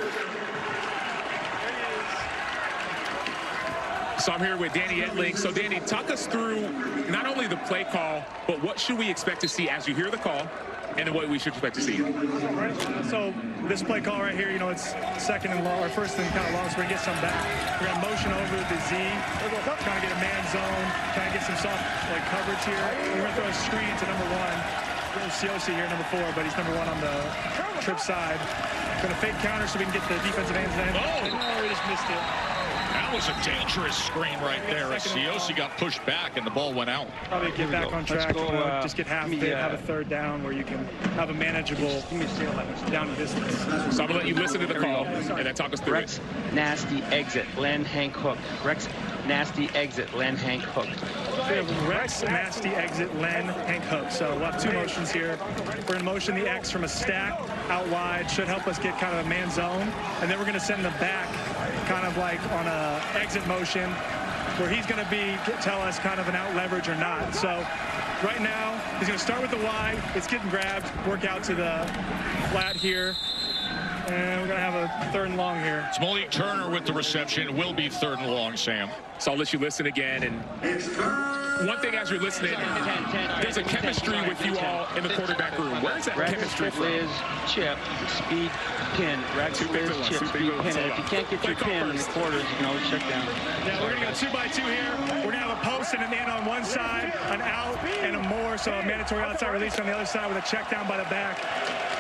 So I'm here with Danny Etling. So Danny, talk us through not only the play call, but what should we expect to see as you hear the call, and then what we should expect to see. Right. So this play call right here, you know, it's second and long, or first and kind of long, so we're going to get some back. We're going to motion over the Z, trying to get a man zone, trying to get some soft coverage here. We're going to throw a screen to number 1. Siosi here, number 4, but he's number 1 on the trip side. Going to fake counter so we can get the defensive hands in. Oh, we just missed it. That was a dangerous screen right there. Siosi got pushed back and the ball went out. Probably get back on track. Just get half have a third down where you can have a manageable down and distance. So I'm going to let you listen to the call and then talk us through Rex, nasty exit, Len Hank hook. Rex, nasty exit, Len Hank hook. Rex, nasty exit, Len Hank hook. So we'll have 2 motions here. We're going to motion the X from a stack out wide. Should help us get kind of a man zone. And then we're going to send the back kind of like on a exit motion where he's going to tell us kind of an out leverage or not. So right now he's going to start with the Y. It's getting grabbed, work out to the flat here. And we're going to have a third and long here. It's Malik Turner with the reception. It will be third and long, Sam. So I'll let you listen again. And one thing as you're listening, there's a chemistry with you all in the quarterback room. Where is that chemistry from? Liz, chip, speed, pin. Rex, Liz, chip, speed, pin. And if you can't get your pin in the quarters, you can always check down. Yeah, we're going to go 2x2 here. We're going to have a post and an in on one side, an out and a more, so a mandatory outside release on the other side with a check down by the back.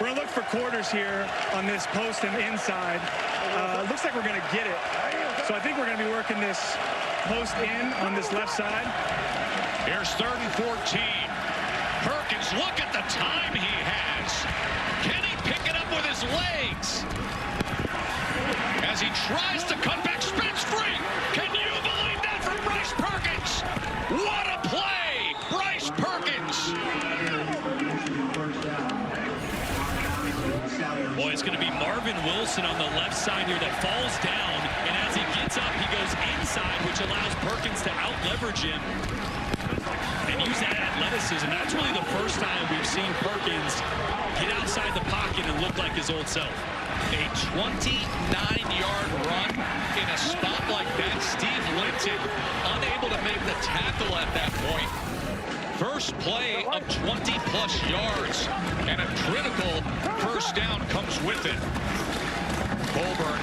We're going to look for quarters here on this post and inside. Looks like we're going to get it. So I think we're going to be working this post in on this left side. Here's 3rd and 14. Perkins, look at the time he has. Can he pick it up with his legs? As he tries to cut back, spins free. Can you believe that from Bryce Perkins? What a play, Bryce Perkins. Boy, it's going to be Marvin Wilson on the left side here that falls down, and as he gets up, he goes inside, which allows Perkins to out-leverage him and use that athleticism. That's really the first time we've seen Perkins get outside the pocket and look like his old self. A 29-yard run in a spot like that. Steve Linton unable to make the tackle at that point. First play of 20-plus yards, and a critical first down comes with it. Colburn,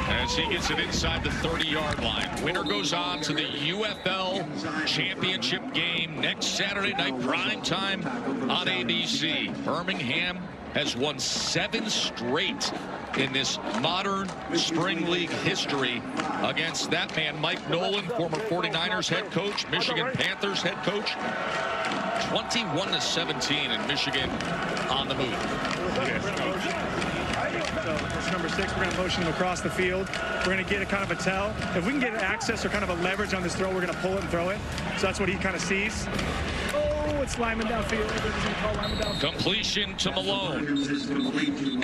as he gets it inside the 30-yard line. Winner goes on to the UFL championship game next Saturday night, prime time on ABC. Birmingham has won 7 straight in this modern spring league history against that man, Mike Nolan, former 49ers head coach, Michigan Panthers head coach. 21-17, and Michigan on the move. So it's number 6. We're going to motion him across the field. We're going to get a kind of a tell. If we can get access or kind of a leverage on this throw, we're going to pull it and throw it. So that's what he kind of sees. Oh, it's lineman downfield. Completion to Malone.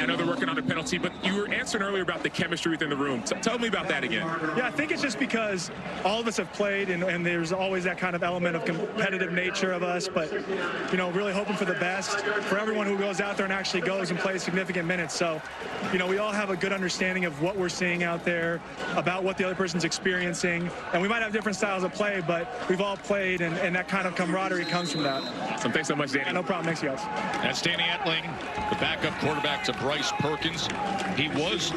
I know they're working on a penalty, but you were answering earlier about the chemistry within the room. Tell me about that again. Yeah, I think it's just because all of us have played, and there's always that kind of element of competitive nature of us, but, you know, really hoping for the best for everyone who goes out there and actually goes and plays significant minutes. So, you know, we all have a good understanding of what we're seeing out there, about what the other person's experiencing, and we might have different styles of play, but we've all played, and that kind of camaraderie comes from that. So thanks so much, Danny. Yeah, no problem. Thanks, you guys. That's Danny Etling, the backup quarterback to Bryce Perkins. He was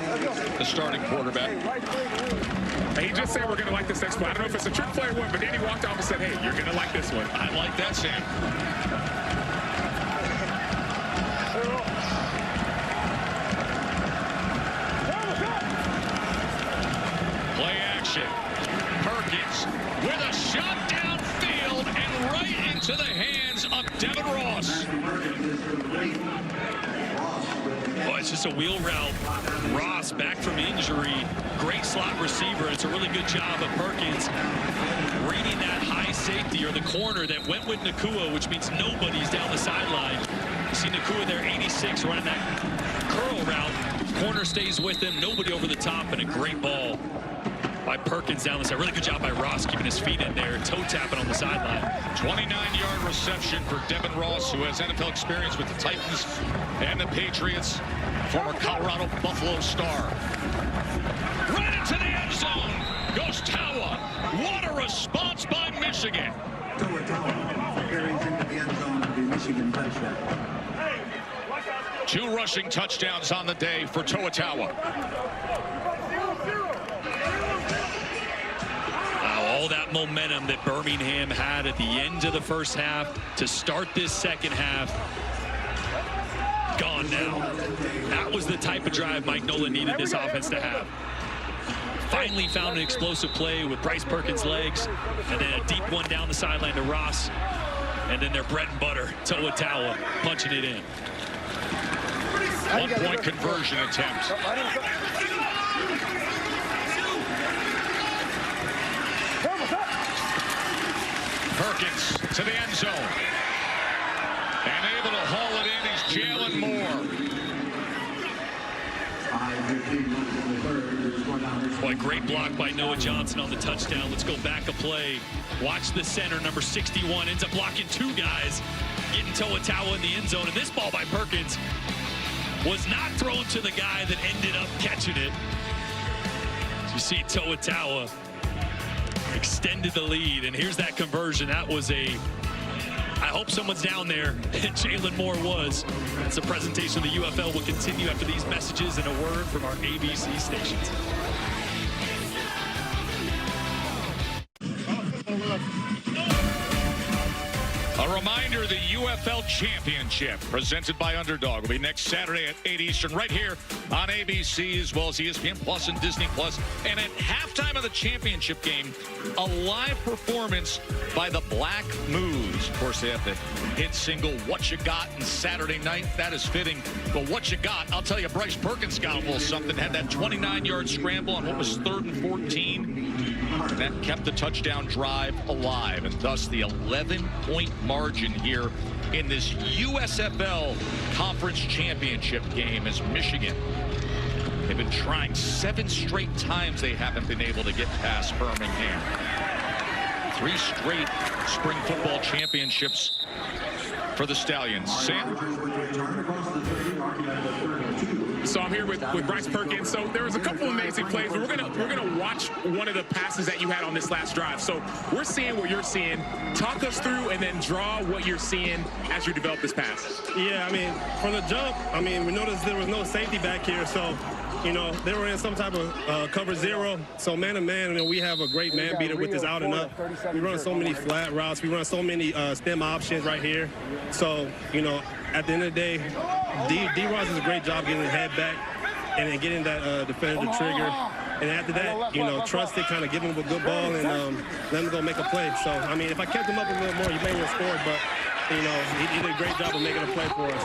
the starting quarterback. He just said we're going to like this next play. I don't know if it's a trick play or what, but Danny walked off and said, hey, you're going to like this one. I like that, Sam. Play action. Perkins with a shot downfield and right into the hands of Devin Ross. Oh, it's just a wheel route. Ross back from injury. Great slot receiver. It's a really good job of Perkins reading that high safety or the corner that went with Nakua, which means nobody's down the sideline. You see Nakua there, 86, running that curl route. Corner stays with him. Nobody over the top, and a great ball by Perkins down the side. Really good job by Ross keeping his feet in there, toe tapping on the sideline. 29-yard reception for Devin Ross, who has NFL experience with the Titans and the Patriots. Former Colorado Buffalo star. Right into the end zone. goes Tawa. What a response by Michigan. Carries into the end zone for the Michigan touchdown. 2 rushing touchdowns on the day for Tawa. All that momentum that Birmingham had at the end of the first half to start this second half, gone now. That was the type of drive Mike Nolan needed this offense to have. Finally found an explosive play with Bryce Perkins' legs, and then a deep one down the sideline to Ross, and then their bread and butter, Tawa, punching it in. 1-point conversion attempt. Perkins to the end zone. And able to haul it in is Jalen Moore. Boy, great block by Noah Johnson on the touchdown. Let's go back a play. Watch the center, number 61, ends up blocking 2 guys, getting Tawa in the end zone. And this ball by Perkins was not thrown to the guy that ended up catching it. You see Tawa extended the lead, and here's that conversion. That was I hope someone's down there. Jalen Moore was. It's a presentation of the UFL. Will continue after these messages and a word from our ABC stations. A reminder, the UFL Championship, presented by Underdog, will be next Saturday at 8 Eastern, right here on ABC, as well as ESPN Plus and Disney Plus. And at halftime of the championship game, a live performance by the Black Moves. Of course, they have the hit single, What You Got, and Saturday night. That is fitting. But What You Got, I'll tell you, Bryce Perkins got a little something. Had that 29-yard scramble on what was 3rd and 14. And that kept the touchdown drive alive, and thus the 11-point margin here in this USFL Conference Championship game as Michigan. They've been trying 7 straight times. They haven't been able to get past Birmingham. 3 straight spring football championships for the Stallions. Sam? So I'm here with Bryce Perkins. So there was a couple amazing plays, but we're gonna watch one of the passes that you had on this last drive. So we're seeing what you're seeing. Talk us through and then draw what you're seeing as you develop this pass. Yeah, I mean, from the jump, I mean, we noticed there was no safety back here, so you know, they were in some type of cover 0. So man-to-man, you know, we have a great man beater with this out and up. We run so many flat routes. We run so many stem options right here. So, you know, at the end of the day, D-Ross does a great job getting his head back and then getting that defender to trigger. And after that, you know, trust it, kind of give him a good ball and let him go make a play. So, I mean, if I kept him up a little more, he may have scored, but, you know, he did a great job of making a play for us.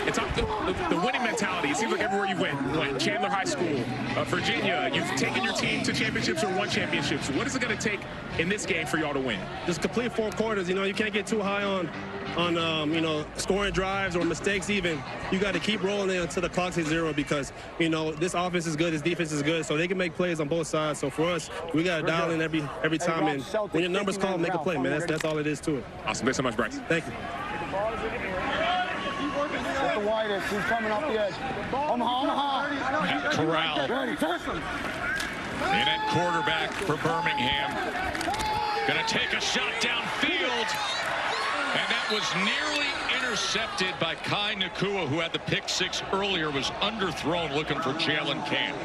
It's the winning mentality. It seems like everywhere you went, Chandler High School, Virginia, you've taken your team to championships or won championships. What is it going to take in this game for y'all to win? Just complete 4 quarters. You know, you can't get too high on you know, scoring drives or mistakes even. You got to keep rolling it until the clock's at 0 because, you know, this offense is good, this defense is good, so they can make plays on both sides. So for us, we got to dial in every time, and when your numbers call, make a play, man. That's all it is to it. Awesome. Thanks so much, Bryce. Thank you. The widest, he's coming off the edge. Omaha. Corral. In at quarterback for Birmingham. Gonna take a shot downfield. And that was nearly intercepted by Kai Nakua, who had the pick 6 earlier, was underthrown looking for Jalen Camp.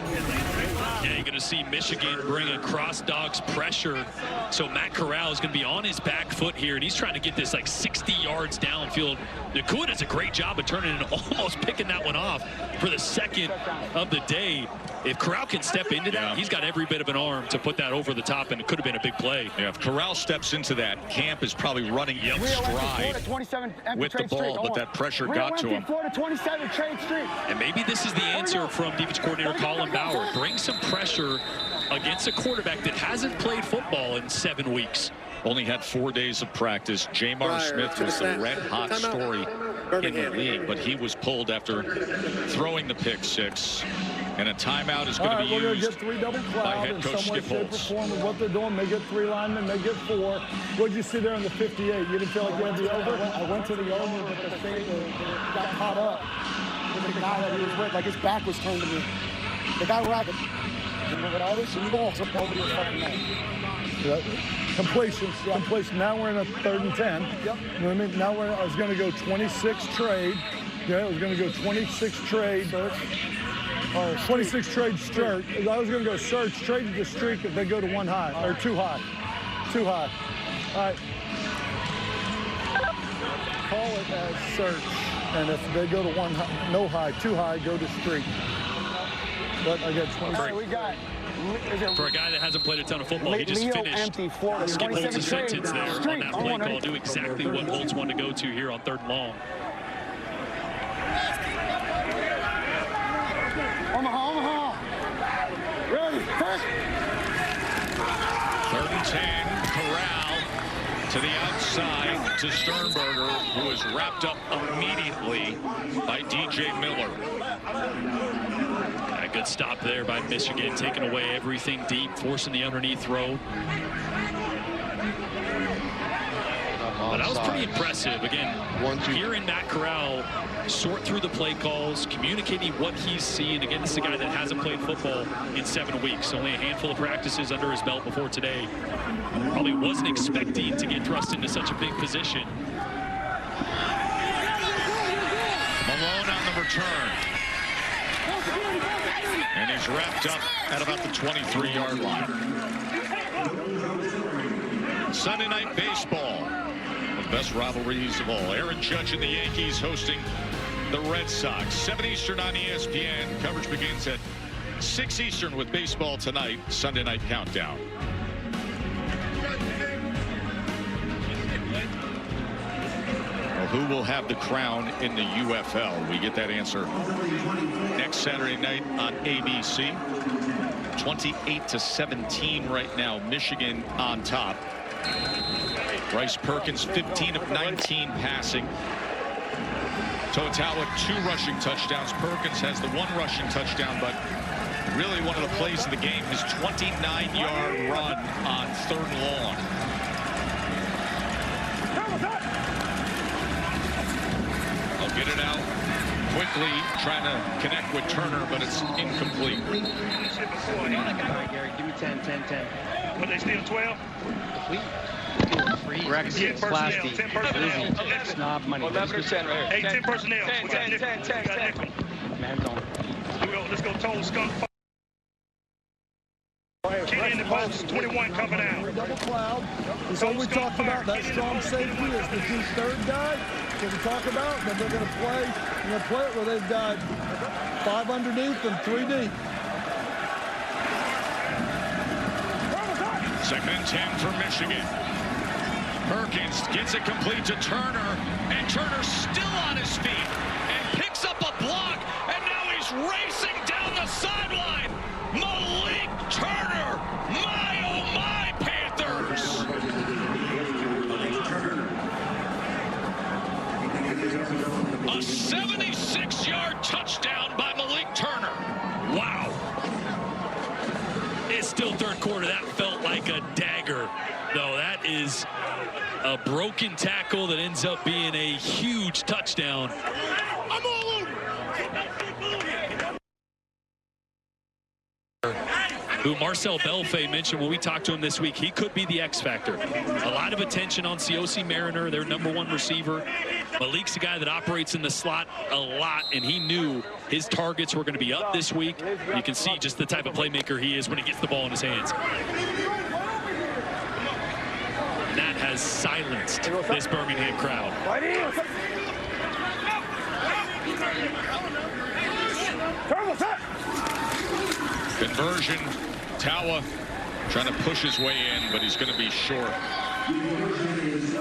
Yeah, you're going to see Michigan bring a cross dogs pressure. So Matt Corral is going to be on his back foot here, and he's trying to get this like 60 yards downfield. Nakua does a great job of turning and almost picking that one off for the second of the day. If Corral can step into that, he's got every bit of an arm to put that over the top, and it could have been a big play. Yeah, if Corral steps into that, Camp is probably running in stride with the ball, but that pressure got to him. And maybe this is the answer from defense coordinator Colin Bauer. Bring some pressure against a quarterback that hasn't played football in 7 weeks. Only had 4 days of practice. Jamar Smith was the red-hot story in the league, but he was pulled after throwing the pick 6. And a timeout is going to be used by head coach Skip Holtz. What they're doing, they get 3 linemen, they get 4. What did you see there in the 58? You didn't feel like you had the over? I went to the over, but the safety got caught up with the guy that he was with. Like his back was turned to me. The guy where I could Completion. Now we're in a 3rd and 10. Yep. You know what I mean? Now I was going to go 26 trade. Yeah, I was going to go 26 trade. 26 trade search. I was going to go search, trade the streak if they go to 1 high or 2 high. 2 high. All right. Call it as search. And if they go to 1 high, no high, 2 high, go to streak. But I got 20. For a guy that hasn't played a ton of football, he just finished. Skip Holt's sentence there on that play call. Knew exactly what Holtz wanted to go to here on 3rd and long. Omaha. Ready. 3rd and 10. Corral to the outside to Sternberger, who is wrapped up immediately by DJ Miller. A good stop there by Michigan, taking away everything deep, forcing the underneath throw. But that was pretty impressive. Again, hearing Matt Corral sort through the play calls, communicating what he's seeing. Again, this is a guy that hasn't played football in 7 weeks. Only a handful of practices under his belt before today. Probably wasn't expecting to get thrust into such a big position. Malone on the return. And he's wrapped up at about the 23-yard line. Sunday night baseball. One of the best rivalries of all. Aaron Judge and the Yankees hosting the Red Sox. 7 Eastern on ESPN. Coverage begins at 6 Eastern with baseball tonight. Sunday night countdown. Who will have the crown in the UFL? We get that answer next Saturday night on ABC. 28-17 right now. Michigan on top. Bryce Perkins 15 of 19 passing. Totawa 2 rushing touchdowns. Perkins has the 1 rushing touchdown, but really one of the plays of the game, his 29-yard run on 3rd and long. They'll get it out quickly, trying to connect with Turner, but it's incomplete. All right, Gary, give me 10. But they still 12? Rex, yeah, Plasty, 10 personnel. Snob money. 11 or 10 right here. 10 personnel. 10. Man, don't. Let's go total skunk. Kenny in the post, 21 coming out. Double cloud. That's what we talked about. That strong safety is the deep 3rd guy. Can we talk about? Then they're going to play. They're going to play it where they've got 5 underneath and 3 deep. 2nd and 10 for Michigan. Perkins gets it complete to Turner, and Turner's still on his feet and picks up a block, and now he's racing down the sideline. Malik Turner, my oh my Panthers. A 76-yard touchdown by Malik Turner. Wow. It's still 3rd quarter. That felt like a dagger. though. That is a broken tackle that ends up being a huge touchdown. I'm all over. Who Marcel Belfay mentioned when we talked to him this week, he could be the X factor. A lot of attention on COC Mariner, their #1 receiver. Malik's a guy that operates in the slot a lot, and he knew his targets were going to be up this week. You can see just the type of playmaker he is when he gets the ball in his hands. And that has silenced this Birmingham crowd. Conversion. Tawa trying to push his way in, but he's going to be short.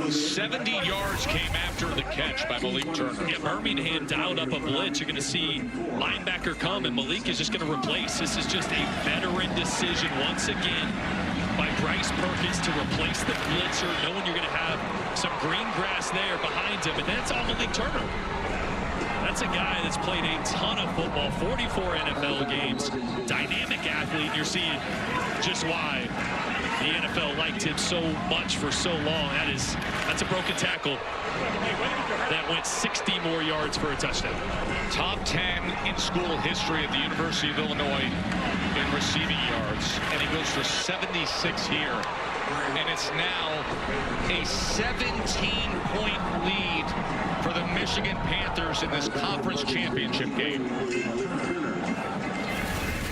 70 yards came after the catch by Malik Turner. Yeah, Birmingham dialed up a blitz. You're going to see linebacker come, and Malik is just going to replace. This is just a veteran decision once again by Bryce Perkins to replace the blitzer, knowing you're going to have some green grass there behind him, and that's all Malik Turner. That's a guy that's played a ton of football, 44 NFL games, dynamic athlete, and you're seeing just why The NFL liked him so much for so long. That's a broken tackle. That went 60 more yards for a touchdown. Top 10 in school history at the University of Illinois in receiving yards. And he goes for 76 here. And it's now a 17-point lead for the Michigan Panthers in this conference championship game.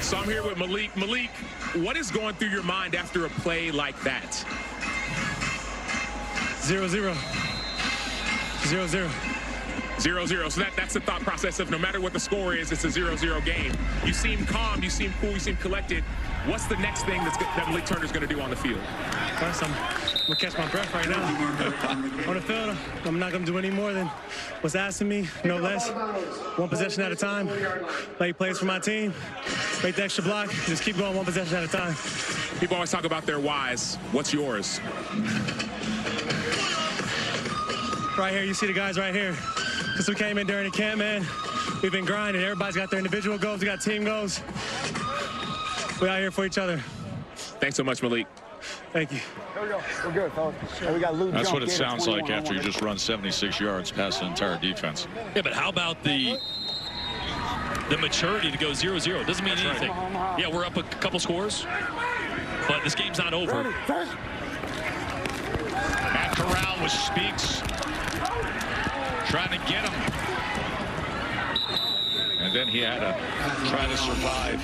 So I'm here with Malik. Malik, what is going through your mind after a play like that? 0-0. 0-0. 0-0. So that's the thought process of no matter what the score is, it's a 0-0 game. You seem calm, you seem cool, you seem collected. What's the next thing that Malik Turner's going to do on the field? First, I'm going to catch my breath right now. On the field, I'm not going to do any more than what's asked of me, no less. One possession at a time. Make plays for my team. Make the extra block. Just keep going one possession at a time. People always talk about their whys. What's yours? Right here, you see the guys right here. Because we came in during the camp, man. We've been grinding. Everybody's got their individual goals. We got team goals. We out here for each other. Thanks so much, Malik. Thank you. There we go. We're good, fellas. And we got Luke. That's what it sounds like after you just run 76 yards past the entire defense. Yeah, but how about the maturity to go 0-0? Doesn't mean anything. Right. Yeah, we're up a couple scores, but this game's not over. Matt Corral with Speaks, trying to get him. And then he had to try to survive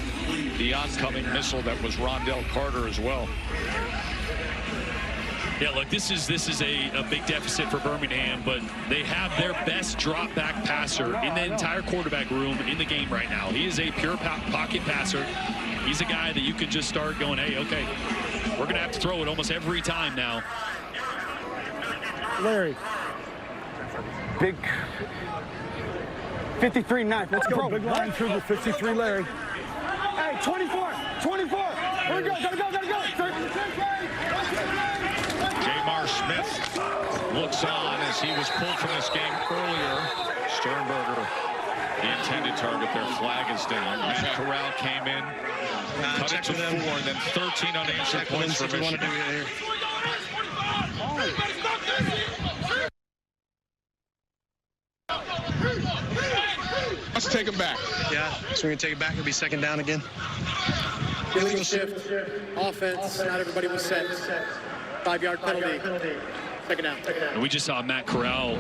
the oncoming missile that was Rondell Carter as well. Yeah, look, this is a big deficit for Birmingham, but they have their best drop back passer in the entire quarterback room in the game right now. He is a pure pocket passer. He's a guy that you can just start going, hey, okay, we're going to have to throw it almost every time now. Larry. Big 53 knife. Let's go. Big line through the 53, Larry. Hey, 24. 24. Here we go. Gotta go. Jamar Smith looks on as he was pulled from this game earlier. Sternberger, the intended target, their flag is down. Matt Corral came in, cut it to 4, and then 13 unanswered points for Michigan. Let's take him back. Yeah, so we're going to take it back. It'll be second down again. Illegal shift, offense, not everybody was set. 5-yard penalty. Second down. And we just saw Matt Corral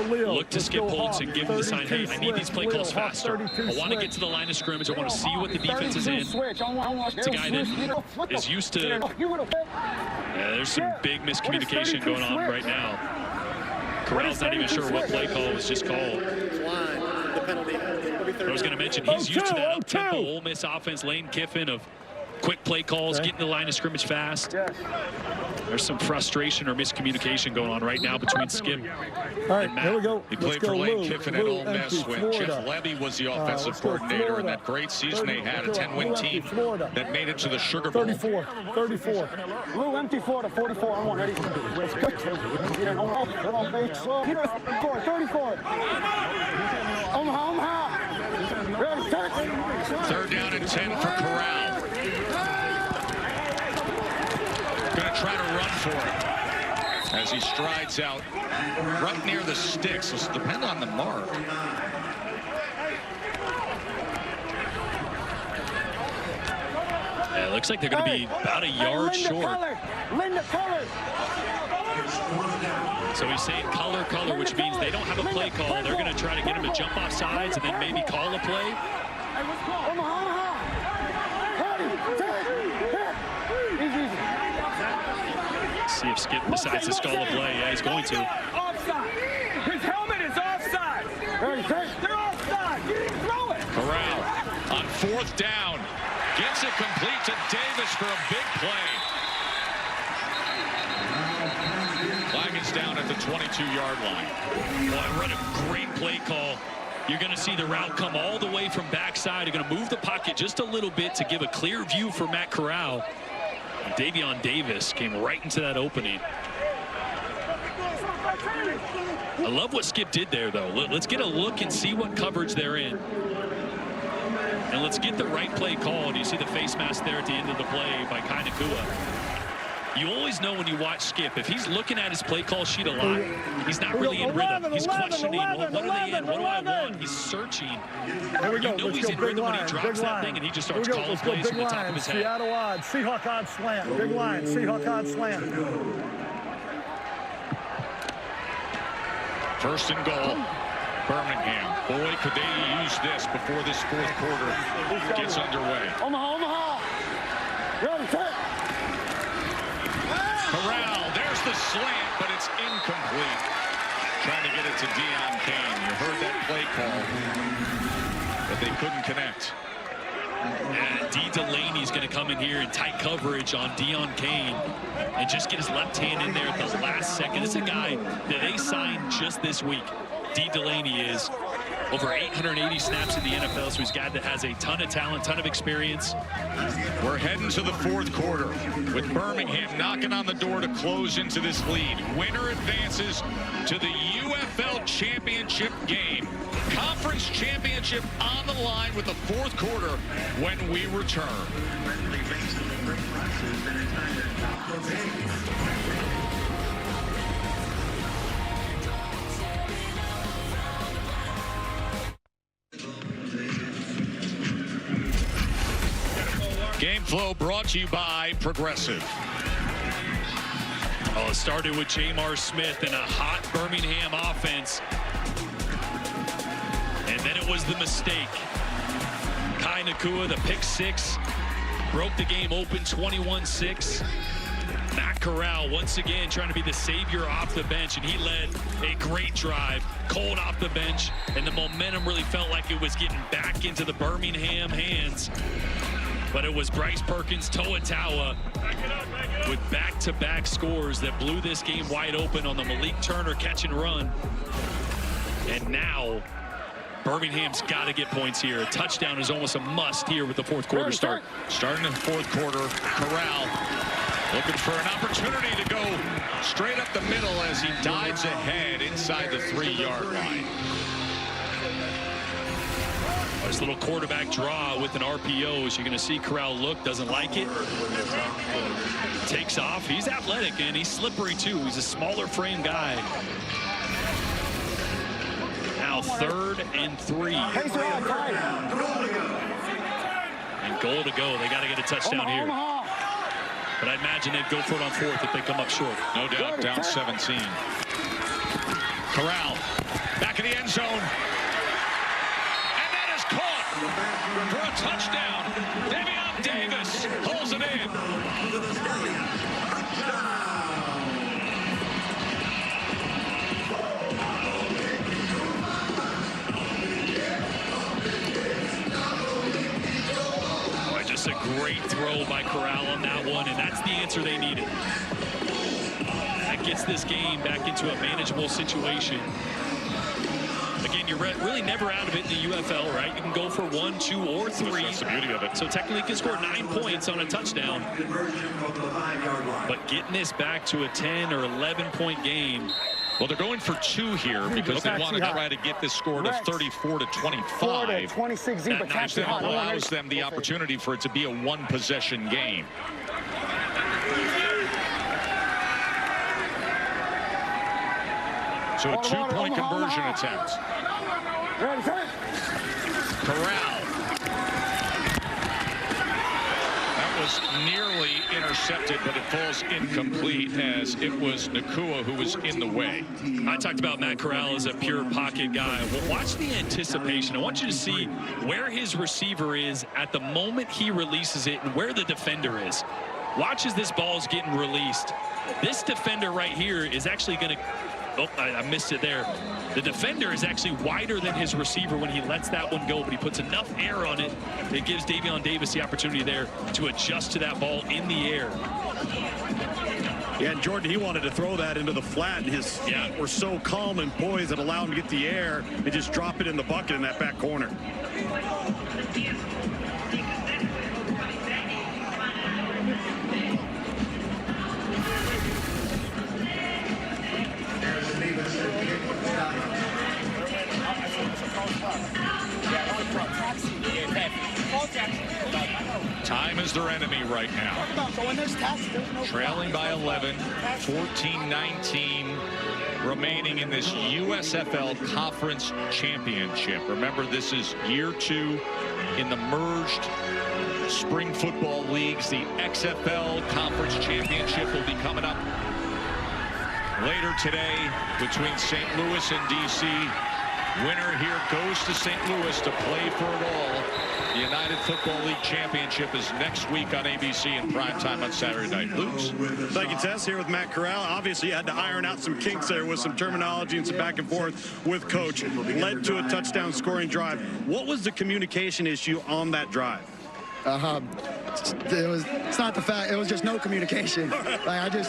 look to Skip Holtz and give him the sign, hey, I need these play calls faster. I want to get to the line of scrimmage. I want to see what the defense is in. It's a guy that is used to... Yeah, there's some big miscommunication going on right now. Corral's not even sure what play call was just called. I was going to mention, he's used to that up-tempo Ole Miss offense, Lane Kiffin, of quick play calls, getting the line of scrimmage fast. There's some frustration or miscommunication going on right now between Skip and Matt. Here we go. He played for Lane Kiffin at Ole Miss when Jeff Levy was the offensive coordinator in that great season they had, a 10-win team that made it to the Sugar Bowl. 34. Blue, empty Florida, 44 on 1. Ready? Let's go. 34. Omaha. Ready, take. 3rd down and 10 for Corral. Going to try to run for it as he strides out right near the sticks. So it's depend on the mark. Yeah, it looks like they're going to be about a yard short. Linda Color. So he's saying color, which means they don't have a play call. They're going to try to get him to jump off sides and then maybe call a play. See if Skip decides to call a play. Yeah, he's going to. Offside. His helmet is offside. They're offside. Throw it. Corral on 4th down. Gets it complete to Davis for a big play. Flag is down at the 22-yard line. Boy, what a great play call. You're going to see the route come all the way from backside. You're going to move the pocket just a little bit to give a clear view for Matt Corral. And Davion Davis came right into that opening. I love what Skip did there, though. Let's get a look and see what coverage they're in. And let's get the right play called. You see the face mask there at the end of the play by Kainakua. You always know when you watch Skip, if he's looking at his play call sheet a lot, he's not really in rhythm. He's questioning, well, what are they in? What do I want? He's searching. Here we go. You know he's in rhythm when he drops that thing, and he just starts calling plays from the top of his head. Seattle odds, Seahawk odds slant. Big line, Seahawk odds slant. First and goal, Birmingham. Boy, could they use this before this fourth quarter gets underway. Omaha. Ready, set. Corral, there's the slant, but it's incomplete. Trying to get it to Deion Kane. You heard that play call, but they couldn't connect. And D. Delaney's going to come in here in tight coverage on Deion Kane and just get his left hand in there at the last second. This is a guy that they signed just this week. D. Delaney is over 880 snaps in the NFL, so he's a guy that has a ton of talent, ton of experience. We're heading to the fourth quarter with Birmingham knocking on the door to close into this lead. Winner advances to the UFL Championship game. Conference championship on the line with the fourth quarter when we return. Game flow brought to you by Progressive. Oh, it started with Jamar Smith and a hot Birmingham offense. And then it was the mistake. Kai Nakua, the pick six, broke the game open 21-6. Matt Corral once again trying to be the savior off the bench, and he led a great drive, cold off the bench, and the momentum really felt like it was getting back into the Birmingham hands. But it was Bryce Perkins, Toa Taua, with back-to-back scores that blew this game wide open on the Malik Turner catch and run. And now Birmingham's got to get points here. A touchdown is almost a must here with the fourth quarter start. Starting in the fourth quarter, Corral looking for an opportunity to go straight up the middle as he dives ahead inside the 3-yard line. This little quarterback draw with an RPO, as you're going to see Corral look, doesn't like it. Takes off. He's athletic and he's slippery too. He's a smaller frame guy. Now 3rd and 3. And goal to go. They got to get a touchdown here. But I imagine they'd go for it on 4th if they come up short. No doubt, down 17. Corral back in the end zone. For a touchdown, Davion Davis pulls it in. Boy, just a great throw by Corral on that one, and that's the answer they needed. That gets this game back into a manageable situation. Again, you're really never out of it in the UFL, right? You can go for 1, 2, or 3. That's the beauty of it. So technically you can score 9 points on a touchdown. But getting this back to a 10 or 11-point game. Well, they're going for 2 here because they want to try to get this score to 34-25. 26 That allows them the opportunity for it to be a 1-possession game. So a 2-point conversion attempt. Corral. That was nearly intercepted, but it falls incomplete as it was Nakua who was in the way. I talked about Matt Corral as a pure pocket guy. Well, watch the anticipation. I want you to see where his receiver is at the moment he releases it and where the defender is. Watch as this ball is getting released. This defender right here is actually going to... Oh, I missed it there. The defender is actually wider than his receiver when he lets that one go, but he puts enough air on it. It gives Davion Davis the opportunity there to adjust to that ball in the air. Yeah, and Jordan, he wanted to throw that into the flat, and his feet were so calm and poised that allowed him to get the air and just drop it in the bucket in that back corner. Time is their enemy right now. Trailing by 11, 14-19 remaining in this USFL Conference Championship. Remember, this is year 2 in the merged spring football leagues. The XFL Conference Championship will be coming up later today between St. Louis and DC. Winner here goes to St. Louis to play for it all. The United Football League Championship is next week on ABC in primetime on Saturday night. Luke's. Thank you, Tess. Here with Matt Corral. Obviously, you had to iron out some kinks there with some terminology and some back and forth with Coach. Led to a touchdown scoring drive. What was the communication issue on that drive? It's not the fact. It was just no communication. Like you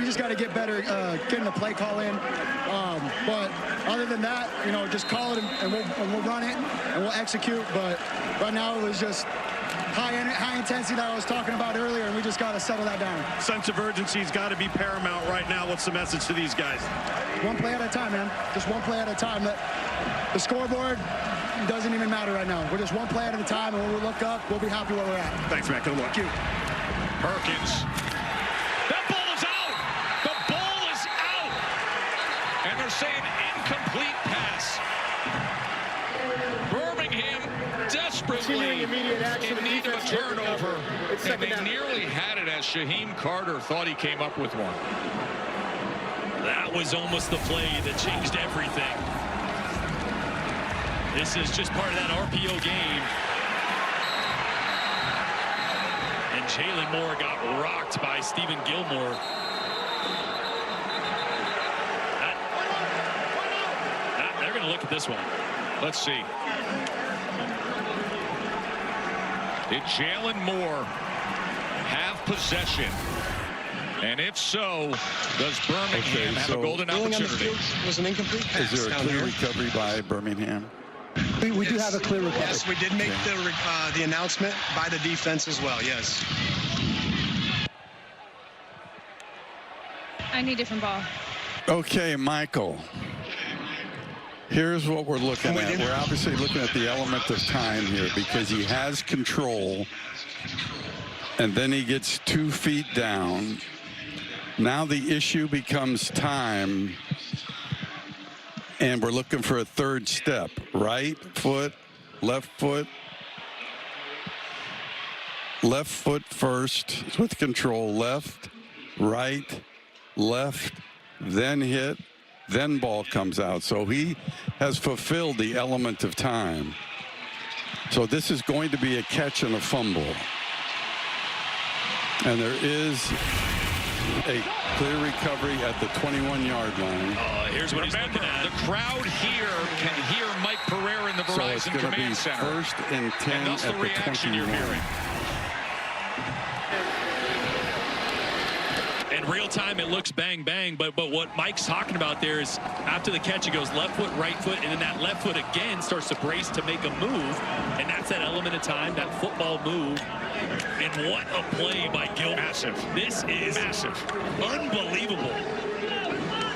just got to get better getting the play call in. But other than that, you know, just call it and we'll run it and we'll execute. But right now it was just high intensity that I was talking about earlier, and we just got to settle that down. Sense of urgency's got to be paramount right now. What's the message to these guys? One play at a time, man. Just one play at a time. The scoreboard doesn't even matter right now. We're just one play at a time, and when we look up, we'll be happy where we're at. Thanks, Matt. Good luck. Thank you. Perkins. That ball is out. The ball is out. And they're saying incomplete pass. Birmingham desperately in need of a turnover. And they nearly had it as Shaheem Carter thought he came up with one. That was almost the play that changed everything. This is just part of that RPO game. And Jalen Moore got rocked by Stephen Gilmore. They're going to look at this one. Let's see. Did Jalen Moore have possession? And if so, does Birmingham have a golden opportunity? Was an incomplete pass. Is there a clear recovery by Birmingham? We do have a clear recovery. Yes, we did make the announcement by the defense as well, yes. I need a different ball. Okay, Michael. Here's what we're looking at. We're obviously looking at the element of time here because he has control, and then he gets 2 feet down. Now the issue becomes time, and we're looking for a third step. Right foot, left foot first with control. Left, right, left, then hit, then ball comes out. So he has fulfilled the element of time. So this is going to be a catch and a fumble. And there is a clear recovery at the 21-yard line. Here's what he's looking at. The crowd here can hear Mike Pereira in the Verizon Command Center. So it's going to be 1st and 10 and that's at the the reaction 21. you're hearing. In real time, it looks bang, bang, but what Mike's talking about there is after the catch, it goes left foot, right foot, and then that left foot again starts to brace to make a move, and that's that element of time, that football move. And what a play by Gilmore. Massive. This is massive. Unbelievable.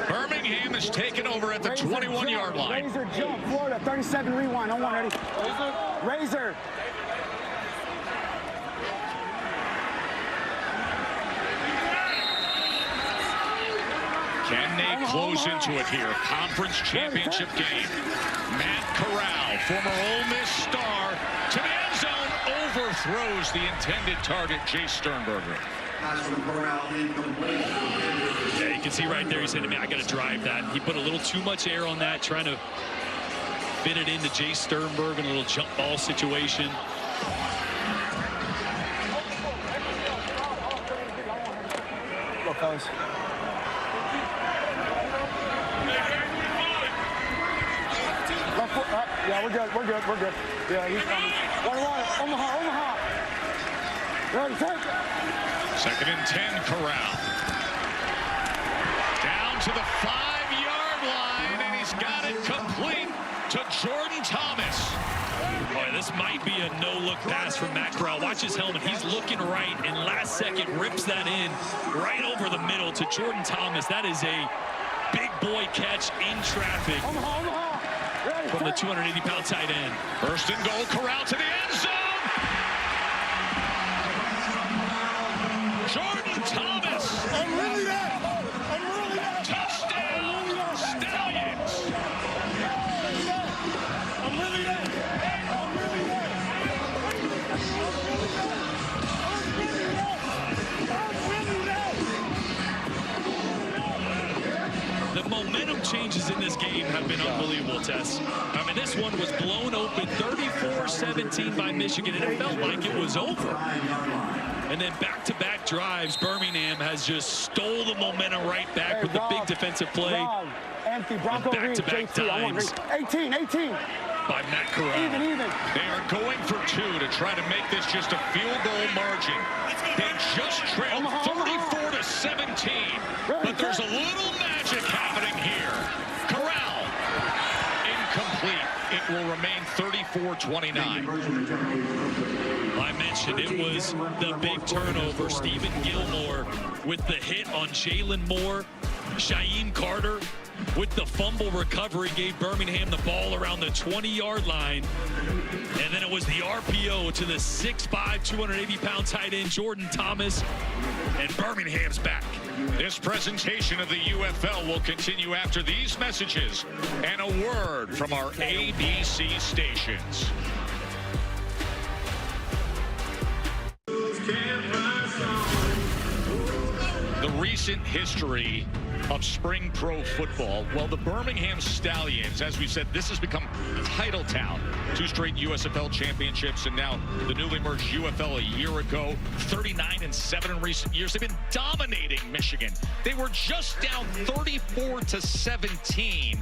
Birmingham is taken over at the 21-yard line. Razor jump, Florida, 37 rewind on 180. Razor. Can they close into it here? Conference championship game. Matt Corral, former Ole Miss star, to the end zone, overthrows the intended target, Jay Sternberger. Yeah, you can see right there, he said to me, I got to drive that. He put a little too much air on that, trying to fit it into Jay Sternberger in a little jump ball situation. Go, fellas. Left foot up. Yeah, we're good. Yeah, he's coming. Omaha. Ready, take it. 2nd and 10, Corral. Down to the 5-yard line, and he's got it complete to Jordan Thomas. Boy, this might be a no-look pass from Matt Corral. Watch his helmet. He's looking right, and last second rips that in right over the middle to Jordan Thomas. That is a big boy catch in traffic from the 280-pound tight end. 1st and goal, Corral to the end zone. The momentum changes in this game have been unbelievable, Tess. I mean, this one was blown open 34-17 by Michigan, and it felt like it was over. And then back-to-back drives, Birmingham has just stole the momentum right back with the big defensive play. Back-to-back dimes. 18. By Matt Corral. Even. They are going for two to try to make this just a field goal margin. They just trailed 34-17, but there's a little magic happening here. Corral, incomplete. It will remain 34-29. I mentioned it was the big turnover. Stephen Gilmore with the hit on Jalen Moore. Shaim Carter with the fumble recovery gave Birmingham the ball around the 20-yard line. And then it was the RPO to the 6'5", 280-pound tight end Jordan Thomas. And Birmingham's back. This presentation of the UFL will continue after these messages and a word from our ABC stations. The recent history of spring pro football. Well, the Birmingham Stallions, as we said, this has become title town. 2 straight USFL championships, and now the newly merged UFL a year ago. 39-7 in recent years. They've been dominating Michigan. They were just down 34-17.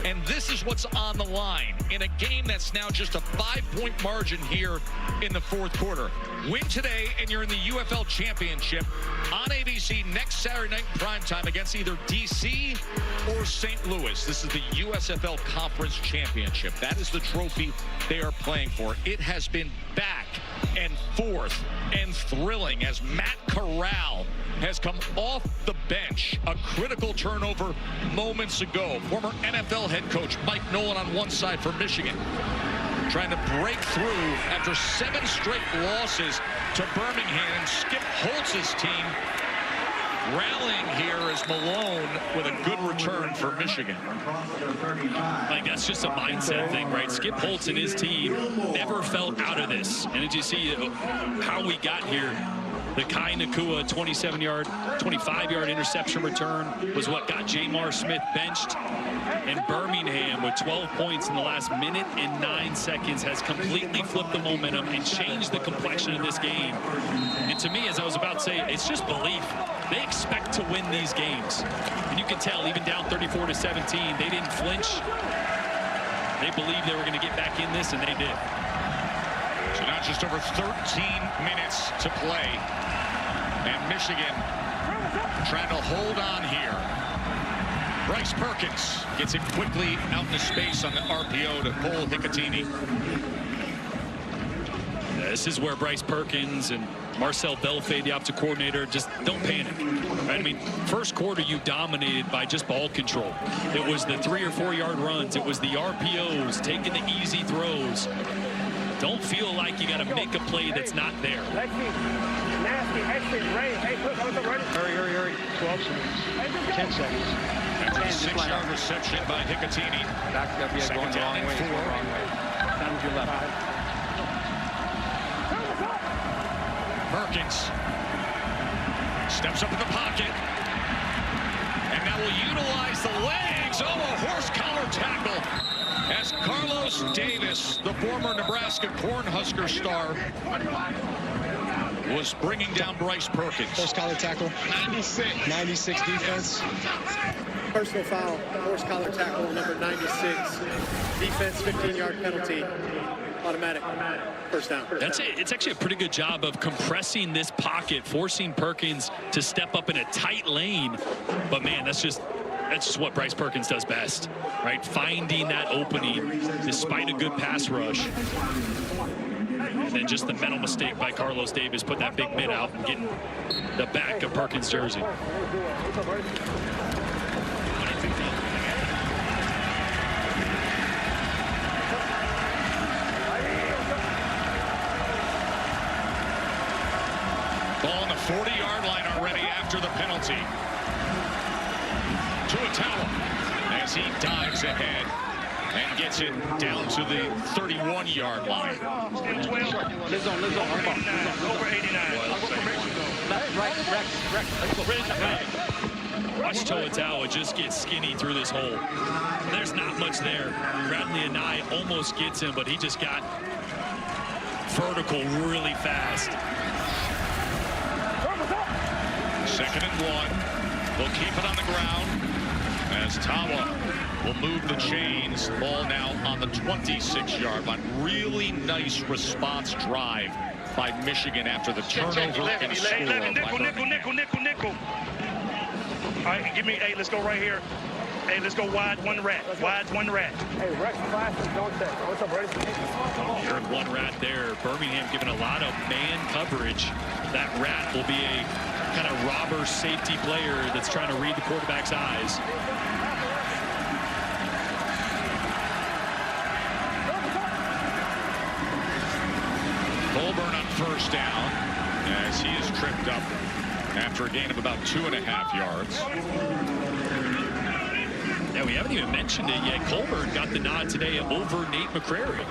And this is what's on the line in a game that's now just a 5-point margin here in the fourth quarter. Win today, and you're in the UFL championship on ABC next Saturday night primetime against either DC or St. Louis. This is the USFL Conference Championship. That is the trophy they are playing for. It has been back and forth and thrilling as Matt Corral has come off the bench. A critical turnover moments ago. Former NFL head coach Mike Nolan on one side for Michigan, trying to break through after 7 straight losses to Birmingham. Skip Holtz's team rallying here as Malone with a good return for Michigan. Like, that's just a mindset thing, right? Skip Holtz and his team never felt out of this. And did you see how we got here? The Kai Nakua 25-yard interception return was what got Jamar Smith benched. And Birmingham, with 12 points in the last minute and 9 seconds, has completely flipped the momentum and changed the complexion of this game. And to me, as I was about to say, it's just belief. They expect to win these games. And you can tell, even down 34-17, they didn't flinch. They believed they were going to get back in this, and they did. So now just over 13 minutes to play. And Michigan trying to hold on here. Bryce Perkins gets it quickly out into space on the RPO to Cole Hicatini. This is where Bryce Perkins and Marcel Belfay, the offensive coordinator, just don't panic. Right? I mean, first quarter you dominated by just ball control. It was the 3 or 4 yard runs. It was the RPOs, taking the easy throws. Don't feel like you got to make a play that's not there. Hurry. 12 seconds. 10 seconds. After the 6-yard reception by Hicatini. Second down and 4. Down to your left. Perkins steps up in the pocket. And now will utilize the legs. Oh, a horse collar tackle. As Carlos Davis, the former Nebraska Cornhusker star, was bringing down Bryce Perkins. Horse collar tackle. 96 defense. Personal foul, horse collar tackle, number 96. Defense, 15-yard penalty. Automatic. First down. It's actually a pretty good job of compressing this pocket, forcing Perkins to step up in a tight lane. But man, that's just what Bryce Perkins does best, right? Finding that opening despite a good pass rush. And then just the mental mistake by Carlos Davis, put that big mid out and getting the back of Perkins' jersey. Ball on the 40-yard line already after the penalty. Tuatawa as he dives ahead and gets it down to the 31-yard line. Over 89. Right, Rex. watch To'otawa just get skinny through this hole. There's not much there. Bradley Anai almost gets him, but he just got vertical really fast. 2nd and 1. They'll keep it on the ground as Tawa will move the chains. Ball now on the 26-yard line. Really nice response drive by Michigan after the turnover and score. 11, nickel. All right, give me, hey, let's go right here. Hey, let's go wide, one rat. Wide, one rat. Hey, Rex, don't say. What's up, Rex? Heard one rat there. Birmingham giving a lot of man coverage. That rat will be a kind of robber safety player that's trying to read the quarterback's eyes. Colburn on 1st down as he is tripped up after a gain of about 2.5 yards. Yeah, we haven't even mentioned it yet. Colburn got the nod today over Nate McCrary,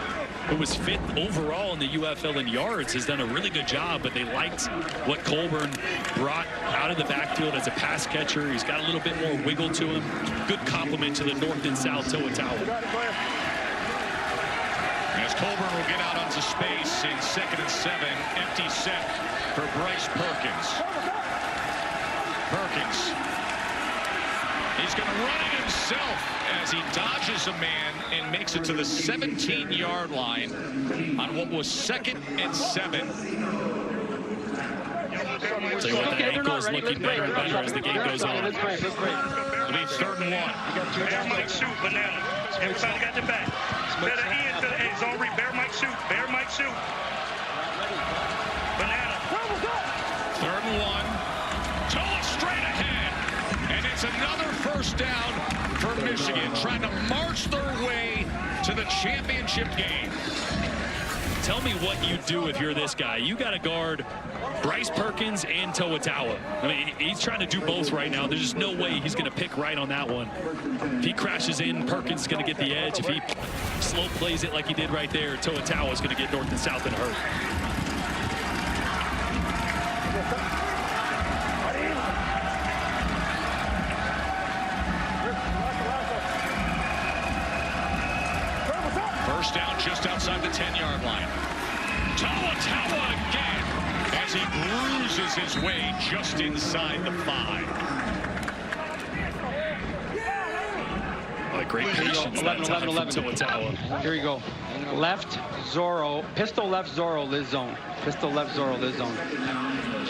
who was 5th overall in the UFL in yards, has done a really good job, but they liked what Colburn brought out of the backfield as a pass catcher. He's got a little bit more wiggle to him. Good compliment to the North and South To'otawa. As Colburn will get out onto space in 2nd and 7, empty set for Bryce Perkins. He's going to run it himself as he dodges a man and makes it to the 17-yard line on what was 2nd and 7. So the ankle is looking better and better as the game goes on. It'll be 3rd and 1. Bear might shoot, Banana. Everybody got the back. Better end to the end zone read. Bear might shoot. Bear might shoot. Banana. 3rd and 1. Toa straight ahead. And it's another 1st down for Michigan, trying to march their way to the championship game. Tell me what you do if you're this guy. You got to guard Bryce Perkins and To'otawa. I mean, he's trying to do both right now. There's just no way he's going to pick right on that one. If he crashes in, Perkins is going to get the edge. If he slow plays it like he did right there, To'otawa is going to get North and South in a hurt. First down just outside the 10-yard line. To'otawa again as he bruises his way just inside the 5. What a great patience. 11. To'otawa. Here you go. Left, Zorro. Pistol left, Zorro, Liz zone. Pistol left, Zorro, Liz zone.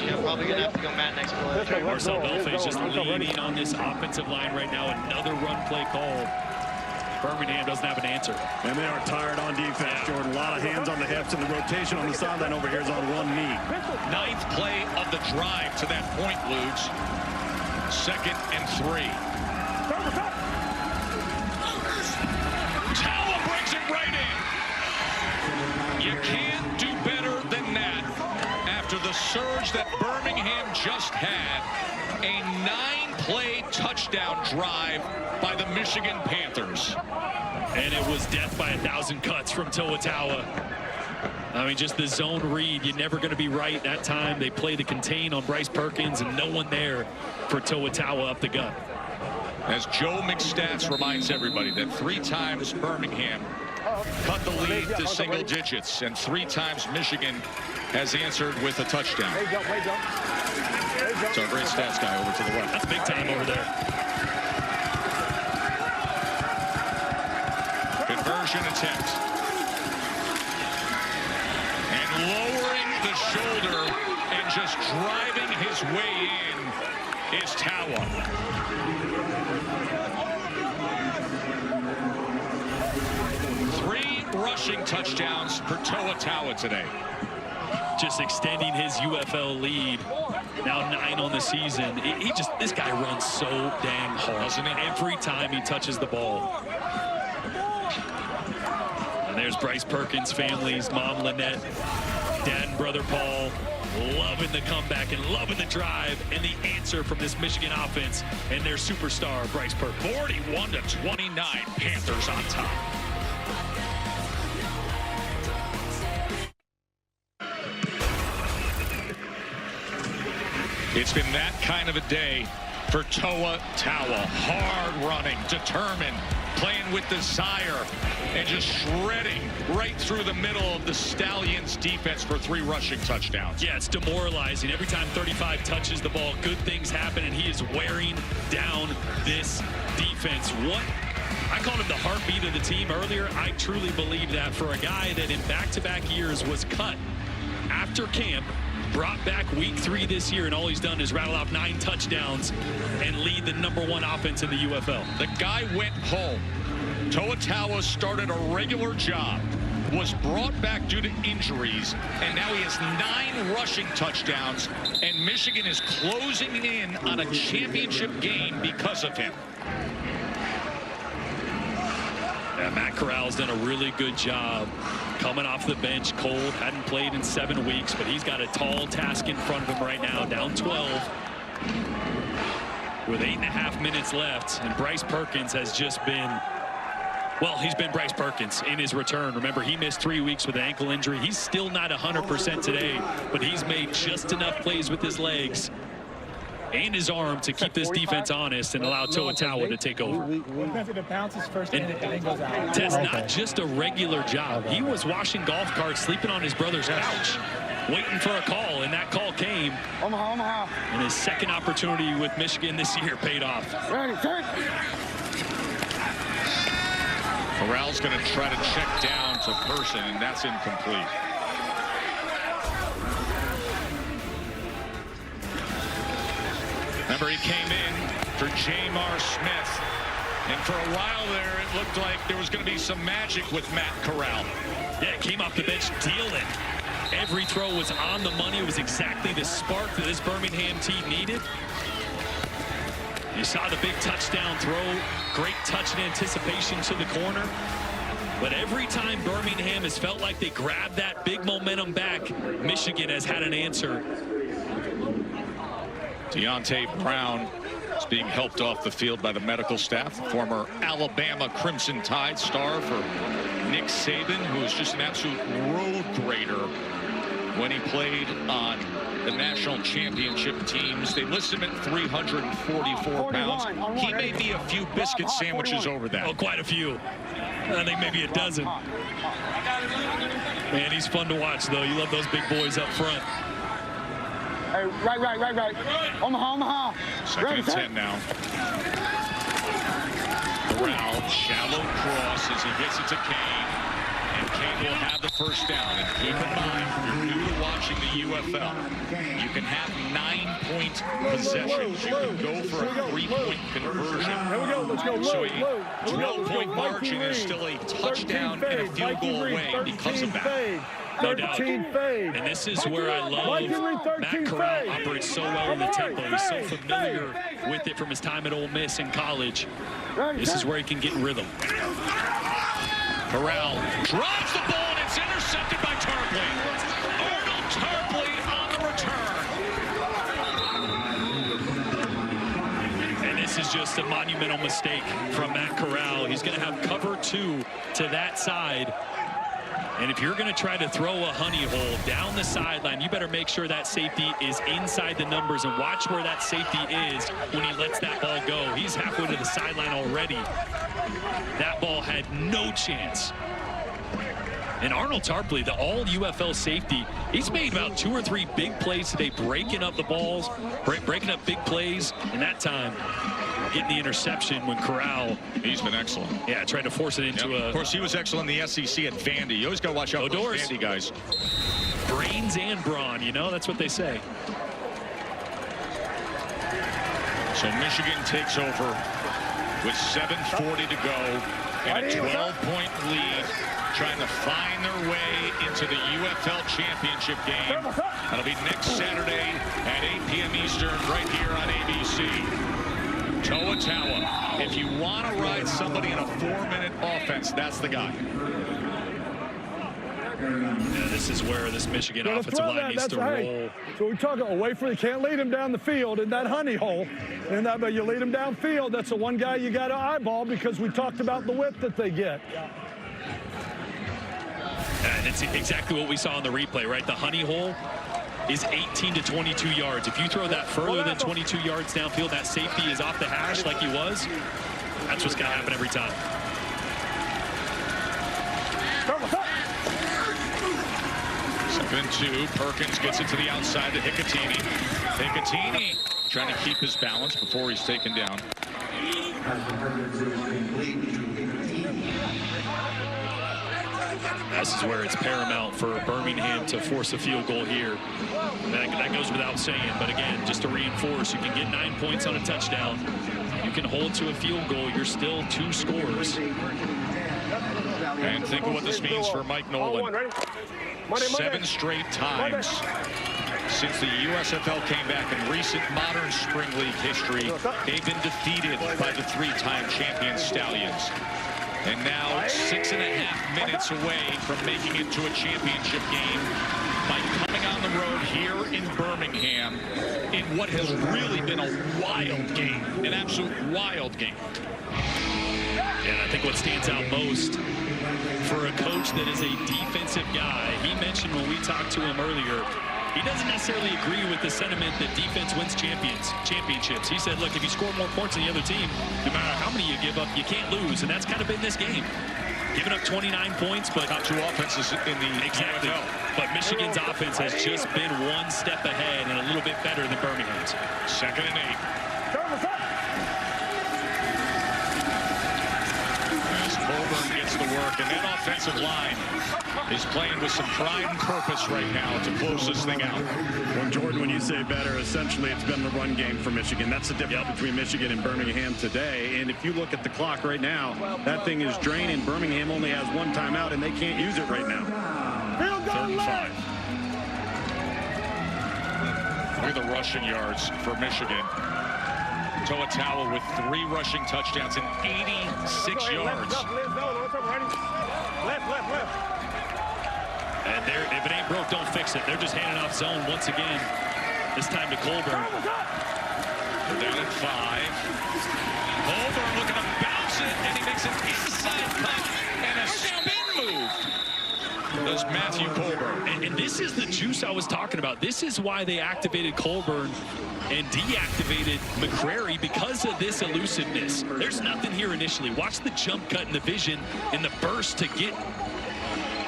You're probably going to have to go Matt next play. Marcel Belfay's just leaning on this offensive line right now. Another run play call. Birmingham doesn't have an answer. And they are tired on defense, Jordan. A lot of hands on the hips, and the rotation on the sideline over here is on one knee. 9th play of the drive to that point, Ludes. 2nd and 3. Tawa brings it right in. You can't do better than that after the surge that Birmingham just had. A 9-play touchdown drive by the Michigan Panthers. And it was death by 1,000 cuts from To'otawa. I mean, just the zone read. You're never going to be right that time. They play the contain on Bryce Perkins, and no one there for To'otawa up the gut. As Joe McStats reminds everybody that 3 times Birmingham cut the lead to single digits, and 3 times Michigan has answered with a touchdown. So a great stats guy over to the left. That's big time over there. Conversion attempt. And lowering the shoulder and just driving his way in is Tawa. Three rushing touchdowns for To'otawa today. Just extending his UFL lead. Now 9 on the season. This guy runs so dang hard. Doesn't he? Every time he touches the ball. And there's Bryce Perkins' family's mom, Lynette, dad and brother Paul, loving the comeback and loving the drive and the answer from this Michigan offense and their superstar, Bryce Perkins. 41-29, Panthers on top. It's been that kind of a day for Toa Taua. Hard running, determined, playing with desire, and just shredding right through the middle of the Stallions defense for 3 rushing touchdowns. Yeah, it's demoralizing. Every time 35 touches the ball, good things happen, and he is wearing down this defense. What? I called him the heartbeat of the team earlier. I truly believe that for a guy that in back-to-back years was cut after camp, brought back week 3 this year, and all he's done is rattle off 9 touchdowns and lead the #1 offense in the UFL. The guy went home. Toa Taua started a regular job, was brought back due to injuries, and now he has 9 rushing touchdowns, and Michigan is closing in on a championship game because of him. Yeah, Matt Corral's done a really good job coming off the bench. Cold, hadn't played in 7 weeks, but he's got a tall task in front of him right now, down 12 with 8.5 minutes left, and Bryce Perkins has just been, well, he's been Bryce Perkins in his return. Remember, he missed 3 weeks with an ankle injury. He's still not 100% today, but he's made just enough plays with his legs and his arm to keep this defense honest and allow Toa Taua to take over. That's not just a regular job. He was washing golf carts, sleeping on his brother's couch, waiting for a call, and that call came. And his second opportunity with Michigan this year paid off. Corral's going to try to check down to Person, and that's incomplete. Remember, he came in for Jamar Smith, and for a while there, it looked like there was going to be some magic with Matt Corral. Yeah, came off the bench dealing. Every throw was on the money. It was exactly the spark that this Birmingham team needed. You saw the big touchdown throw, great touch and anticipation to the corner. But every time Birmingham has felt like they grabbed that big momentum back, Michigan has had an answer. Deontay Brown is being helped off the field by the medical staff. Former Alabama Crimson Tide star for Nick Saban, who was just an absolute road grader when he played on the national championship teams. They listed him at 344 pounds. He may be a few biscuit sandwiches over that. Oh, quite a few. I think maybe a dozen. Man, he's fun to watch, though. You love those big boys up front. Hey, right. Omaha. Second and 10 now. Corral, shallow cross as he gets it to Kane. And Kane will have the first down. And keep in mind, if you're new to watching the UFL, you can have 9-point possessions. You can go for a 3-point conversion. Let's go. So a 12-point margin is still a touchdown and a field goal away because of that. No doubt. And this is where I love Matt Corral operates so well in the tempo. He's so familiar with it from his time at Ole Miss in college. This is where he can get in rhythm. Corral drives the ball, and it's intercepted by Tarpley. Arnold Tarpley on the return. And this is just a monumental mistake from Matt Corral. He's going to have cover 2 to that side. And if you're going to try to throw a honey hole down the sideline, you better make sure that safety is inside the numbers, and watch where that safety is when he lets that ball go. He's halfway to the sideline already. That ball had no chance. And Arnold Tarpley, the all UFL safety, he's made about 2 or 3 big plays today, breaking up the balls, breaking up big plays, and that time getting the interception when Corral. He's been excellent. Yeah, tried to force it into a. Of course, he was excellent in the SEC at Vandy. You always got to watch out for those Vandy guys. Brains and brawn, you know, that's what they say. So Michigan takes over with 7:40 to go and a 12-point lead, trying to find their way into the UFL championship game. That'll be next Saturday at 8 p.m. Eastern right here on ABC. Toa Taua, if you want to ride somebody in a 4-minute offense, that's the guy. Yeah, this is where this Michigan offensive line needs to roll. So we're talking away from, you can't lead him down the field in that honey hole. And that, but you lead him downfield, that's the one guy you got to eyeball, because we talked about the width that they get. And it's exactly what we saw in the replay, right? The honey hole. is 18 to 22 yards. If you throw that further than 22 yards downfield, that safety is off the hash like he was. That's what's going to happen every time. 2nd and 2. Perkins gets it to the outside to Hicatini. Hicatini trying to keep his balance before he's taken down. This is where it's paramount for Birmingham to force a field goal here. That goes without saying, but again, just to reinforce, you can get 9 points on a touchdown. You can hold to a field goal. You're still 2 scores. And think of what this means for Mike Nolan. 7 straight times since the USFL came back in recent modern Spring League history, they've been defeated by the 3-time champion Stallions. And now 6.5 minutes away from making it to a championship game by coming on the road here in Birmingham in what has really been a wild game, an absolute wild game. And I think what stands out most for a coach that is a defensive guy, he mentioned when we talked to him earlier, he doesn't necessarily agree with the sentiment that defense wins championships. He said, look, if you score more points than the other team, no matter how many you give up, you can't lose. And that's kind of been this game. Giving up 29 points, but top 2 offenses in the exactly. UFL. But Michigan's offense has just been 1 step ahead and a little bit better than Birmingham's. 2nd and 8. As Colburn gets the work, and that offensive line is playing with some pride and purpose right now to close this thing out. Well, Jordan, when you say better, essentially it's been the run game for Michigan. That's the difference between Michigan and Birmingham today. And if you look at the clock right now, that thing is draining. Birmingham only has 1 timeout, and they can't use it right now. 35. Look at the rushing yards for Michigan. Toatawa with 3 rushing touchdowns and 86 yards. And if it ain't broke, don't fix it. They're just handing off zone once again. This time to Colburn. They're down at 5. Colburn looking to bounce it, and he makes an inside cut and a spin move. Does Matthew Colburn. And this is the juice I was talking about. This is why they activated Colburn and deactivated McCrary, because of this elusiveness. There's nothing here initially. Watch the jump cut and the vision and the burst to get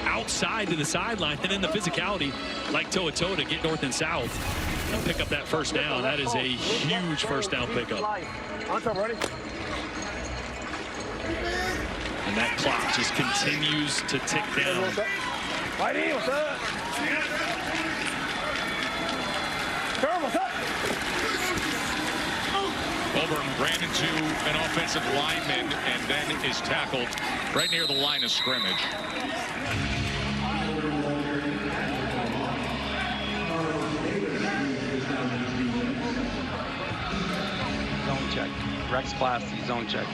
outside to the sideline, and then the physicality like To'oto'o to get north and south and pick up that first down. That is a huge first down pickup. And that clock just continues to tick down. Colburn ran into an offensive lineman and then is tackled right near the line of scrimmage. Zone check. Rex Classy, zone check.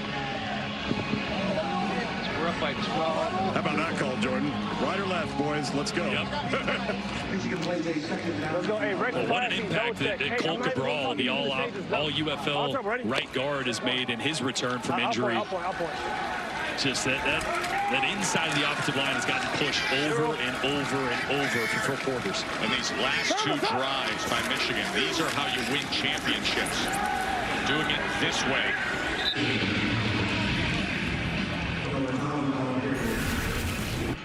We're up by 12. How about that call, Jordan? Right or left, boys? Let's go. Yep. Well, what an impact that Cole Cabral, the all UFL right guard, has made in his return from injury. Just that inside of the offensive line has gotten pushed over and over and over for 4 quarters. And these last 2 drives by Michigan, these are how you win championships. Doing it this way.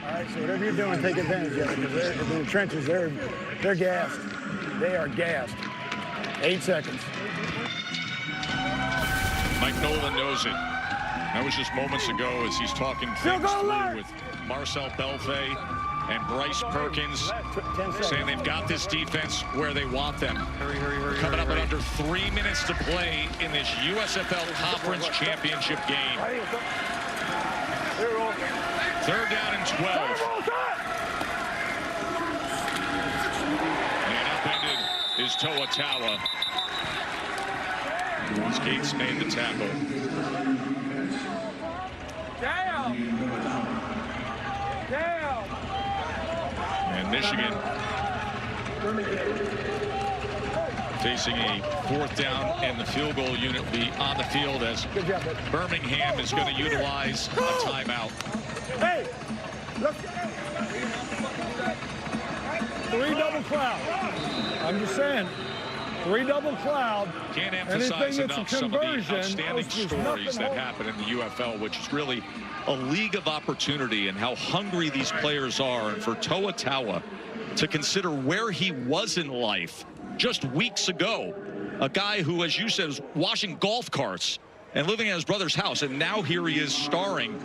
All right, so whatever you're doing, take advantage of it, because they're in the trenches. They're gassed. They are gassed. 8 seconds. Mike Nolan knows it. That was just moments ago as he's talking things through with Marcel Belfay and Bryce Perkins, saying they've got this defense where they want them. Coming up at under 3 minutes to play in this USFL Conference Championship game. 3rd down and 12. And upended is To'otawa. Gates made the tackle. And Michigan facing a 4th down, and the field goal unit will be on the field as Birmingham is going to utilize a timeout. Hey, look. Three double cloud. I'm just saying. Three double cloud. Can't emphasize enough some of the outstanding stories that happen in the UFL, which is really a league of opportunity and how hungry these players are. And for Toa Taua to consider where he was in life just weeks ago, a guy who, as you said, was washing golf carts and living at his brother's house, and now here he is starring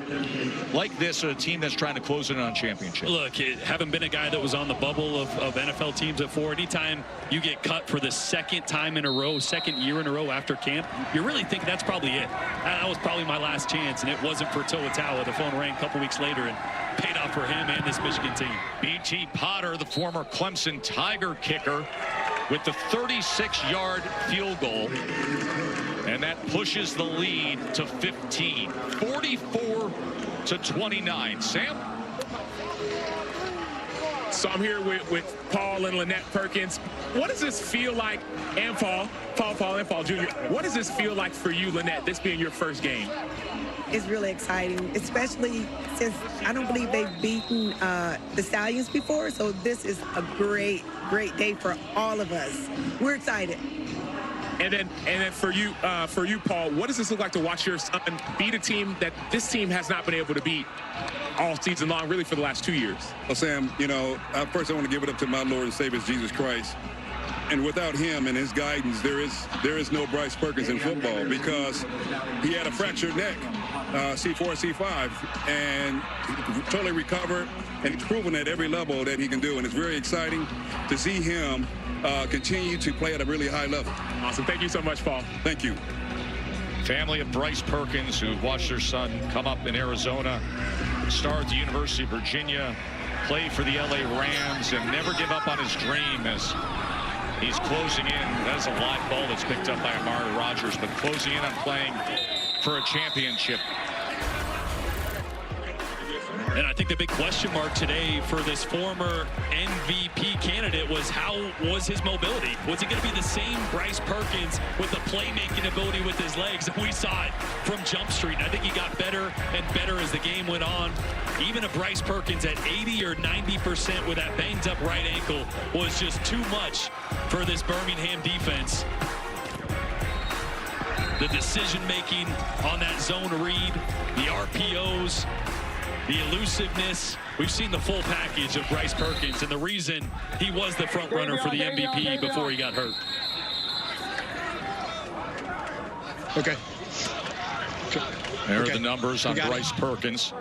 like this at a team that's trying to close in on championship. Look, having been a guy that was on the bubble of NFL teams before, anytime you get cut for the second time in a row, second year in a row after camp, you really think that's probably it. That was probably my last chance, and it wasn't for Toa Taua. The phone rang a couple weeks later and paid off for him and this Michigan team. B.T. Potter, the former Clemson Tiger kicker, with the 36-yard field goal. And that pushes the lead to 15, 44-29. Sam? So I'm here with Paul and Lynette Perkins. What does this feel like, and Paul and Paul Jr., what does this feel like for you, Lynette, this being your first game? It's really exciting, especially since I don't believe they've beaten the Stallions before. So this is a great day for all of us. We're excited. And then for you, Paul, what does this look like to watch your son beat a team that this team has not been able to beat all season long, really for the last 2 years? Well, Sam, you know, first I want to give it up to my Lord and Savior, Jesus Christ. And without him and his guidance, there is no Bryce Perkins in football, because he had a fractured neck, C4, C5, and he totally recovered, and he's proven at every level that he can do. And it's very exciting to see him continue to play at a really high level. Awesome. Thank you so much, Paul. Thank you. Family of Bryce Perkins, who watched their son come up in Arizona, star at the University of Virginia, play for the LA Rams, and never give up on his dream as he's closing in. That's a live ball that's picked up by Amari Rogers, but closing in on playing for a championship. And I think the big question mark today for this former MVP candidate was, how was his mobility? Was it going to be the same Bryce Perkins with the playmaking ability with his legs that we saw it from Jump Street? And I think he got better and better as the game went on. Even a Bryce Perkins at 80 or 90% with that banged up right ankle was just too much for this Birmingham defense. The decision making on that zone read, the RPOs, the elusiveness. We've seen the full package of Bryce Perkins, and the reason he was the front runner for the MVP before he got hurt. Okay. There are the numbers on Bryce Perkins.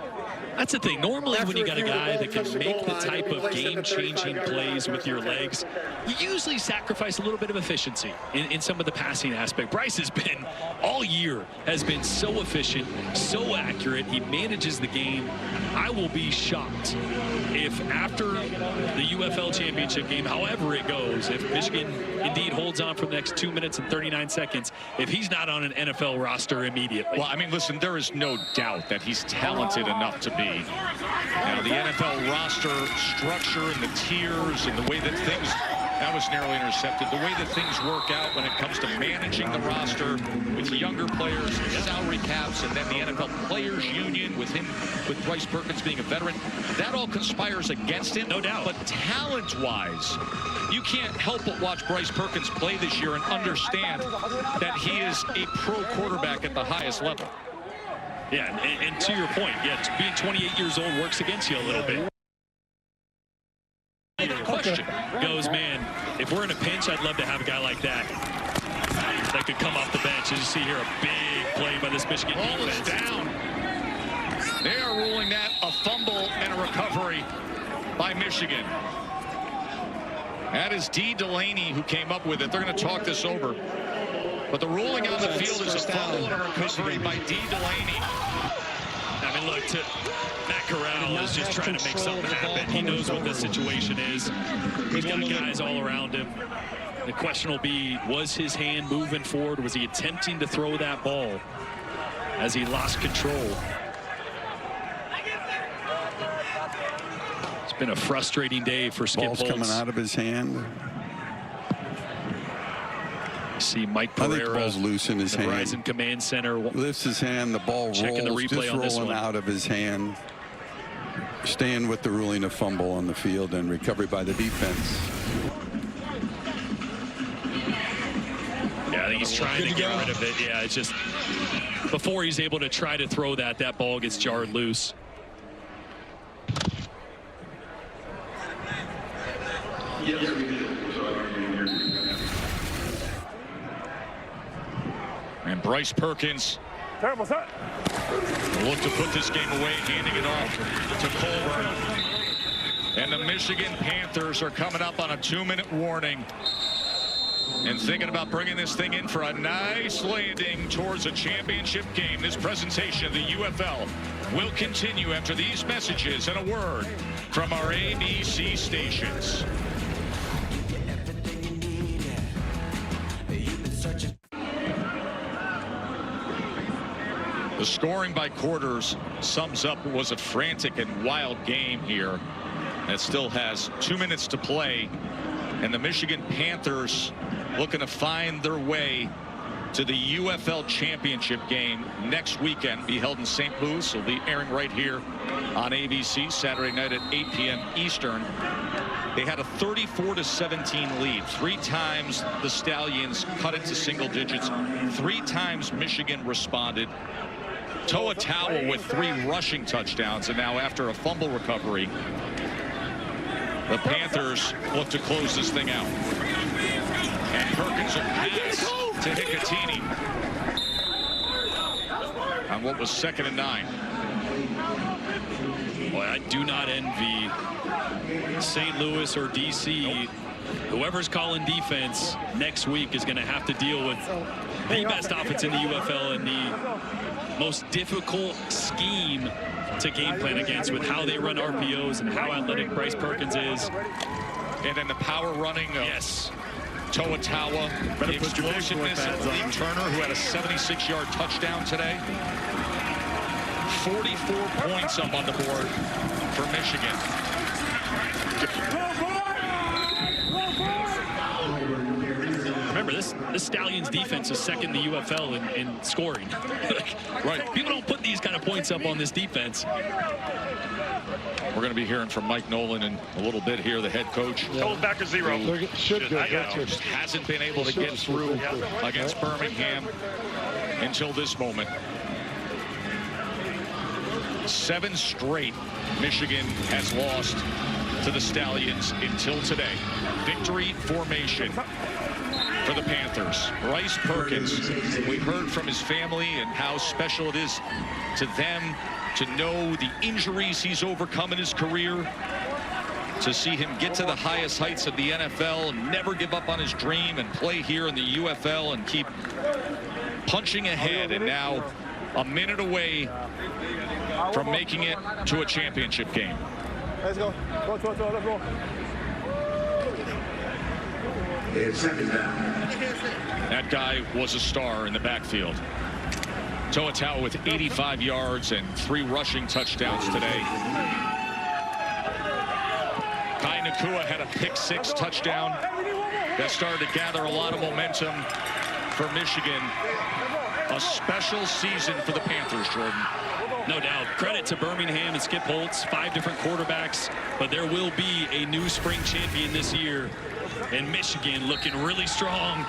That's the thing. Normally, when you got a guy that can make the type of game-changing plays with your legs, you usually sacrifice a little bit of efficiency in some of the passing aspect. Bryce has been, all year, has been so efficient, so accurate. He manages the game. I will be shocked if after the UFL championship game, however it goes, if Michigan indeed holds on for the next 2 minutes and 39 seconds, if he's not on an NFL roster immediately. Well, I mean, listen, there is no doubt that he's talented enough to be. Now, the NFL roster structure and the tiers and the way that things, that was narrowly intercepted, the way that things work out when it comes to managing the roster with younger players, salary caps, and then the NFL Players Union with him, with Bryce Perkins being a veteran, that all conspires against him. No doubt. But talent-wise, you can't help but watch Bryce Perkins play this year and understand that he is a pro quarterback at the highest level. Yeah, and to your point, yeah, being 28 years old works against you a little bit. The question goes, man, if we're in a pinch, I'd love to have a guy like that that could come off the bench. As you see here, a big play by this Michigan defense. Down. They are ruling that a fumble and a recovery by Michigan. That is D. Delaney who came up with it. They're going to talk this over. But the ruling on the field is a fumble and a recovery by D. Delaney. I mean, look, Matt Corral is just trying to make something happen. He knows what the situation is. He's got guys all around him. The question will be, was his hand moving forward? Was he attempting to throw that ball as he lost control? It's been a frustrating day for Skip Holtz. Ball's coming out of his hand. See Mike Pereira, I think the ball's loose in his hand. Verizon Command Center lifts his hand, the ball rolls, the replay just on this rolling one. out of his hand. staying with the ruling of fumble on the field and recovery by the defense. Yeah, I think he's trying to get rid of it. Yeah, it's just before he's able to try to throw that ball gets jarred loose. And Bryce Perkins will look to put this game away, handing it off to Colburn. And the Michigan Panthers are coming up on a 2-minute warning and thinking about bringing this thing in for a nice landing towards a championship game. This presentation of the UFL will continue after these messages and a word from our ABC stations. The scoring by quarters sums up what was a frantic and wild game here that still has 2 minutes to play, and the Michigan Panthers looking to find their way to the UFL championship game next weekend, be held in St. Louis. It'll be airing right here on ABC Saturday night at 8 p.m. Eastern. They had a 34-17 lead. 3 times the Stallions cut it to single digits. 3 times Michigan responded. Toa Taua with 3 rushing touchdowns, and now after a fumble recovery, the Panthers look to close this thing out. And Perkins will pass to Hicatini on what was 2nd and 9. Boy, I do not envy St. Louis or DC. Whoever's calling defense next week is going to have to deal with the best offense in the UFL and the most difficult scheme to game plan against, with how they run RPOs and how athletic Bryce Perkins is. And then the power running of Toa Taua, the explosiveness of Lee Turner, who had a 76-yard touchdown today. 44 points up on the board for Michigan. Remember, this Stallions defense is 2nd in the UFL in scoring. Right. People don't put these kind of points up on this defense. We're going to be hearing from Mike Nolan in a little bit here, the head coach. Hold back to 0. Just hasn't been able to get through against Birmingham until this moment. 7 straight Michigan has lost to the Stallions until today. Victory formation for the Panthers. Bryce Perkins, we heard from his family and how special it is to them to know the injuries he's overcome in his career, to see him get to the highest heights of the NFL and never give up on his dream and play here in the UFL and keep punching ahead, and now a minute away from making it to a championship game. Let's go. Let's go. It's 2nd down. That guy was a star in the backfield. Toa Taua with 85 yards and 3 rushing touchdowns today. Kai Nakua had a pick-6 touchdown that started to gather a lot of momentum for Michigan. A special season for the Panthers, Jordan. No doubt. Credit to Birmingham and Skip Holtz, 5 different quarterbacks, but there will be a new spring champion this year. And Michigan looking really strong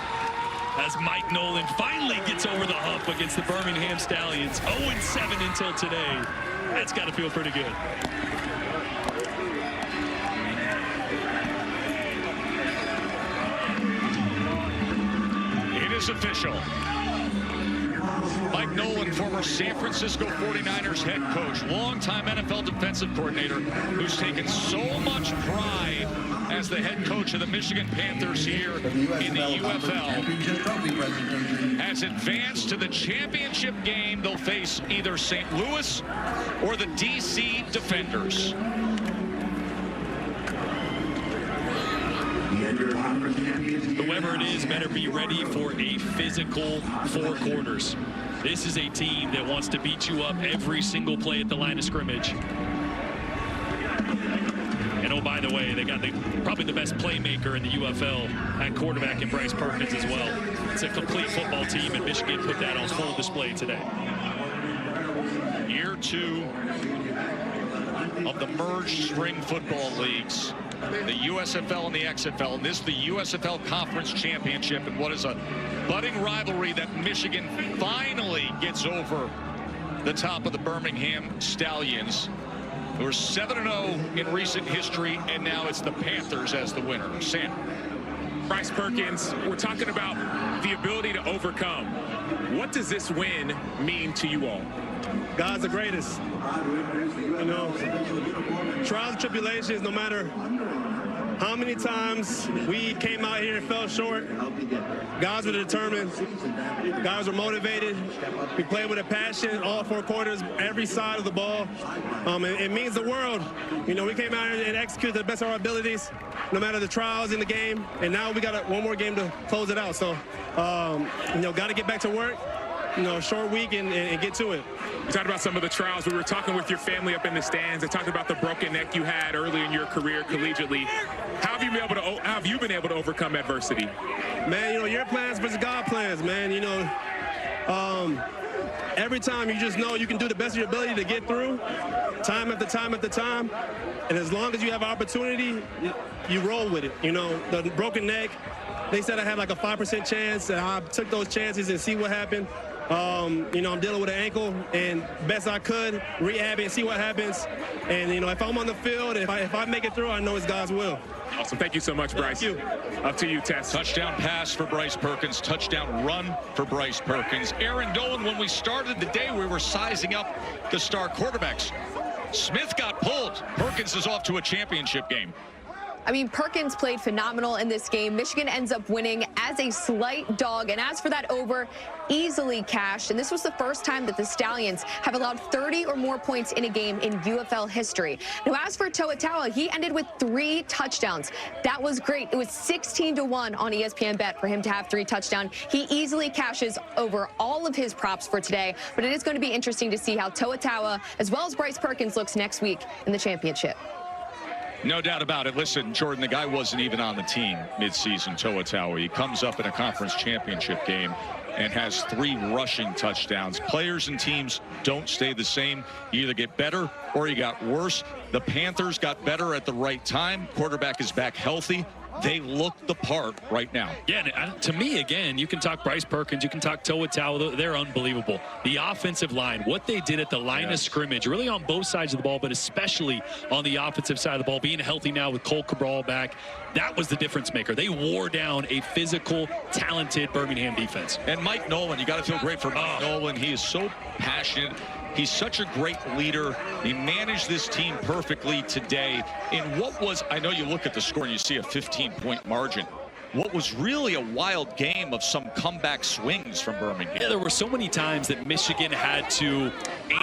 as Mike Nolan finally gets over the hump against the Birmingham Stallions. 0-7 until today. That's got to feel pretty good. It is official. Mike Nolan, former San Francisco 49ers head coach, longtime NFL defensive coordinator, who's taken so much pride as the head coach of the Michigan Panthers here in the UFL, has advanced to the championship game. They'll face either St. Louis or the DC Defenders. Whoever it is better be ready for a physical 4 quarters. This is a team that wants to beat you up every single play at the line of scrimmage. And oh, by the way, they got probably the best playmaker in the UFL at quarterback in Bryce Perkins as well. It's a complete football team, and Michigan put that on full display today. Year 2 of the merged spring football leagues, the USFL and the XFL, and this is the USFL Conference Championship, and what is a budding rivalry that Michigan finally gets over the top of the Birmingham Stallions, who are 7-0 in recent history, and now it's the Panthers as the winner. Sam. Bryce Perkins, we're talking about the ability to overcome. What does this win mean to you all? God's the greatest. You know, trials and tribulations, no matter how many times we came out here and fell short, guys were determined, guys were motivated. We played with a passion, all 4 quarters, every side of the ball. It means the world. You know, we came out here and executed to the best of our abilities, no matter the trials in the game. And now we got one more game to close it out. So, you know, got to get back to work. You know, short week and get to it. You talked about some of the trials. We were talking with your family up in the stands. They talked about the broken neck you had early in your career collegiately. How have you been able to overcome adversity? Man, you know, your plans versus God plans, man. You know, every time you just know you can do the best of your ability to get through, time after time after time. And as long as you have opportunity, you roll with it. You know, the broken neck, they said I had like a 5% chance, and I took those chances and see what happened. You know, I'm dealing with an ankle, and best I could, rehab it and see what happens. And, you know, if I'm on the field, if I make it through, I know it's God's will. Awesome. Thank you so much, Bryce. Thank you. Up to you, Tess. Touchdown pass for Bryce Perkins. Touchdown run for Bryce Perkins. Aaron Dolan, when we started the day, we were sizing up the star quarterbacks. Smith got pulled. Perkins is off to a championship game. I mean, Perkins played phenomenal in this game. Michigan ends up winning as a slight dog. And as for that over, easily cashed. And this was the first time that the Stallions have allowed 30 or more points in a game in UFL history. Now, as for Toa, he ended with 3 touchdowns. That was great. It was 16-1 on ESPN Bet for him to have 3 touchdowns. He easily cashes over all of his props for today. But it is going to be interesting to see how Toa, as well as Bryce Perkins, looks next week in the championship. No doubt about it. Listen, Jordan, the guy wasn't even on the team midseason, Toa. He comes up in a conference championship game and has 3 rushing touchdowns. Players and teams don't stay the same. You either get better or you got worse. The Panthers got better at the right time. Quarterback is back healthy. They look the part right now. Yeah, and to me, again, you can talk Bryce Perkins, you can talk Toa. They're unbelievable. The offensive line, what they did at the line of scrimmage, really on both sides of the ball, but especially on the offensive side of the ball, being healthy now with Cole Cabral back, that was the difference maker. They wore down a physical, talented Birmingham defense. And Mike Nolan, you got to feel great for Mike Nolan. He is so passionate. He's such a great leader. He managed this team perfectly today in what was, I know you look at the score and you see a 15-point margin. What was really a wild game of some comeback swings from Birmingham. Yeah, there were so many times that Michigan had to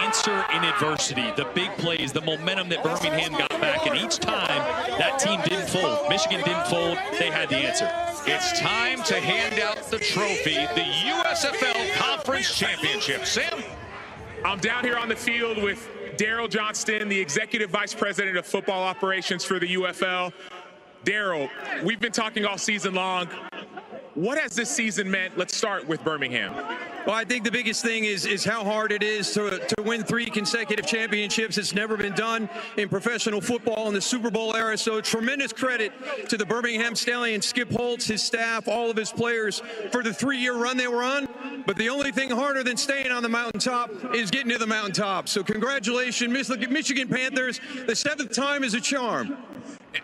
answer in adversity, the big plays, the momentum that Birmingham got back, and each time that team didn't fold. Michigan didn't fold. They had the answer. It's time to hand out the trophy, the USFL Conference Championship. Sam? I'm down here on the field with Daryl Johnston, the Executive Vice President of Football Operations for the UFL. Daryl, we've been talking all season long. What has this season meant? Let's start with Birmingham. Well, I think the biggest thing is how hard it is to win 3 consecutive championships. It's never been done in professional football in the Super Bowl era. So tremendous credit to the Birmingham Stallions, Skip Holtz, his staff, all of his players for the 3-year run they were on. But the only thing harder than staying on the mountaintop is getting to the mountaintop. So congratulations, Michigan Panthers. The 7th time is a charm.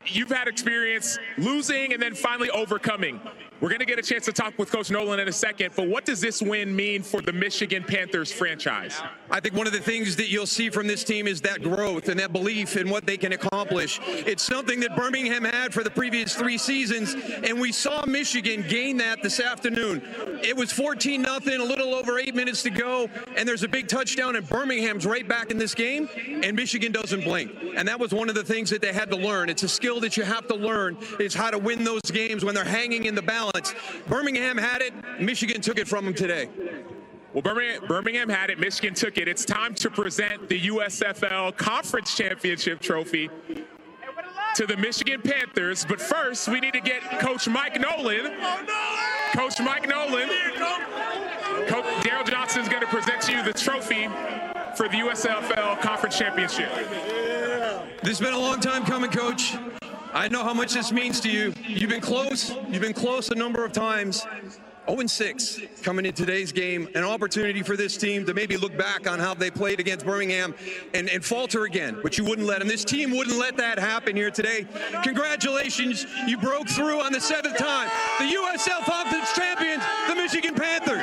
You've had experience losing and then finally overcoming. We're going to get a chance to talk with Coach Nolan in a second, but what does this win mean for the Michigan Panthers franchise? I think one of the things that you'll see from this team is that growth and that belief in what they can accomplish. It's something that Birmingham had for the previous 3 seasons, and we saw Michigan gain that this afternoon. It was 14-0, a little over 8 minutes to go, and there's a big touchdown, and Birmingham's right back in this game, and Michigan doesn't blink. And that was one of the things that they had to learn. It's a skill that you have to learn, is how to win those games when they're hanging in the balance. Birmingham had it. Michigan took it from them today. Well, Birmingham had it. Michigan took it. It's time to present the USFL Conference Championship trophy to the Michigan Panthers. But first, we need to get Coach Mike Nolan. Coach Mike Nolan. Coach Daryl Johnston is going to present you the trophy for the USFL Conference Championship? This has been a long time coming, Coach. I know how much this means to you. You've been close. You've been close a number of times. 0-6 coming in today's game, an opportunity for this team to maybe look back on how they played against Birmingham and falter again, but you wouldn't let them. This team wouldn't let that happen here today. Congratulations, you broke through on the 7th time. The USFL Conference champions, the Michigan Panthers.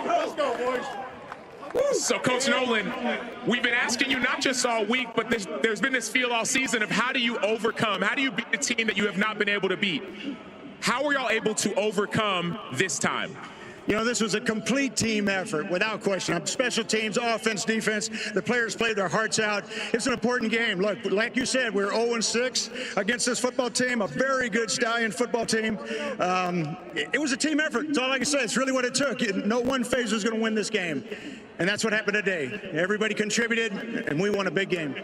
Let's go, boys. So, Coach Nolan, we've been asking you not just all week, but there's been this feel all season of how do you overcome, how do you beat a team that you have not been able to beat? How were y'all able to overcome this time? You know, this was a complete team effort, without question. Special teams, offense, defense, the players played their hearts out. It's an important game. Look, like you said, we're 0-6 against this football team, a very good Stallion football team. It was a team effort. That's all I can say. It's really what it took. No one phase was going to win this game. And that's what happened today. Everybody contributed, and we won a big game.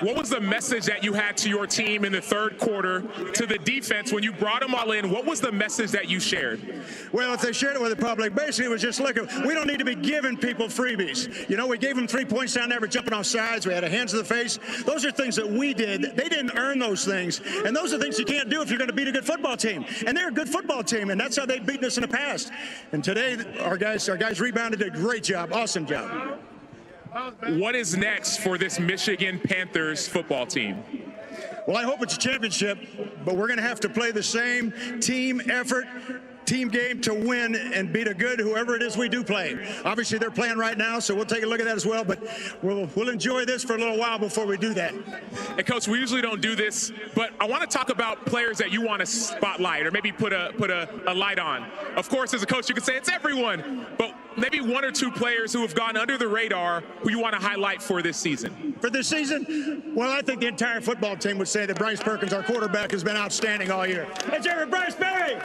What was the message that you had to your team in the third quarter, to the defense, when you brought them all in? What was the message that you shared? Well, if they shared it with the public, basically it was just, look, we don't need to be giving people freebies. You know, we gave them 3 points down there for jumping off sides. We had a hands to the face. Those are things that we did. They didn't earn those things. And those are things you can't do if you're going to beat a good football team. And they're a good football team, and that's how they've beaten us in the past. And today, our guys rebounded, did a great job, awesome job. What is next for this Michigan Panthers football team? Well, I hope it's a championship, but we're going to have to play the same team effort, team game to win and beat a good whoever it is we do play. Obviously, they're playing right now, so we'll take a look at that as well, but we'll enjoy this for a little while before we do that. And, Coach, we usually don't do this, but I want to talk about players that you want to spotlight or maybe put a light on. Of course, as a coach, you could say it's everyone, but maybe 1 or 2 players who have gone under the radar who you want to highlight for this season. For this season? Well, I think the entire football team would say that Bryce Perkins, our quarterback, has been outstanding all year. Let's hear it, Bryce Perry!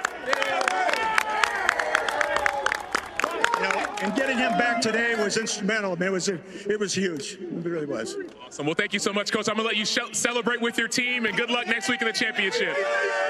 You know, and getting him back today was instrumental. I mean, it was huge. It really was. Awesome. Well, thank you so much, Coach. I'm going to let you celebrate with your team, and good luck next week in the championship.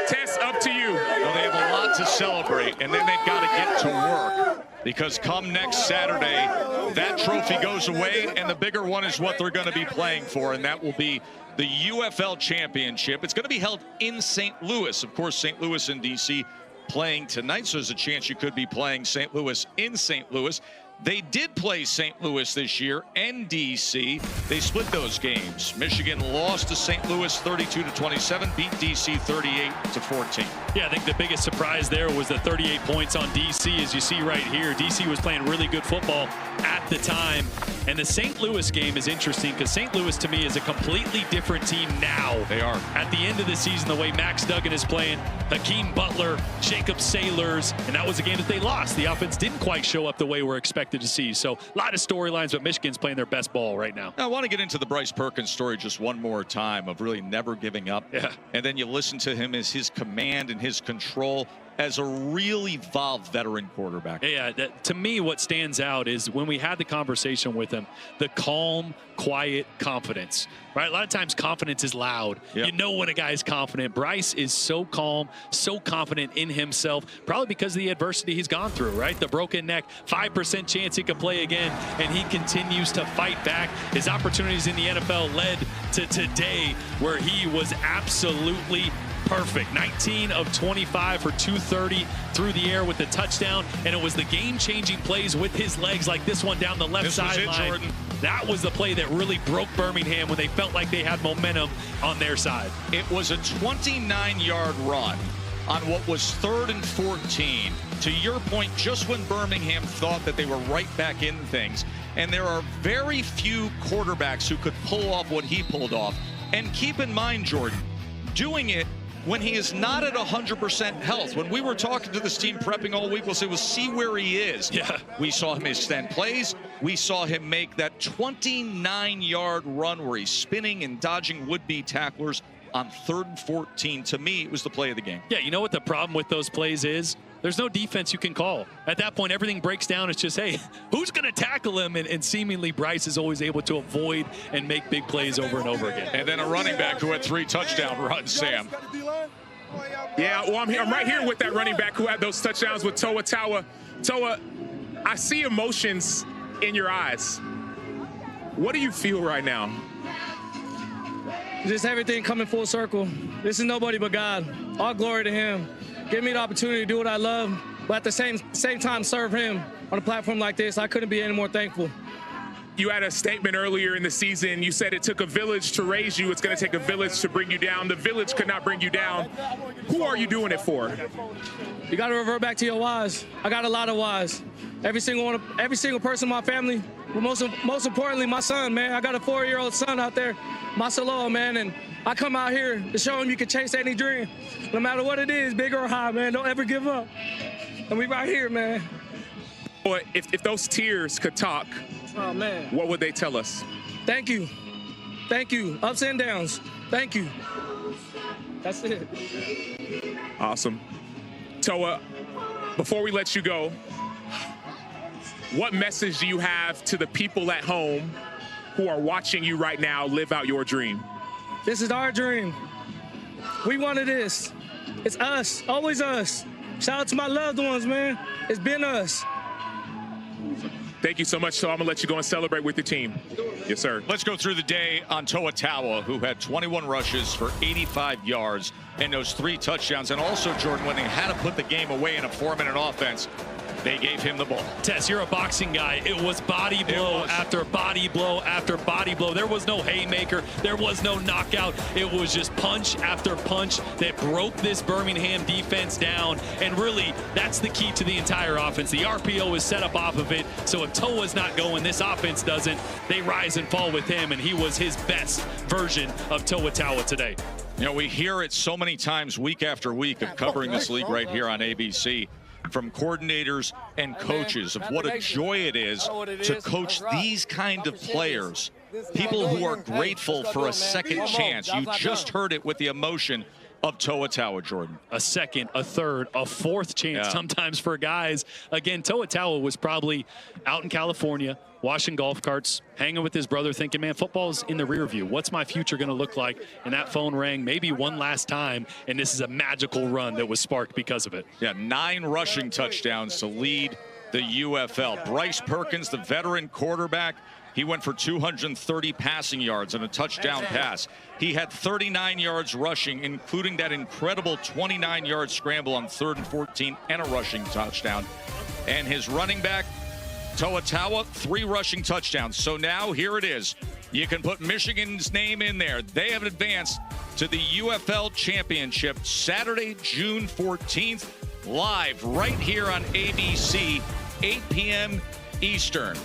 Tess, up to you. Well, they have a lot to celebrate, and then they've got to get to work. Because come next Saturday, that trophy goes away, and the bigger one is what they're going to be playing for, and that will be the UFL Championship. It's going to be held in St. Louis. Of course, St. Louis and D.C. playing tonight, so there's a chance you could be playing St. Louis in St. Louis. They did play St. Louis this year and D.C. They split those games. Michigan lost to St. Louis 32-27, beat D.C. 38-14. Yeah, I think the biggest surprise there was the 38 points on D.C. As you see right here, D.C. was playing really good football at the time. And the St. Louis game is interesting because St. Louis, to me, is a completely different team now. They are. At the end of the season, the way Max Duggan is playing, Hakeem Butler, Jacob Sailors, and that was a game that they lost. The offense didn't quite show up the way we're expected to see. So a lot of storylines, but Michigan's playing their best ball right now. I want to get into the Bryce Perkins story just one more time of really never giving up. Yeah. And then you listen to him as his command and his control as a really evolved veteran quarterback. Yeah, to me, what stands out is when we had the conversation with him, the calm, quiet confidence, right? A lot of times confidence is loud. Yep. You know when a guy's confident. Bryce is so calm, so confident in himself, probably because of the adversity he's gone through, right? The broken neck, 5% chance he could play again, and he continues to fight back. His opportunities in the NFL led to today where he was absolutely perfect. 19 of 25 for 230 through the air with the touchdown, and it was the game-changing plays with his legs like this one down the left sideline. That was the play that really broke Birmingham when they felt like they had momentum on their side. It was a 29-yard run on what was 3rd and 14. To your point, just when Birmingham thought that they were right back in things, and there are very few quarterbacks who could pull off what he pulled off. And keep in mind, Jordan, doing it when he is not at 100% health. When we were talking to this team prepping all week, we'll say, we'll see where he is. Yeah. We saw him extend plays. We saw him make that 29-yard run where he's spinning and dodging would-be tacklers on 3rd and 14. To me, it was the play of the game. Yeah, you know what the problem with those plays is? There's no defense you can call. At that point, everything breaks down. It's just, hey, who's going to tackle him? And seemingly Bryce is always able to avoid and make big plays over and over again. And then a running back who had 3 touchdown runs, Sam. Yeah, well, I'm right here with that running back who had those touchdowns with Toa Taua. Toa, I see emotions in your eyes. What do you feel right now? Just everything coming full circle. This is nobody but God. All glory to him. Give me the opportunity to do what I love, but at the same time serve him on a platform like this. I couldn't be any more thankful. You had a statement earlier in the season. You said it took a village to raise you. It's going to take a village to bring you down. The village could not bring you down. Who are you doing it for? You got to revert back to your whys. I got a lot of whys. Every single person in my family, but most importantly, my son, man. I got a 4-year-old son out there, Marcelo, man, and I come out here to show him you can chase any dream, no matter what it is, big or high, man. Don't ever give up. And we right here, man. But if those tears could talk, oh, man, what would they tell us? Thank you. Thank you. Ups and downs. Thank you. That's it. Awesome. Toa, before we let you go, what message do you have to the people at home who are watching you right now live out your dream? This is our dream. We wanted this. It's us, always us. Shout out to my loved ones, man. It's been us. Thank you so much. So I'm going to let you go and celebrate with your team. Yes, sir. Let's go through the day on Toa Taua, who had 21 rushes for 85 yards and those 3 touchdowns. And also, Jordan, when they had to put the game away in a 4-minute offense, they gave him the ball. Tess, you're a boxing guy. It was body blow after body blow after body blow. There was no haymaker. There was no knockout. It was just punch after punch that broke this Birmingham defense down. And really, that's the key to the entire offense. The RPO is set up off of it. So if Toa's not going, this offense doesn't. They rise and fall with him, and he was his best version of Toa Taua today. You know, we hear it so many times week after week of covering this league right here on ABC. From coordinators and coaches of what a joy it is to coach these kind of players, people who are grateful for a second chance. You just heard it with the emotion of Toa Taua, Jordan. A second, a third, a fourth chance sometimes for guys. Again, Toa Taua was probably out in California, washing golf carts, hanging with his brother, thinking, man, football's in the rear view. What's my future going to look like? And that phone rang maybe one last time, and this is a magical run that was sparked because of it. Yeah, 9 rushing touchdowns to lead the UFL. Bryce Perkins, the veteran quarterback, he went for 230 passing yards and a touchdown pass. He had 39 yards rushing, including that incredible 29-yard scramble on 3rd and 14 and a rushing touchdown. And his running back, Toa Taua, 3 rushing touchdowns. So now here it is. You can put Michigan's name in there. They have advanced to the UFL Championship Saturday, June 14th, live right here on ABC, 8 p.m. Eastern.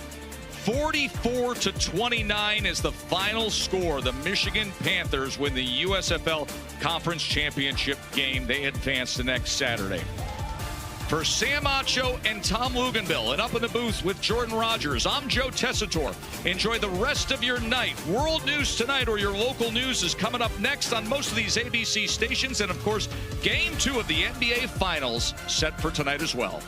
44-29 is the final score. The Michigan Panthers win the USFL Conference Championship game. They advance the next Saturday. For Sam Acho and Tom Luganbill, and up in the booth with Jordan Rogers, I'm Joe Tessitore. Enjoy the rest of your night. World News Tonight, or your local news, is coming up next on most of these ABC stations. And, of course, Game 2 of the NBA Finals set for tonight as well.